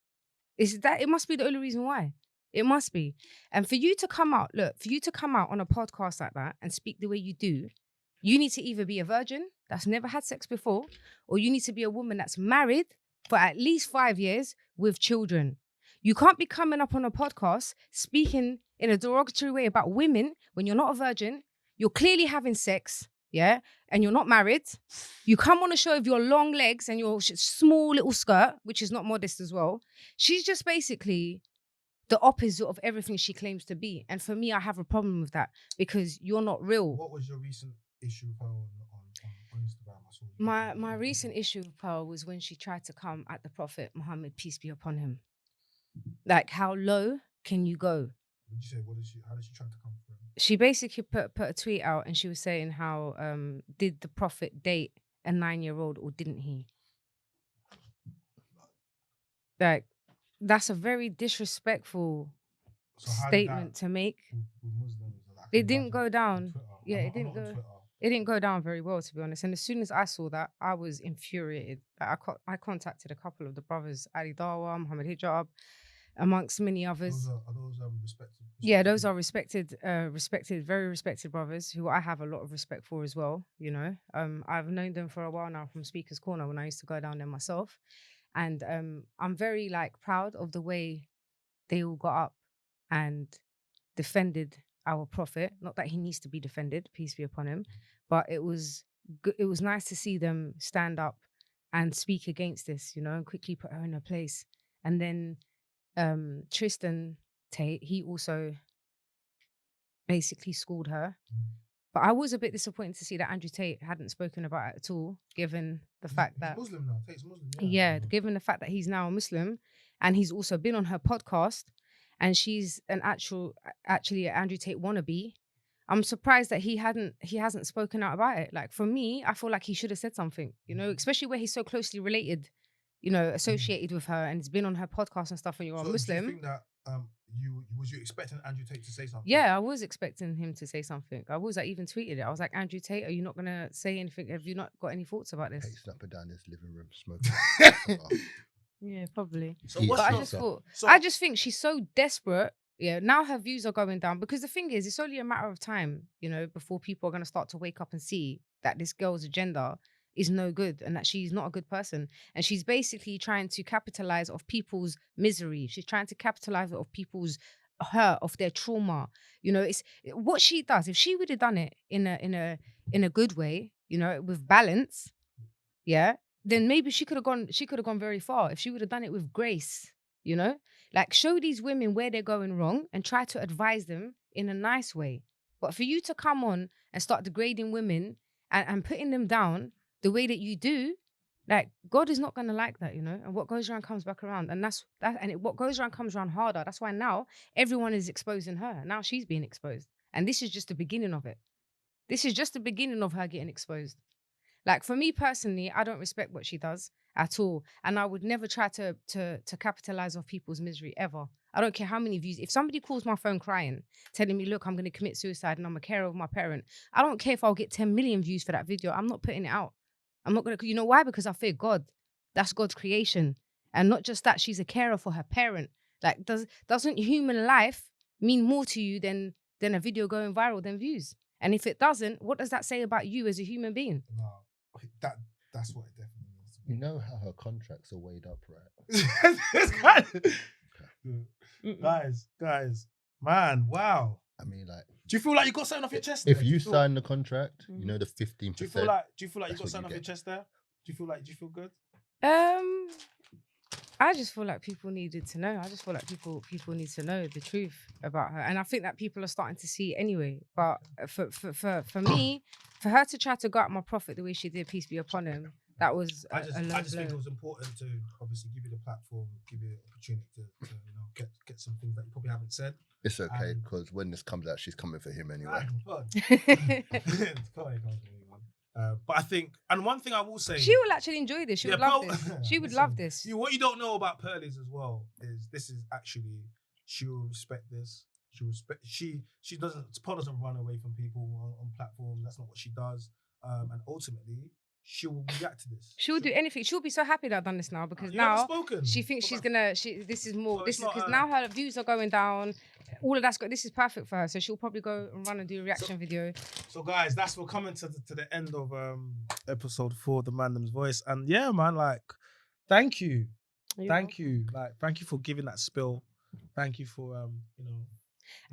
It must be the only reason why. It must be. And for you to come out on a podcast like that and speak the way you do, you need to either be a virgin that's never had sex before, or you need to be a woman that's married for at least 5 years with children. You can't be coming up on a podcast speaking in a derogatory way about women when you're not a virgin, you're clearly having sex, yeah, and you're not married. You come on a show with your long legs and your small little skirt, which is not modest as well. She's just basically the opposite of everything she claims to be. And for me, I have a problem with that, because you're not real. What was your recent issue with her on Instagram? I saw you. My recent issue with Pearl was when she tried to come at the Prophet Muhammad, peace be upon him. Like, how low can you go? What did you say? How did she try to come for him? She basically put a tweet out and she was saying how did the Prophet date a 9-year-old or didn't he? Like, that's a very disrespectful statement to make. With Muslims, it didn't go down. Yeah, it didn't go down very well, to be honest. And as soon as I saw that, I was infuriated. I contacted a couple of the brothers, Ali Dawa, Muhammad Hijab, amongst many others. Are those respected? Yeah, those are very respected brothers who I have a lot of respect for as well. You know, I've known them for a while now from Speaker's Corner when I used to go down there myself. And I'm very proud of the way they all got up and defended our prophet. Not that he needs to be defended, peace be upon him, but it was nice to see them stand up and speak against this, you know, and quickly put her in her place. And then Tristan Tate, he also basically schooled her. But I was a bit disappointed to see that Andrew Tate hadn't spoken about it at all, given the fact that Muslim now. Tate's Muslim. yeah, given the fact that he's now a Muslim, and he's also been on her podcast, and she's actually an Andrew Tate wannabe. I'm surprised that he hasn't spoken out about it. Like, for me, I feel like he should have said something, you know, especially where he's so closely related, you know, associated with her, and has been on her podcast and stuff, and you're a Muslim. Do you think that was you expecting Andrew Tate to say something? Yeah, I was expecting him to say something. I even tweeted it. I was like, Andrew Tate, are you not gonna say anything? Have you not got any thoughts about this? Pacing up and down this living room, smoking. Yeah, probably. So But what's I just think she's so desperate. Yeah, now her views are going down, because the thing is, it's only a matter of time, you know, before people are going to start to wake up and see that this girl's agenda is no good and that she's not a good person. And she's basically trying to capitalize off people's misery. She's trying to capitalize off people's hurt, of their trauma. You know, it's what she does. If she would have done it in a good way, you know, with balance, yeah, then maybe she could have gone very far if she would have done it with grace, you know? Like, show these women where they're going wrong and try to advise them in a nice way. But for you to come on and start degrading women and putting them down the way that you do, like, God is not going to like that, you know? And what goes around comes back around. And what goes around comes around harder. That's why now everyone is exposing her. Now she's being exposed. And this is just the beginning of it. This is just the beginning of her getting exposed. Like, for me personally, I don't respect what she does at all. And I would never try to capitalize off people's misery, ever. I don't care how many views. If somebody calls my phone crying, telling me, look, I'm going to commit suicide and I'm a carer of my parent, I don't care if I'll get 10 million views for that video. I'm not putting it out. I'm not going to, you know why? Because I fear God. That's God's creation. And not just that, she's a carer for her parent. Like, doesn't human life mean more to you than a video going viral than views? And if it doesn't, what does that say about you as a human being? No, that's what it definitely means. You know how her contracts are weighed up, right? Guys, man, wow. I mean, like, do you feel like you got something off your chest? If you sign the contract, you know the 15%. Do you feel like you got something off your chest there? Do you feel good? I just feel like people needed to know. I just feel like people need to know the truth about her, and I think that people are starting to see it anyway. But for me, for her to try to go at my prophet the way she did, peace be upon him, that was I just blow. think it was important to obviously give you the platform, give you an opportunity to you know get some things that you probably haven't said. It's okay, because when this comes out, she's coming for him anyway. But I think, and one thing I will say, she will actually enjoy this. She would love this. She would love this. What you don't know about Pearlies as well is this is actually, she will respect this. She doesn't. Pearl doesn't run away from people on platforms. That's not what she does. And ultimately, she will react to this. She will do anything. She'll be so happy that I've done this now, because now she thinks she's gonna. This is because now her views are going down. All of that's this is perfect for her. So she'll probably go and run and do a reaction video. So guys, we're coming to the end of episode 4, The Mandem's Voice, and yeah, man, like, thank you, thank you for giving that spill. Thank you for you know.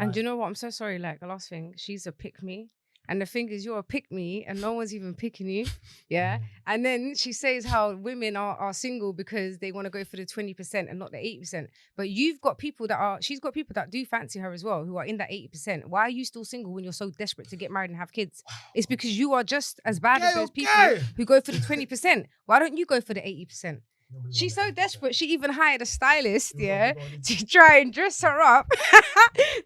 And do you know what? I'm so sorry. Like, the last thing, she's a pick me. And the thing is, you're a pick me and no one's even picking you. Yeah. And then she says how women are single because they want to go for the 20% and not the 80%. But she's got people that do fancy her as well, who are in that 80%. Why are you still single when you're so desperate to get married and have kids? It's because you are just as bad as those people who go for the 20%. Why don't you go for the 80%? She's so desperate, she even hired a stylist, to try and dress her up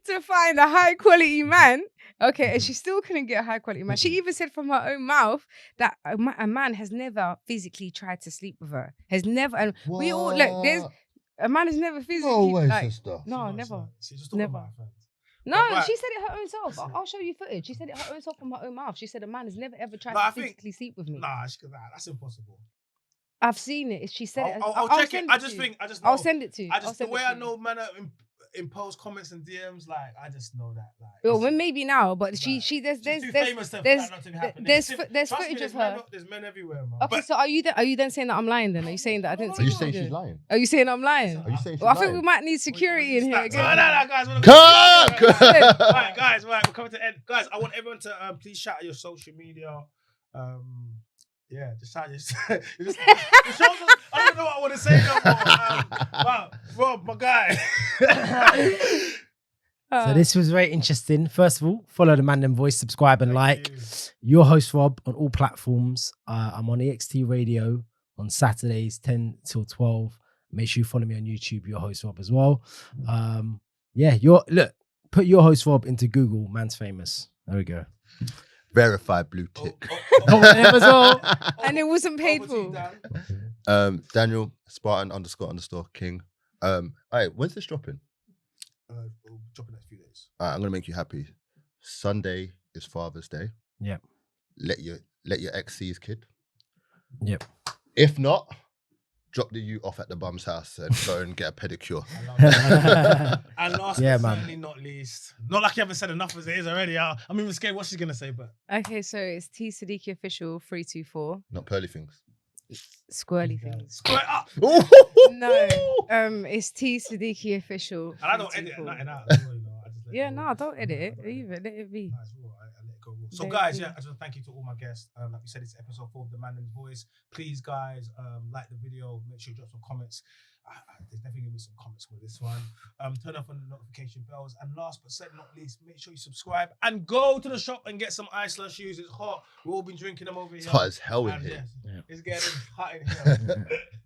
to find a high quality man. Okay, and she still couldn't get a high quality man. She even said from her own mouth that a man has never physically tried to sleep with her. Has never, and we all look. There's a man has never physically. No way, sister. No, never. Never. No, she said it her own self. I'll show you footage. She said it her own self from her own mouth. She said a man has never ever tried to physically sleep with me. Nah, that's impossible. I've seen it. She said it. I'll check it. I'll send it to you. I the way I know men impose comments and DMs, like I just know that. Like, Well, maybe now, but it's she like- there's she's too there's famous for there's that not to happen. there's Trust there's me, footage of men, her. there's men everywhere, man. Okay, But- so are you then saying that I'm lying? Then are you saying that I didn't? No, see Are you the saying video? she's lying? Are you saying I'm lying? Are you saying she's Well, I lying? think we might need security in here No, again. guys. Cut! Right, guys, we're coming to the end. Guys, I want everyone to please shout out your social media. Yeah, just shout it just shows us, I don't know what I want to say no more. Wow, Rob, my guy. So this was very interesting. First of all, follow the Mandem Voice, subscribe and like. you. Your host Rob on all platforms. I'm on EXT Radio on Saturdays 10 till 12. Make sure you follow me on YouTube, Your Host Rob as well. Put Your Host Rob into Google. Man's famous. There we go. Verified blue tick. And it wasn't paid Over to you, for. Dan. Daniel Spartan _ King. All right, when's this dropping? We'll drop in the next few days. All right, I'm gonna make you happy. Sunday is Father's Day. Yep. Let your ex see his kid. Yep. If not, drop the you off at the bum's house and go and get a pedicure. And last Yeah, but man. certainly not least, not like you haven't said enough as it is already. I'm even scared what she's gonna say, but Okay, so it's T Siddiqui official 324 Not pearly things. squirrely things. square up. No, it's T Siddiqui official. And I don't edit 324. nothing out. as well, you know. I just let it Yeah, go. no, don't edit it I don't either. Let it be. Nice, raw. I let it go raw. So, Let it guys, be. yeah, I just want to thank you to all my guests. Like we said, it's episode 4 of The Mandem's Voice. Please, guys, like the video. Make sure you drop some comments. There's definitely gonna be some comments with this one. Turn off on the notification bells. And last but certainly not least, make sure you subscribe and go to the shop and get some ice shoes. It's hot. We've all been drinking them over here. It's hot as hell in And here. yes, it's getting hot in here.